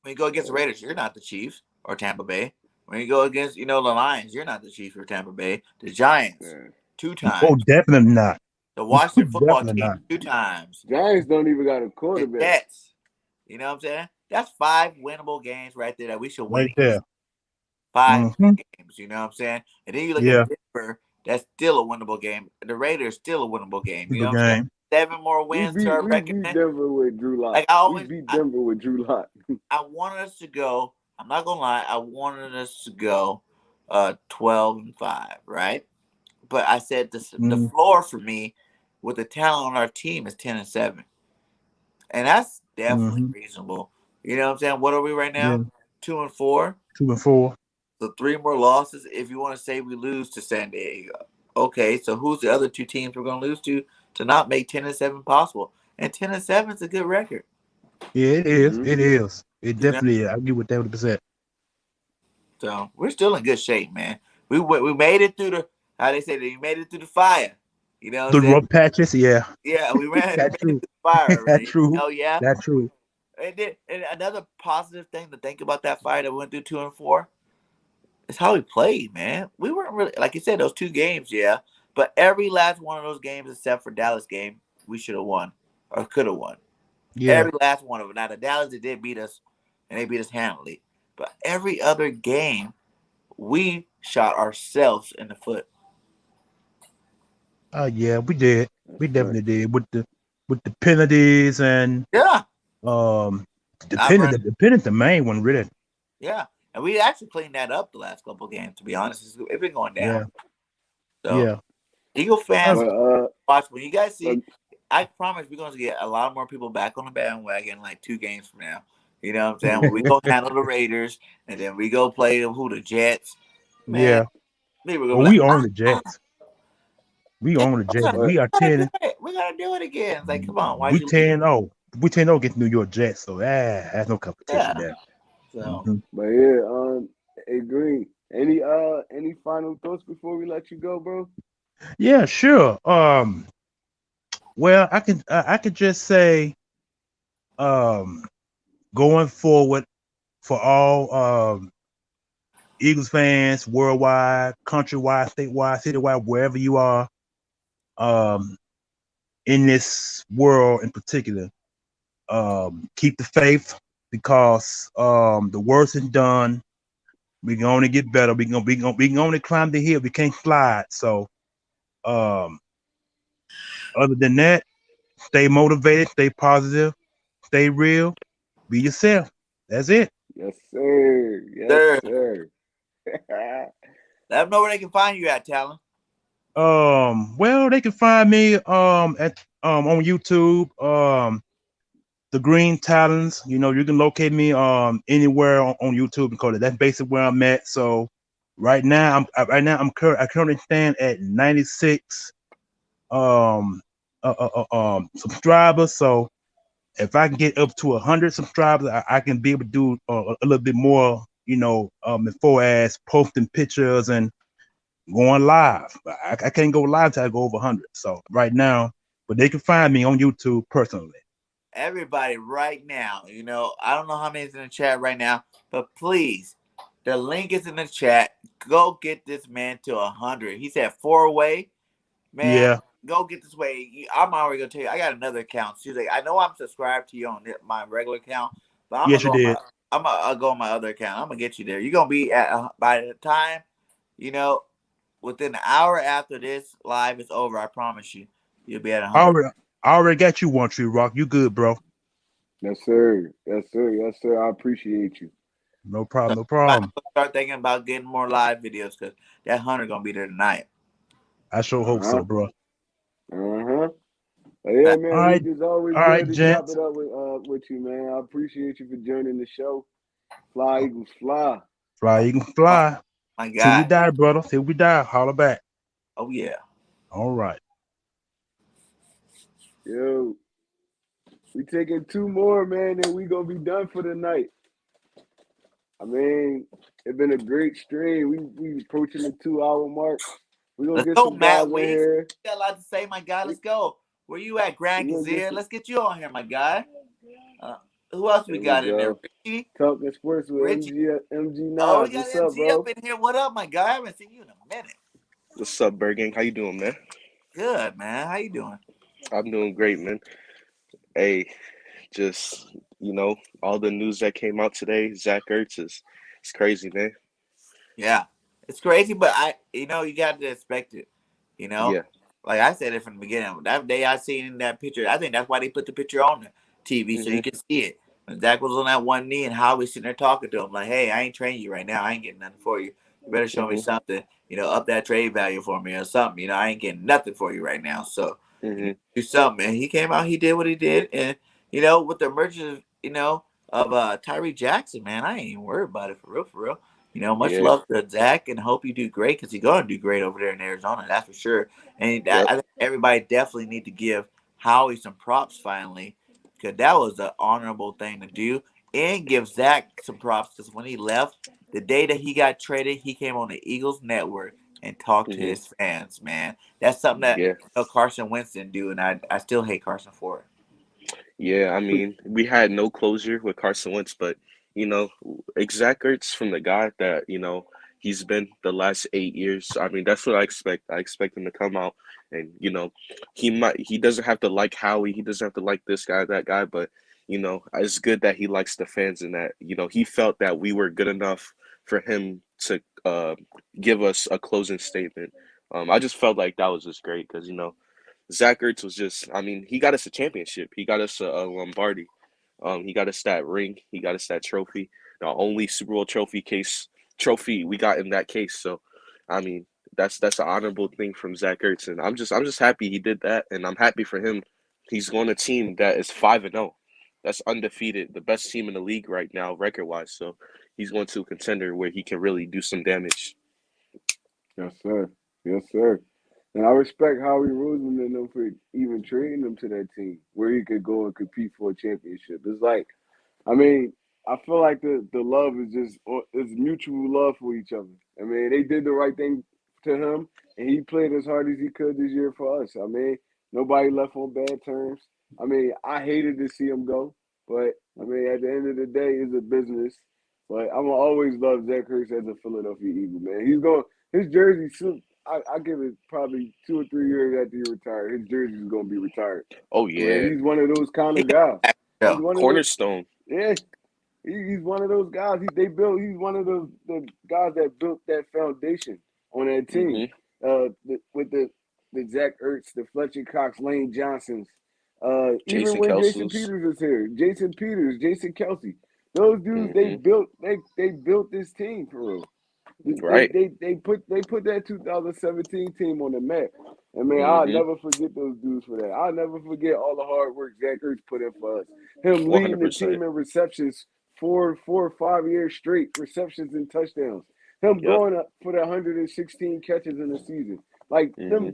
When you go against the Raiders, you're not the Chiefs or Tampa Bay. When you go against, the Lions, you're not the Chiefs or Tampa Bay. The Giants, Yeah. two Oh, times. definitely not. The Washington football Definitely team, not. two times. Giants don't even got a The quarterback. Jets. You know what I'm saying? That's 5 winnable games right there that we should win. Right there. Five Hmm. games. You know what I'm saying? And then you look at Yeah. Denver, that's still a winnable game. The Raiders still a winnable game. You The know what I'm saying? game. 7 more wins to our We record. beat Denver with Drew Lock. Like I We always, beat Denver with Drew Lock. I wanted us to go. I'm not gonna lie. I wanted us to go, 12-5, right? But I said the Mm-hmm. floor for me with the talent on our team is 10-7, and that's definitely Mm-hmm. reasonable. You know what I'm saying? What are we right Yeah. now? 2-4. 2 and 4. So 3 more losses. If you want to say we lose to San Diego, okay. So who's the other two teams we're gonna lose to not make 10-7 possible? And 10-7 is a good record. Yeah, it is. Mm-hmm. It is. It You know. definitely is. I agree with that 100%. So we're still in good shape, man. We made it through the how they say that you made it through the fire. You know what I'm The saying? rough patches, yeah. Yeah, we made it That's through true. the fire That's already. true. Oh yeah. That's true. And another positive thing to think about that fire that we went through 2-4 is how we played, man. We weren't really like you said those 2 games, yeah. But every last one of those games except for Dallas game, we should have won or could have won. Yeah. Every last one of them. Now the Dallas they did beat us, and they beat us handily. But every other game, we shot ourselves in the foot. Yeah, we did. That's We a fact. definitely did with the penalties and Yeah. um Not running. the penalty the main one really. Yeah. And we actually cleaned that up the last couple of games, to be honest. It's been going Yeah. down. So Yeah. Eagle fans But watch when you guys but see I promise we're gonna get a lot more people back on the bandwagon like 2 games from now. You know what I'm saying? When we go handle the Raiders and then we go play the Jets, man, Yeah. people gonna Well, be we like, own the Jets. We own the Jets. but We are we gotta 10. do it. We gotta do it again. It's like, come on, why'd We you leave? 10-0. We 10-0 against New York Jets. So that's no competition Yeah. there. So Mhm. but yeah, hey Green. Any final thoughts before we let you go, bro? Yeah, sure. Well, I could just say going forward for all Eagles fans worldwide, countrywide, statewide, citywide, wherever you are, um, in this world in particular, keep the faith because the worst is done. We can only get better. We can only climb the hill. We can't fly it. So, um, other than that, stay motivated, stay positive, stay real, be yourself. That's it. Yes, sir. Yes, Sir, sir. let them know where they can find you at, Talon. Well, they can find me at on YouTube. The Green Talons. You know, you can locate me anywhere on YouTube because that's basically where I'm at. So I currently stand at 96 subscribers. So if I can get up to 100 subscribers, I can be able to do a little bit more. You know, as far as posting pictures and going live. I can't go live till I go over 100. So right now, but they can find me on YouTube personally. Everybody, right now, you know, I don't know how many is in the chat right now, but please, the link is in the chat. Go get this man to 100. He said 4-way. Man, Yeah. go get this way. I'm already gonna tell you. I got another account. She's like, I know I'm subscribed to you on my regular account, but I'm gonna Yes, you go on my did. I'll go on my other account. I'm gonna get you there. You're gonna be at by the time, you know, within an hour after this live is over. I promise you, you'll be at 100. I already got you one tree rock. You good, bro? Yes, sir. Yes, sir. Yes, sir. I appreciate you. No problem. So No problem. start thinking about getting more live videos because that 100 gonna be there tonight. I sure hope Uh-huh. so, bro. Uh-huh. Yeah, man. All right. It's always All right, good to chop gents. it up with you, man. I appreciate you for joining the show. Fly Eagles fly. Fly, you can fly. My Till we God. die, brother. Till we die. Holler back. Oh yeah. All right. Yo, we taking two more, man, and we gonna be done for the night. I mean, it's been a great stream. We approaching the 2 hour mark. We're gonna Let's get go, some guys Matt in Weeks. here. You got a lot to say, my guy. We, Let's go. Where you at, we Grand gonna get Kazir? some, Let's get you on here, my guy. Uh, who else we there we got in there? go. Richie? Talking sports with Richie. MG Oh, we Nas. got What's up, MG up bro? in here. What up, my guy? I haven't seen you in a minute. What's up, BIRDGANG? How you doing, man? Good, man. How you doing? I'm doing great, man. Hey, just all the news that came out today, Zach Ertz it's crazy, man. Yeah, it's crazy, but you got to expect it. You know, Yeah. like I said it from the beginning. That day I seen that picture, I think that's why they put the picture on the TV so you Mhm. can see it. When Zach was on that one knee and Howie sitting there talking to him like, "Hey, I ain't training you right now. I ain't getting nothing for you. You better show me Mhm. something. Up that trade value for me or something. I ain't getting nothing for you right now. So Mhm. do something." And he came out, he did what he did, and with the emergence, of Tyree Jackson, man, I ain't even worried about it for real, for real. Much Yeah. love to Zach and hope you do great because he's going to do great over there in Arizona. That's for sure. And Yep. I think everybody definitely need to give Howie some props finally because that was an honorable thing to do. And give Zach some props because when he left, the day that he got traded, he came on the Eagles network and talked to Mhm. his fans, man. That's something that Yeah. Carson Wentz didn't do, and I still hate Carson for it. Yeah. I mean, we had no closure with Carson Wentz, but you know, Zach Ertz from the guy that he's been the last 8 years. I mean, that's what I expect. I expect him to come out and he doesn't have to like Howie. He doesn't have to like this guy, that guy, but it's good that he likes the fans and that he felt that we were good enough for him to give us a closing statement. I just felt like that was just great because Zach Ertz was just, I mean, he got us a championship. He got us a Lombardi. He got us that ring. He got us that trophy. The only Super Bowl trophy we got in that case. So, I mean, that's an honorable thing from Zach Ertz, and I'm just happy he did that, and I'm happy for him. He's on a team that is 5-0. That's undefeated, the best team in the league right now, record wise. So, he's going to a contender where he can really do some damage. Yes, sir. Yes, sir. And I respect Howie Roseman and them for even trading him to that team where he could go and compete for a championship. It's like, I mean, I feel like the love is just it's mutual love for each other. I mean, they did the right thing to him, and he played as hard as he could this year for us. I mean, nobody left on bad terms. I mean, I hated to see him go, but I mean, at the end of the day, it's a business. But I'm gonna always love Zach Ertz as a Philadelphia Eagle, man. His jersey soon. I give it probably 2 or 3 years after he retired. His jersey is gonna be retired. Oh Where yeah, he's one of those kind He of guys. got He's show. one of those. cornerstone. Yeah, he's one of those guys. He's one of the guys that built that foundation on that team. Hmm. With the Zach Ertz, the Fletcher Cox, Lane Johnsons. Even Jason when Jason Kelsey's. Peters was here, Jason Peters, Jason Kelsey, those dudes Hmm. they built this team for real. Right. They put that 2017 team on the map. And man, I'll Hmm. never forget those dudes for that. I'll never forget all the hard work Zach Ertz put in for us. Him leading the 100%. team in receptions 4 or 5 years straight, receptions and touchdowns. Him Yep. going up for the 116 catches in the season. Like Hmm.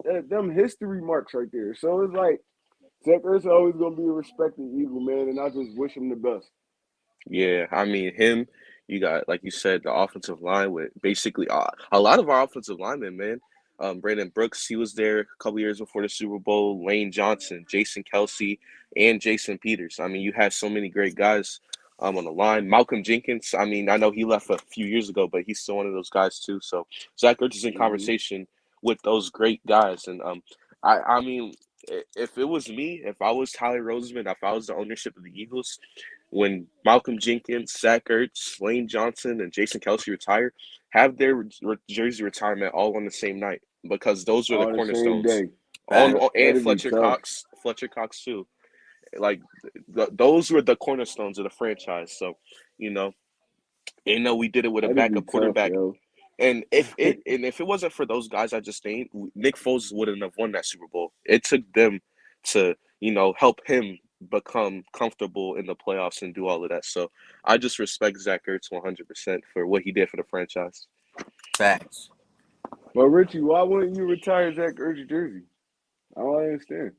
them history marks right there. So it's like Zach Ertz always gonna be a respected Eagle, man, and I just wish him the best. Yeah, I mean him. You got, like you said, the offensive line with basically a lot of our offensive linemen, man. Brandon Brooks, he was there a couple years before the Super Bowl. Lane Johnson, Jason Kelsey, and Jason Peters. I mean, you have so many great guys on the line. Malcolm Jenkins. I mean, I know he left a few years ago, but he's still one of those guys too. So Zach Ertz is in Hmm. conversation with those great guys, and I mean, if it was me, if I was Tyler Roseman, if I was the ownership of the Eagles, when Malcolm Jenkins, Zach Ertz, Lane Johnson, and Jason Kelsey retire, have their jersey retirement all on the same night because those were the All the same cornerstones. day. Fact. Yep, And that'd be tough. Fletcher Cox too. Like those were the cornerstones of the franchise. So, you know, we did it with a That'd be backup tough, quarterback. yo. And if it wasn't for those guys I just named, Nick Foles wouldn't have won that Super Bowl. It took them to, help him become comfortable in the playoffs and do all of that. So I just respect Zach Ertz 100% for what he did for the franchise. Facts. But Richie, why wouldn't you retire Zach Ertz jersey? I don't understand.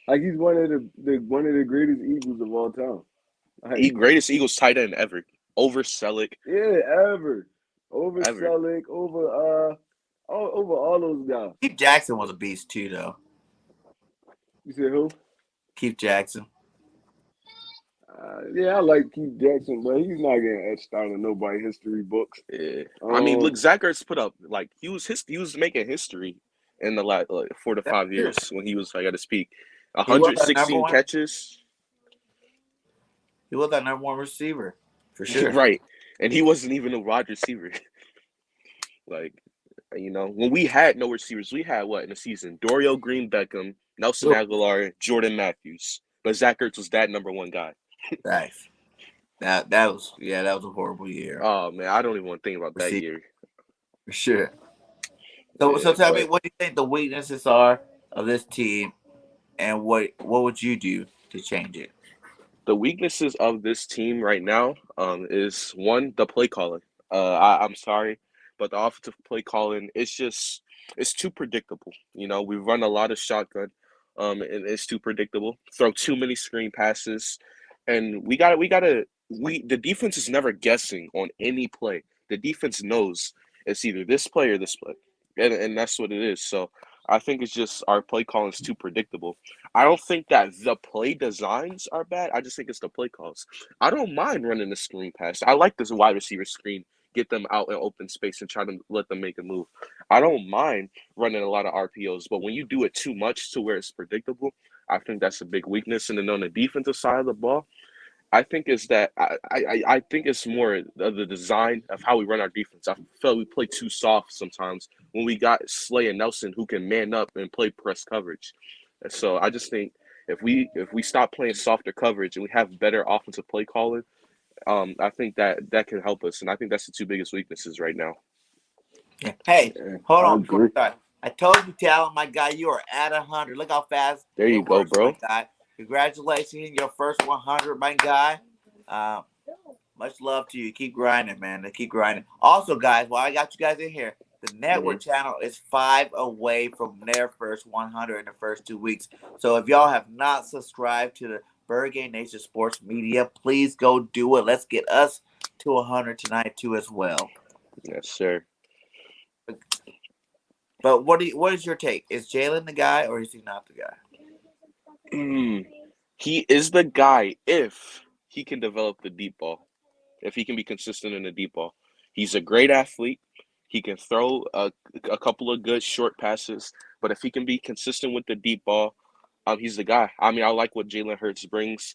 Like he's one of the greatest Eagles of all time. Like Greatest Eagles tight end ever. Over Selleck, yeah, ever over ever. Selleck, over all those guys. Keith Jackson was a beast too, though. You said who? Keith Jackson. Yeah, I like Keith Jackson, but he's not getting etched out in nobody's history books. Yeah. I mean, look, Zach Ertz put up like he was making history in the last 4 to That's 5 true. years when he was like at his peak. He was that number 116 one. catches. He was that number one receiver for sure. Right. And he wasn't even a wide receiver. Like, when we had no receivers, we had what in the season? Dorial Green Beckham, Nelson Look, Aguilar, Jordan Matthews. But Zach Ertz was that number one guy. nice. That was a horrible year Oh man, I don't even want to think about that Receiver, year. for sure. So Yeah, tell me, but what do you think the weaknesses are of this team, and what would you do to change it? the weaknesses of this team right now is one, the play calling. I'm sorry, but the offensive play calling it's too predictable. We run a lot of shotgun, and it's too predictable. Throw too many screen passes, and the defense is never guessing on any play. The defense knows it's either this play or this play, and that's what it is. So I think it's just our play calling is too predictable. I don't think that the play designs are bad. I just think it's the play calls. I don't mind running the screen pass. I like this wide receiver screen, get them out in open space and try to let them make a move. I don't mind running a lot of RPOs, but when you do it too much to where it's predictable, I think that's a big weakness. And then on the defensive side of the ball, I think is that I think it's more of the design of how we run our defense. I feel we play too soft sometimes when we got Slay and Nelson who can man up and play press coverage. And so I just think if we stop playing softer coverage and we have better offensive play calling, I think that can help us. And I think that's the two biggest weaknesses right now. Yeah. Hey, Yeah, hold I on before we agree. start. I told you, Talon, my guy, you are at 100. Look how fast There you it go, works, my bro. guy. Congratulations, your first 100, my guy. Uh, much love to you. Keep grinding, man. Keep grinding. Also, guys, while I got you guys in here, the network channel is 5 away from their first 100 in the first 2 weeks. So if y'all have not subscribed to the BIRDGANG NATION Sports Media, please go do it. Let's get us to 100 tonight too as well. Yes, sir. But what is your take? Is Jalen the guy or is he not the guy? He is the guy if he can develop the deep ball. If he can be consistent in the deep ball, he's a great athlete. He can throw a couple of good short passes, but if he can be consistent with the deep ball, he's the guy. I mean, I like what Jalen Hurts brings.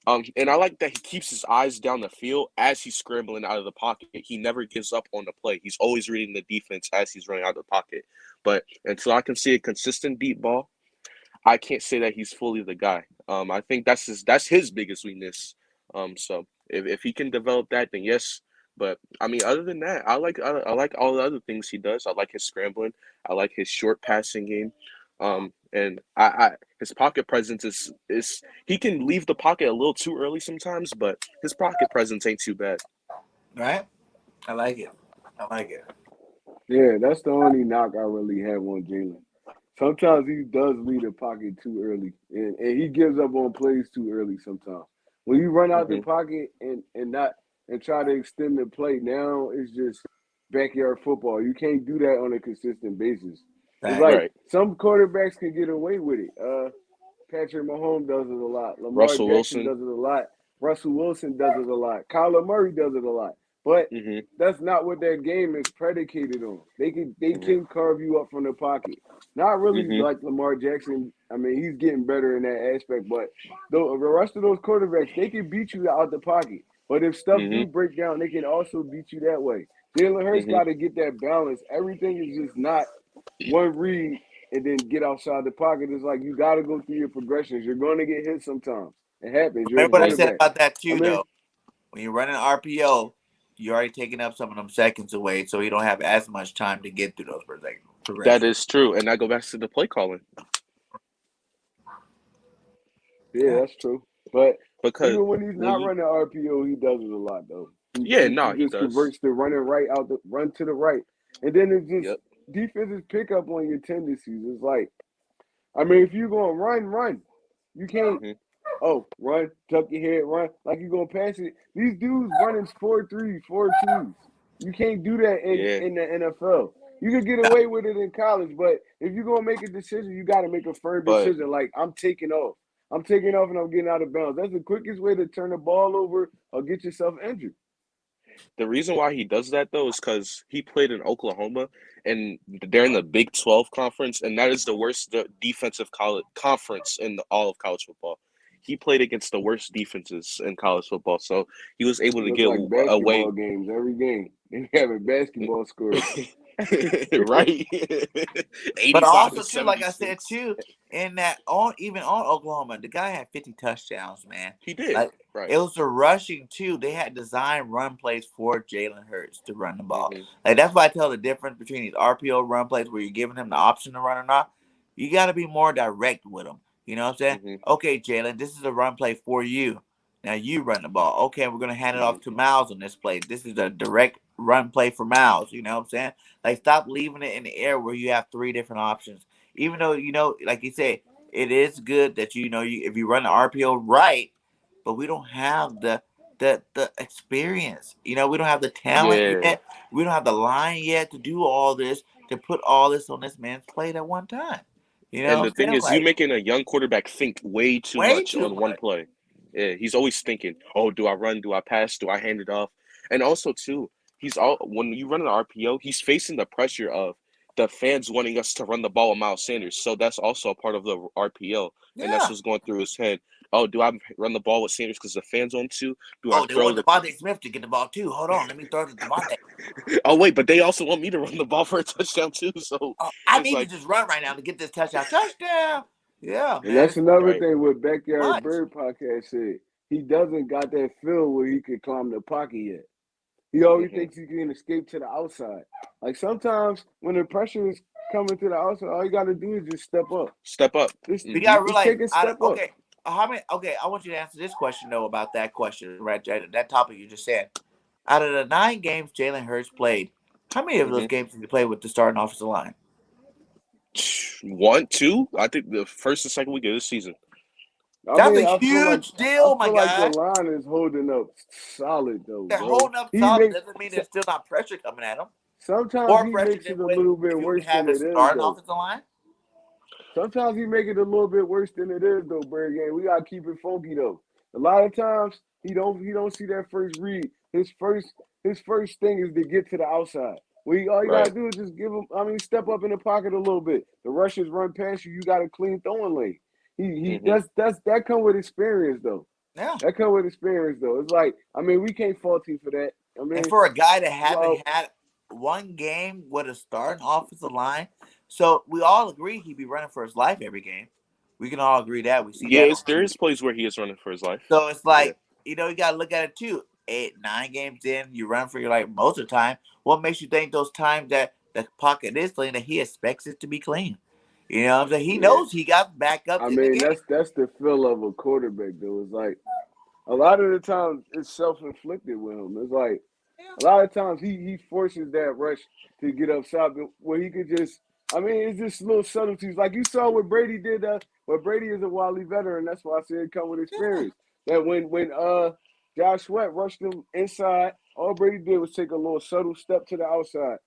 And I like that he keeps his eyes down the field as he's scrambling out of the pocket. He never gives up on the play. He's always reading the defense as he's running out of the pocket. But until I can see a consistent deep ball, I can't say that he's fully the guy. I think that's his biggest weakness. So if he can develop that, then yes. But I mean, other than that, I like all the other things he does. I like his scrambling. I like his short passing game. And I his pocket presence is he can leave the pocket a little too early sometimes, but his pocket presence ain't too bad. Right? I like it. I like it. Yeah, that's the only knock I really have on Jalen. Sometimes he does leave the pocket too early, and he gives up on plays too early sometimes. When you run out the Hmm. pocket and try to extend the play, now it's just backyard football. You can't do that on a consistent basis. It's Right. like Right. some quarterbacks can get away with it. Patrick Mahomes does it a lot. Lamar Russell Jackson Wilson. does it a lot. Russell Wilson does it a lot. Kyler Murray does it a lot. But Hmm. that's not what their game is predicated on. They Hmm. can carve you up from the pocket. Not really Hmm. like Lamar Jackson. I mean, he's getting better in that aspect. But the rest of those quarterbacks, they can beat you out the pocket. But if stuff Hmm. do break down, they can also beat you that way. Jalen Hurts Hmm. got to get that balance. Everything is just not one read and then get outside the pocket. It's like you got to go through your progressions. You're going to get hit sometimes. It happens. You're a Remember what I said quarterback. about that I too, mean, though. When you're running RPO, you're already taking up some of them seconds away, so you don't have as much time to get through those That progressions. is true, and I go back to the play calling yeah, Yeah. that's true. But because even when he's when not you running RPO, he does it a lot though. yeah, He no, he just does. converts to running right out the run to the right, and then it just Yep. defenses pick up on your tendencies. It's like, I mean, if you're going to run. You can't. Hmm. Oh, run, tuck your head, run like you're gonna pass it. These dudes running 4-3, 4-2s. You can't do that Yeah, in the NFL. You can get That- away with it in college, but if you're gonna make a decision, you got to make a firm but decision. Like I'm taking off. I'm taking off and I'm getting out of bounds. That's the quickest way to turn the ball over or get yourself injured. the reason why he does that though is because he played in Oklahoma, and they're in the Big 12 conference, and that is the worst defensive college conference in all of college football. He played against the worst defenses in college football, so he was able It to looks get like away. basketball games every game. They having basketball scores. Right. But 85 to also too, like I said 76. too, in that on even on Oklahoma, the guy had 50 touchdowns, man. He did. Like Right. it was the rushing too. They had designed run plays for Jalen Hurts to run the ball. Hmm. Like that's why I tell the difference between these RPO run plays where you're giving him the option to run or not. You got to be more direct with him. You know what I'm saying? Hmm. Okay, Jalen, this is a run play for you. Now you run the ball. Okay, we're gonna hand it Hmm. off to Miles on this play. This is a direct run play for Miles. You know what I'm saying? Like, stop leaving it in the air where you have three different options. Even though like you said, it is good that if you run the RPO right, but we don't have the experience. We don't have the talent Yeah. yet. We don't have the line yet to do all this to put all this on this man's plate at one time. You know And what the I'm thing saying? is, you Like making a young quarterback think way too way much too on one much. play. Yeah, he's always thinking, "Oh, do I run? Do I pass? Do I hand it off?" And also, too, he's all when you run an RPO, he's facing the pressure of the fans wanting us to run the ball with Miles Sanders. So that's also a part of the RPO, and that's Yeah. what's going through his head. Oh, do I run the ball with Sanders because the fans want to? Do I Oh, they throw want the? Devontae Smith to get the ball too. Hold on, let me throw it to Devontae. Oh wait, but they also want me to run the ball for a touchdown too. So Oh, I it's need to like, just run right now to get this touchdown. Touchdown. Yeah, And man, that's it's like another right. thing what Backyard much. Bird podcast said. He doesn't got that feel where he could climb the pocket yet. He always Hmm. thinks he can escape to the outside. Like sometimes when the pressure is coming to the outside, all you got to do is just step up. Step up. We Hmm. gotta Just realize take a out of step up. okay. How many? Okay, I want you to answer this question though about that question, right? That topic you just said. Out of the 9 games Jalen Hurts played, how many of those Hmm. games did he play with the starting offensive line? One, two. I think the first and second week of this season. I That's mean, a huge I deal, my feel like the guy. line is holding up solid though, They're bro. holding up He solid. makes Doesn't mean there's still not pressure coming at him. sometimes More he pressure makes than it a when little bit if you would worse have than a it is starting though. offensive line. Sometimes he make it a little bit worse than it is though, Bird Game. We gotta keep it funky though. A lot of times he don't see that first read. His first thing is to get to the outside. All you gotta Right. do is just step up in the pocket a little bit. The rushers run past you. You got a clean throwing lane. He Hmm. that come with experience though. Yeah. That come with experience though. It's like we can't fault him for that. And for a guy that well, haven't had one game with a starting offensive line, so we all agree he'd be running for his life every game. We can all agree that. We see Yeah, that on there TV. is plays where he is running for his life. So it's Yeah. like, you got to look at it too. 8, 9 games in, you run for your life most of the time. What makes you think those times that the pocket is clean, that he expects it to be clean? You know what I'm saying? He knows he got backups in the game. that's the feel of a quarterback though. It's like a lot of the times it's self-inflicted with him. It's like a lot of times he forces that rush to get upside where he could just. It's just little subtleties like you saw what Brady did. But Brady is a wily veteran. That's why I said it come with experience. That when Josh Sweat rushed him inside, all Brady did was take a little subtle step to the outside.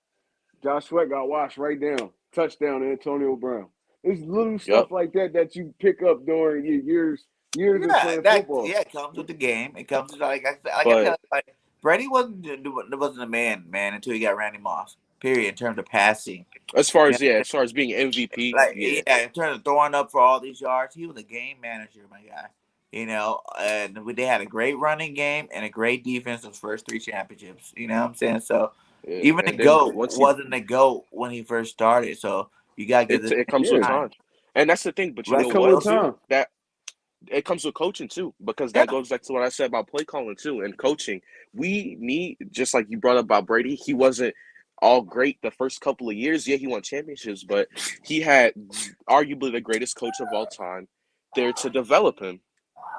Josh Sweat got washed right down. Touchdown, Antonio Brown. It's little stuff like that you pick up during your years of playing football. It comes with the game. It comes with like I But said, like Brady wasn't a man until he got Randy Moss. Period. In terms of passing, as far as being MVP, like in terms of throwing up for all these yards, he was a game manager, my guy. And they had a great running game and a great defense those first 3 championships. You know what I'm saying? So even the GOAT wasn't the GOAT when he first started. So you gotta give it comes with time, and that's the thing. But you know what? Too, that it comes with coaching too, because that goes back to what I said about play calling too and coaching. We need, just like you brought up about Brady, he wasn't all great the first couple of years. Yeah, he won championships, but he had arguably the greatest coach of all time there to develop him.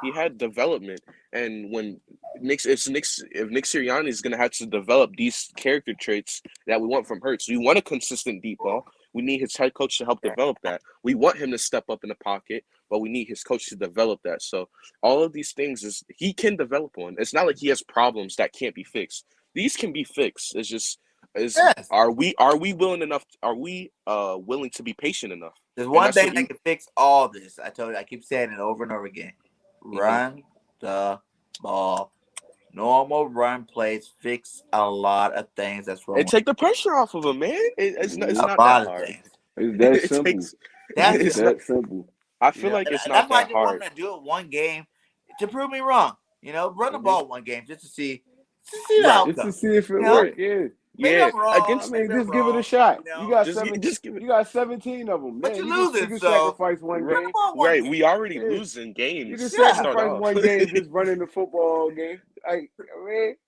He had development, and when Nick Sirianni is going to have to develop these character traits that we want from Hurts. We want a consistent deep ball. We need his head coach to help develop that. We want him to step up in the pocket, but we need his coach to develop that. So all of these things he can develop on. It's not like he has problems that can't be fixed. These can be fixed. It's just are we willing enough? Are we willing to be patient enough? There's one thing that can fix all this. I told you, I keep saying it over and over again. Run the ball. Normal run plays fix a lot of things that's wrong. And take the pressure off of him, man. It's not that hard. It's that simple. It's that simple. I feel like it's not that hard. That's why I want to do it one game to prove me wrong. Run the ball one game just to see the outcome. Just to see if it works. Yeah. Maybe I'm wrong. Just give it a shot. You got you got 17 of them. But man, you're losing, you can sacrifice one game. Right, we already losing games. You can sacrifice one game just running the football game.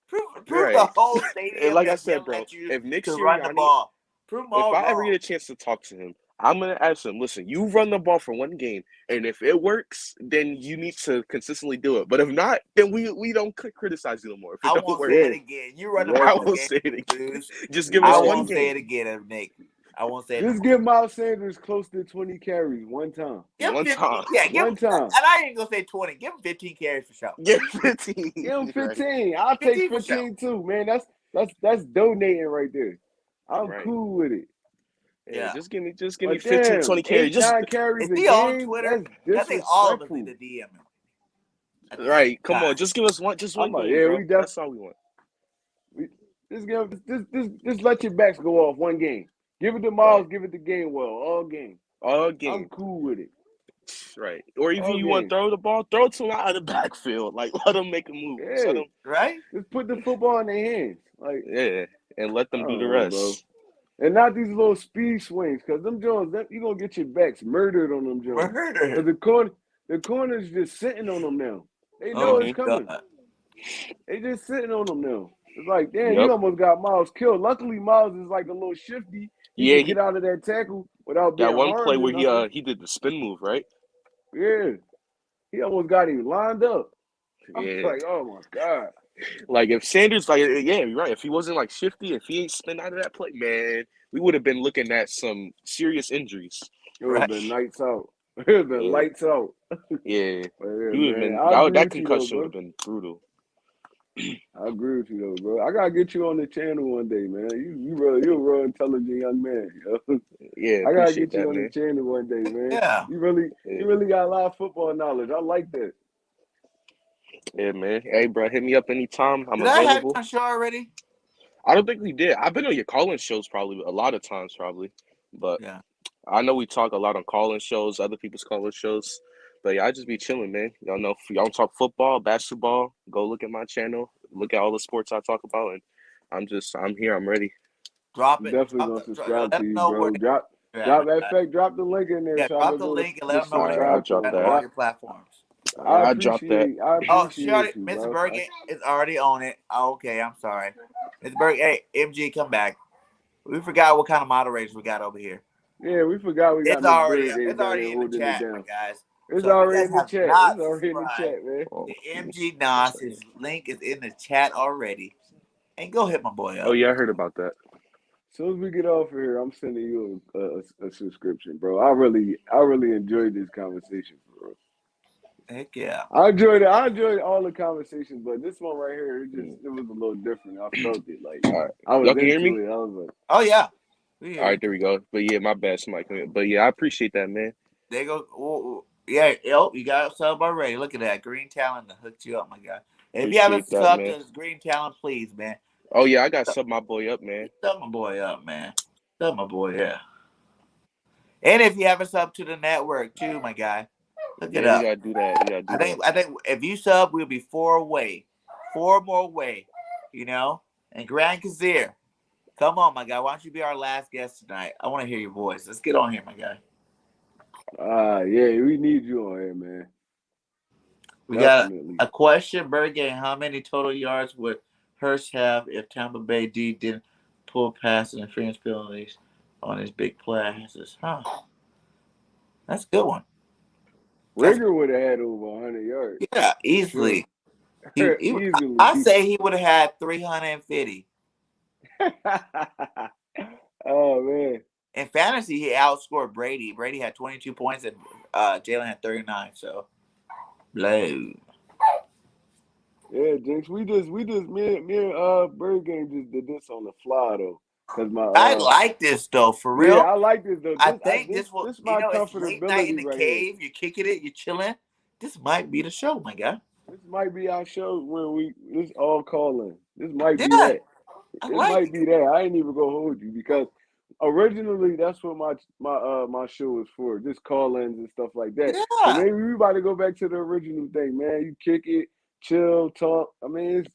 Prove the whole stadium. Like I said, bro, if Nick Sirianni, run the ball, prove if I ever get a chance to talk to him, I'm gonna ask him. Listen, you run the ball for one game, and if it works, then you need to consistently do it. But if not, then we don't criticize you no more. If it don't work, say it again. You run the ball. I won't say it again. Just give us one game. I won't say it again, Nick. I won't say it. Just give Miles Sanders close to 20 carries one time. One time. Yeah, one time. And I ain't gonna say 20. Give him 15 carries for sure. Give 15. Give him 15. I'll take 15 too, man. That's donating right there. I'm cool with it. Yeah, just give me 15, 20 carries. Just carries. Is he on Twitter? I think all of us need to DM him. Right, come on, just give us one game. Bro. That's all we want. Just let your backs go off one game. Give it to Miles. Give it to Gainwell. All game. I'm cool with it. Right, or even you want to throw the ball, throw it to him out of the backfield. Like let them make a move. Yeah. Right. Just put the football in their hands. And let them do the rest. Bro. And not these little speed swings, because them Jones, you're going to get your backs murdered on them Jones. Because the corner's just sitting on them now. They know it's coming. God. They just sitting on them now. It's like, damn, you almost got Miles killed. Luckily, Miles is like a little shifty. He can get out of that tackle without being that one play where he did the spin move, right? Yeah. He almost got him lined up. I was like, oh, my God. Like if Sanders, you're right. If he wasn't like shifty, if he ain't spin out of that play, man, we would have been looking at some serious injuries. It would have been lights out. It would have been lights out. Yeah, man, that concussion would have been brutal. I agree with you though, bro. I gotta get you on the channel one day, man. You're a real intelligent young man. Yo. Yeah, I gotta get you on the channel one day, man. Yeah, you really got a lot of football knowledge. I like that. Yeah, man. Hey, bro, hit me up anytime. I'm Did I have you available. on the show already? I don't think we did. I've been on your call-in shows probably a lot of times, probably, but Yeah. I know we talk a lot on call-in shows, other people's call-in shows. But yeah, I just be chilling, man. Y'all know if y'all talk football, basketball, go look at my channel, look at all the sports I talk about, and I'm here. I'm ready. Drop it. Definitely gonna Let subscribe to them you, know where bro. Drop, they're at, my drop that guy. fact. Drop the link in there Yeah, so I drop can the go to link and let just them know All where right, they're I'll at drop subscribe to on you, that. all bro. your platforms. I I'll drop that. appreciate, I Oh, she already, appreciate you, Mrs. bro. Bergen is already on it. Oh, okay, I'm sorry. Mrs. Bergen, hey, MG, come back. We forgot what kind of moderators we got over here. Yeah, we forgot we got It's Miss already Bird down there in the holding it chat, my down. guys. It's So if you already guys in the have chat. It's not already in the subscribed chat, man. Oh, to let me MG one Nas, second. his link is in the chat already. And go hit my boy Oh up. yeah, I heard about that. As soon as we get off of here, I'm sending you a subscription, bro. I really enjoyed this conversation, bro. Heck yeah. I enjoyed it. I enjoyed all the conversations, but this one right here, Mm. it was a little different. I felt it. Like All right, I was y'all can hear into me. it. I was like, Oh yeah. We All hear you. right, there we go. But yeah, my bad, somebody come in. But yeah, I appreciate that, man. There you go. Ooh, yeah, you got a sub already. Look at that. Green Talent hooked you up, my guy. And if you haven't Appreciate that, subbed to man. this Green Talent, please, man. Oh yeah, I got sub my boy up, man. Sub my boy up, man. Sub my boy, yeah. And if you haven't subbed to the network too, my guy, look it Yeah, we up. gotta do that. We gotta do that. I think if you sub, we'll be four more away. You know. And Grand Kazir, come on, my guy. Why don't you be our last guest tonight? I want to hear your voice. Let's get on here, my guy. yeah, we need you on here, man. We got Definitely. a question, Bergen. How many total yards would Hurst have if Tampa Bay D didn't pull pass interference penalties on his big passes? Huh. That's a good one. Rigger would have had over 100 yards. Yeah, Sure. easily. Easily. I say he would have had 350. Oh man. In fantasy, he outscored Brady. Brady had 22 points and Jalen had 39. So, low. Yeah, Jinx. We just me and BIRDGANG just did this on the fly though. Cause I like this though, for yeah, real. I like this though. I think this will, This my it's late night in comfortability the right here. cave. You're kicking it, you're chilling. This might be the show, my guy. This might be our show where this all calling. This might be Yeah, that. I It like might it. be that. I ain't even gonna hold you because originally that's what my show was for, just call-ins and stuff like that. But Yeah, maybe we about to go back to the original thing, man. You kick it, chill, talk. I mean,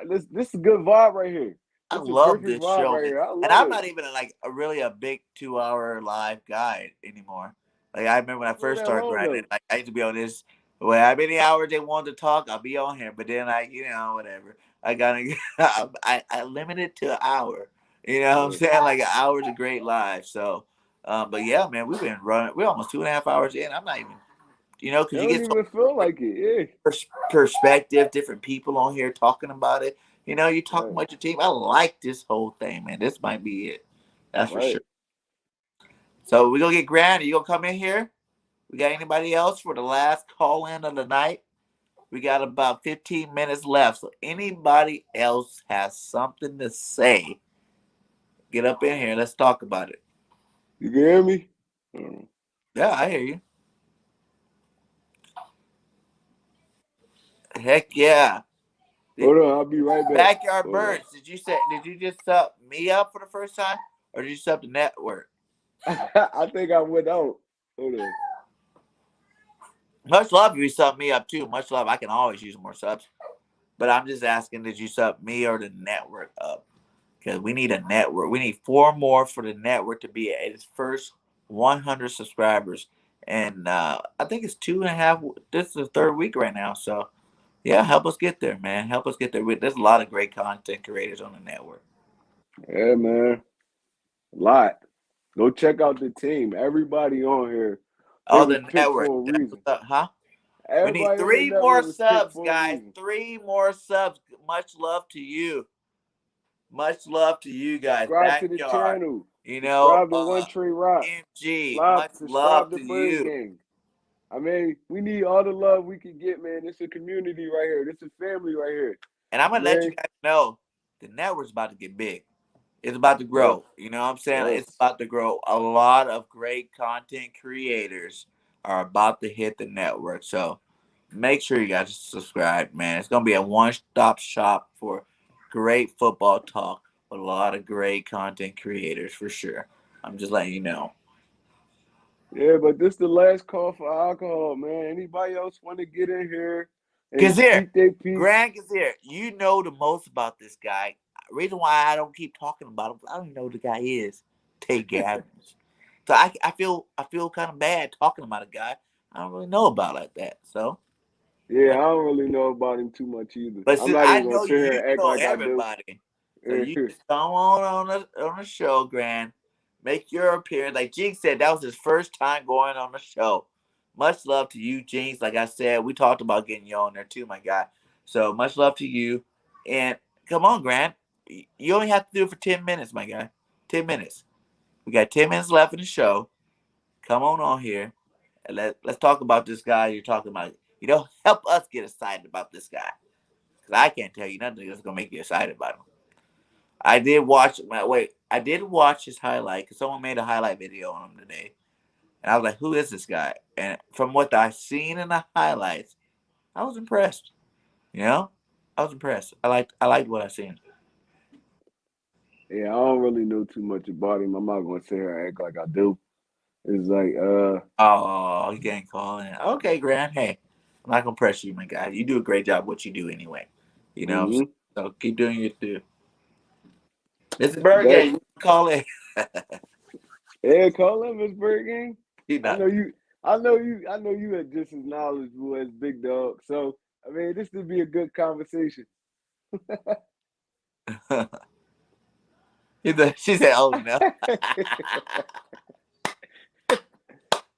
this is a good vibe right here. I This is a love perfect this vibe show, right here. I and love I'm it. not even like really a big 2 hour live guy anymore. Like I remember when I Go first that started long grinding, though. like I used to be on this. Well, how many hours they wanted to talk, I'll be on here. But then whatever. I gotta, I limit it to an hour. You know what I'm Yeah. saying? Like an hour's a great live. So, but yeah, man, we've been running. We're almost 2.5 hours in. I'm not even, It because you don't get so even feel like it. perspective, different people on here talking about it. You Yeah. talking about your team. I like this whole thing, man. This might be it. That's for Right. sure. So we're gonna get Grant. Are you gonna come in here? We got anybody else for the last call in of the night? We got about 15 minutes left. So anybody else has something to say, get up in here. Let's talk about it. You can hear me? Yeah, I hear you. Heck yeah. Hold on, I'll be right back. Backyard Birds. Did you just sub me up for the first time? Or did you sub the network? I think I went out. Hold on. Much love if you sub me up too. Much love. I can always use more subs. But I'm just asking, did you sub me or the network up? Because we need a network. We need 4 more for the network to be at its first 100 subscribers. And I think it's 2.5. This is the 3rd week right now. So, yeah, help us get there, man. Help us get there. There's a lot of great content creators on the network. Yeah, man. A lot. Go check out the team. Everybody on here, they Oh, was the picked network. for a That's reason. what's up, huh? We need Everybody on the 3 more network was picked subs, for a guys. reason. 3 more subs. Much love to you. Much love to you guys. Subscribe to the Backyard. channel. Subscribe to One Tree Rock. MG. Much love Subscribe to to you. BIRDGANG. I mean, we need all the love we can get, man. It's a community right here. It's a family right here. And I'm gonna let you Man, guys know the network's about to get big. It's about to yes, grow. You know what I'm saying? yes. It's about to grow. A lot of great content creators are about to hit the network. So make sure you guys subscribe, man. It's gonna be a one-stop shop for great football talk with a lot of great content creators for sure. I'm just letting you know. Yeah, but this the last call for alcohol, man. Anybody else want to get in here and Kazir, speak their piece? Grand Kazir, you know the most about this guy. Reason why I don't keep talking about him, I don't even know who the guy is. Tate Gabbins. So I feel kind of bad talking about a guy I don't really know about like that. So, Yeah, but I don't really know about him too much either. but I'm since not I even gonna know sit here you and act know like I do. everybody, so you just come on the show, Grand. Make your appearance. Like Jinx said, that was his first time going on the show. Much love to you, Jinx. Like I said, we talked about getting you on there too, my guy. So much love to you. And come on, Grant. You only have to do it for 10 minutes, my guy. 10 minutes. We got 10 minutes left in the show. Come on here. And let's talk about this guy you're talking about. Help us get excited about this guy. Because I can't tell you nothing that's going to make you excited about him. I did watch his highlight because someone made a highlight video on him today. And I was like, who is this guy? And from what I seen in the highlights, I was impressed. I was impressed. I liked what I seen. Yeah, I don't really know too much about him. I'm not gonna sit here and act like I do. It's like, Oh, you can't call in. Okay, Grant. Hey, I'm not gonna press you, my guy. You do a great job what you do anyway. You know what I'm saying? mm-hmm. So keep doing your do. This is Bird That You call in. yeah, call him Miss Bird. He I not. know you. I know you are just as knowledgeable as Big Dog. So I mean, this would be a good conversation. She said, "Oh no."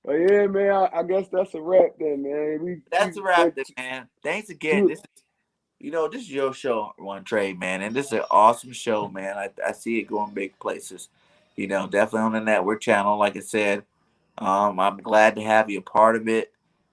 But yeah, man, I guess that's a wrap then, man. That's We a wrap, went then, man. Thanks again. to This is your show, One Trade, man, and this is an awesome show, man. I see it going big places. Definitely on the network channel, like I said. I'm glad to have you a part of it.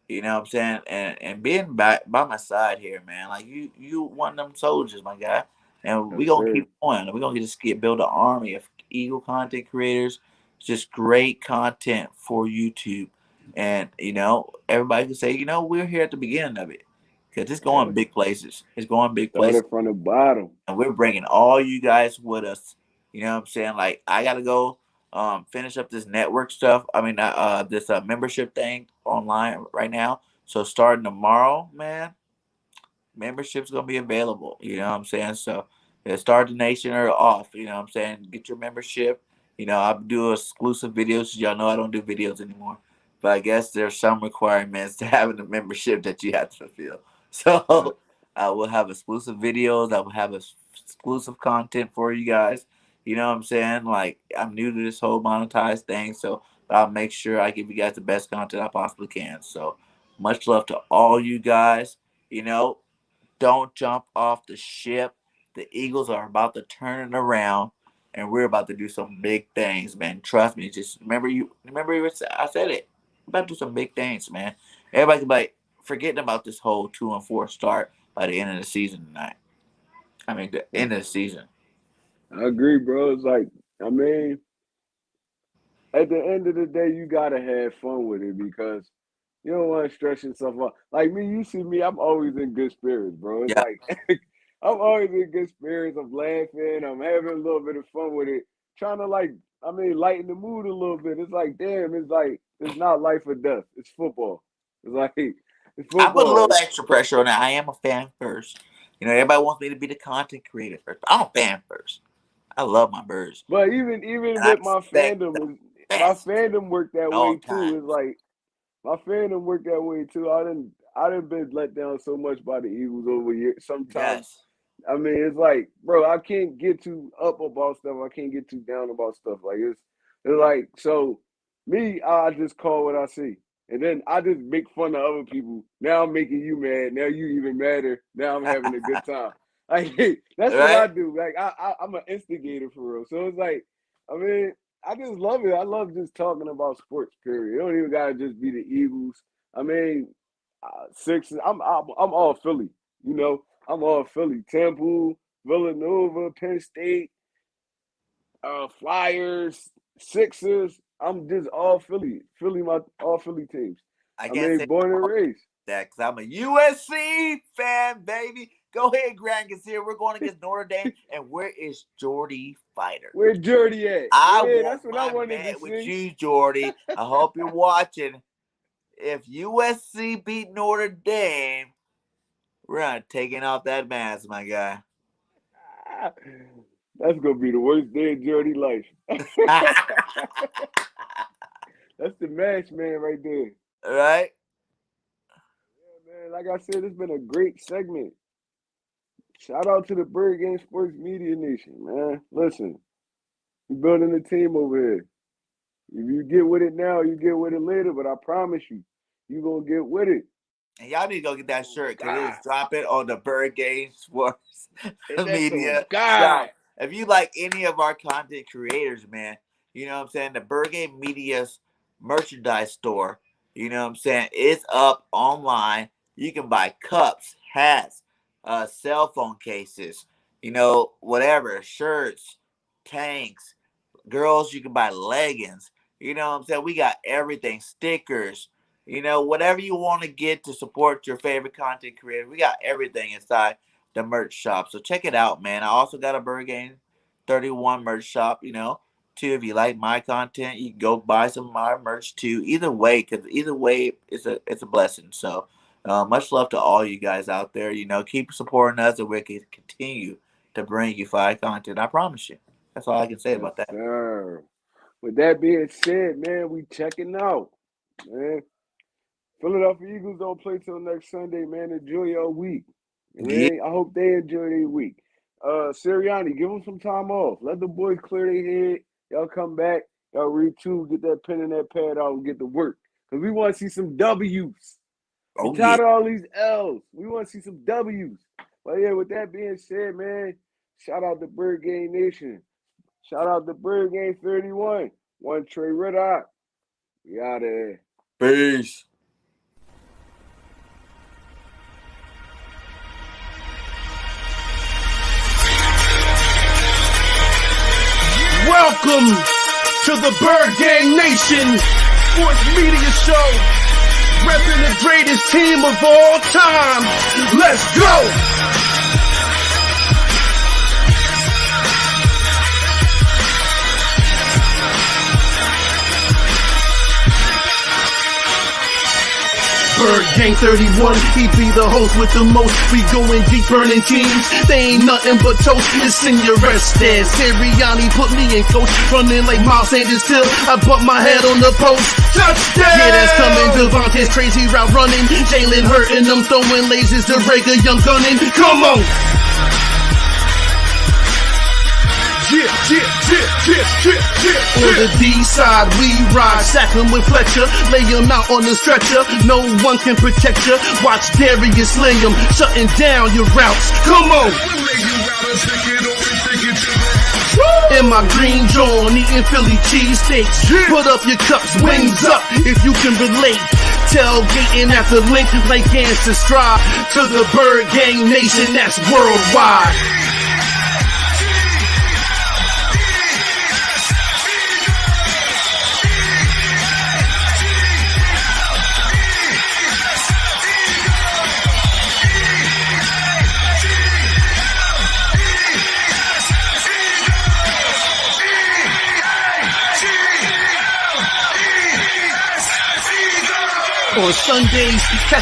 You know what I'm saying? And being by my side here, man. Like you one of them soldiers, my guy. And we yes, gonna sir. keep going. We're gonna just build an army of Eagle content creators. It's just great content for YouTube. And everybody can say, we're here at the beginning of it. Because it's going Yeah, big places. It's going big places started from the bottom. and we're bringing all you guys with us. You know what I'm saying? Like I gotta go finish up this network stuff. I mean, this membership thing online right now. So starting tomorrow, man, membership's gonna be available. You know what I'm saying? So start donation or off. You know what I'm saying? Get your membership. I do exclusive videos. Y'all know I don't do videos anymore. But I guess there's some requirements to having a membership that you have to fulfill. Uh, So I will have exclusive videos. I will have exclusive content for you guys. You know what I'm saying? Like I'm new to this whole monetized thing, so I'll make sure I give you guys the best content I possibly can. So much love to all you guys. You know, don't jump off the ship. The Eagles are about to turn it around, and we're about to do some big things, man. Trust me. Just I said it. We're about to do some big things, man. Everybody can be like forgetting about this whole 2-4 start by the end of the season tonight. I mean, the end of the season. I agree, bro. It's like, I mean, at the end of the day, you gotta have fun with it because you don't want to stress yourself out. Like me, you see me, I'm always in good spirits, bro. It's Yeah, like I'm always in good spirits. I'm laughing. I'm having a little bit of fun with it. Trying to lighten the mood a little bit. It's like, damn, it's not life or death. It's football. It's like it's I put a football. little extra pressure on it. I am a fan first. Everybody wants me to be the content creator first. I'm a fan first. I love my birds, But even and I with my expect the fandom, my best fandom worked that at way all too. It's times. like my fandom worked that way too. I didn't been let down so much by the Eagles over years. Sometimes, Yes. I mean, it's like, bro, I can't get too up about stuff. I can't get too down about stuff. Like it's like so. Me, I just call what I see, and then I just make fun of other people. Now I'm making you mad. Now you even madder. Now I'm having a good time. Like that's what I Right? do. Like I'm an instigator for real. So it's like, I mean, I just love it. I love just talking about sports. Period. It don't even gotta just be the Eagles. I mean, Sixers. I'm all Philly. You know, I'm all Philly. Temple, Villanova, Penn State, Flyers, Sixers. I'm just all Philly. My all Philly teams. I I can't mean, say born and raised. that because I'm a USC fan, baby. Go ahead, Grant gets here. We're going against Notre Dame. And where is Jordy Fighter? Where Jordy at? I Yeah, want that's what I my wanted bet to with see. you, Jordy. I hope you're watching. If USC beat Notre Dame, we're not taking off that mask, my guy. That's gonna be the worst day of Jordy life. That's the match, man, right there. Right? Yeah, man. Like I said, it's been a great segment. Shout out to the BIRDGANG Sports Media Nation, man. Listen, we're building a team over here. If you get with it now, you get with it later. But I promise you, you're gonna get with it. And y'all need to go get that shirt because it is dropping on the BIRDGANG Sports Media God. shop. If you like any of our content creators, man, you know what I'm saying? The BIRDGANG Media's merchandise store, you know what I'm saying? It's up online. You can buy cups, hats, cell phone cases, you know, whatever, shirts, tanks. Girls, you can buy leggings. You know what I'm saying? We got everything, stickers. You know, whatever you want to get to support your favorite content creator, we got everything inside the merch shop. So check it out, man. I also got a BIRDGANG 31 merch shop, you know. Too, if you like my content, you can go buy some of my merch too. Either way, because either way, it's a blessing. So much love to all you guys out there. You know, keep supporting us and we can continue to bring you fire content. I promise you. That's all I can say about that. Sir. With that being said, man, we checking out, man. Philadelphia Eagles don't play till next Sunday, man. Enjoy your week. Yeah. I hope they enjoy their week. Sirianni, give them some time off. Let the boys clear their head. Y'all come back. Y'all retool, get that pen and that pad out and get to work. Because we want to see some W's. We're tired of all these L's. We want to see some W's. But yeah, with that being said, man, shout out to BIRDGANG Nation. Shout out to BIRDGANG 31. ONTREROC. We out of here. Peace. Welcome to the BIRDGANG Nation Sports Media Show, repping the greatest team of all time. Let's go! BIRDGANG 31, he be the host with the most. We going deep, burning teams. They ain't nothing but toast. It's Senior Rested. Sirianni put me in coach, running like Miles Sanders till I bump my head on the post. Touchdown! Yeah, that's coming. Devontae's crazy route running. Jalen hurting them, throwing lasers to Rager Young gunning. Come on! On the D side, we ride, sack him with Fletcher, lay him out on the stretcher. No one can protect you. Watch Darius lay him, shutting down your routes. Come on! In my green John, eating Philly cheesesteaks. Put up your cups, wings up, if you can relate. Tailgating at the link like Gangsta Strive. To the BIRDGANG Nation, that's worldwide. On Sundays, catch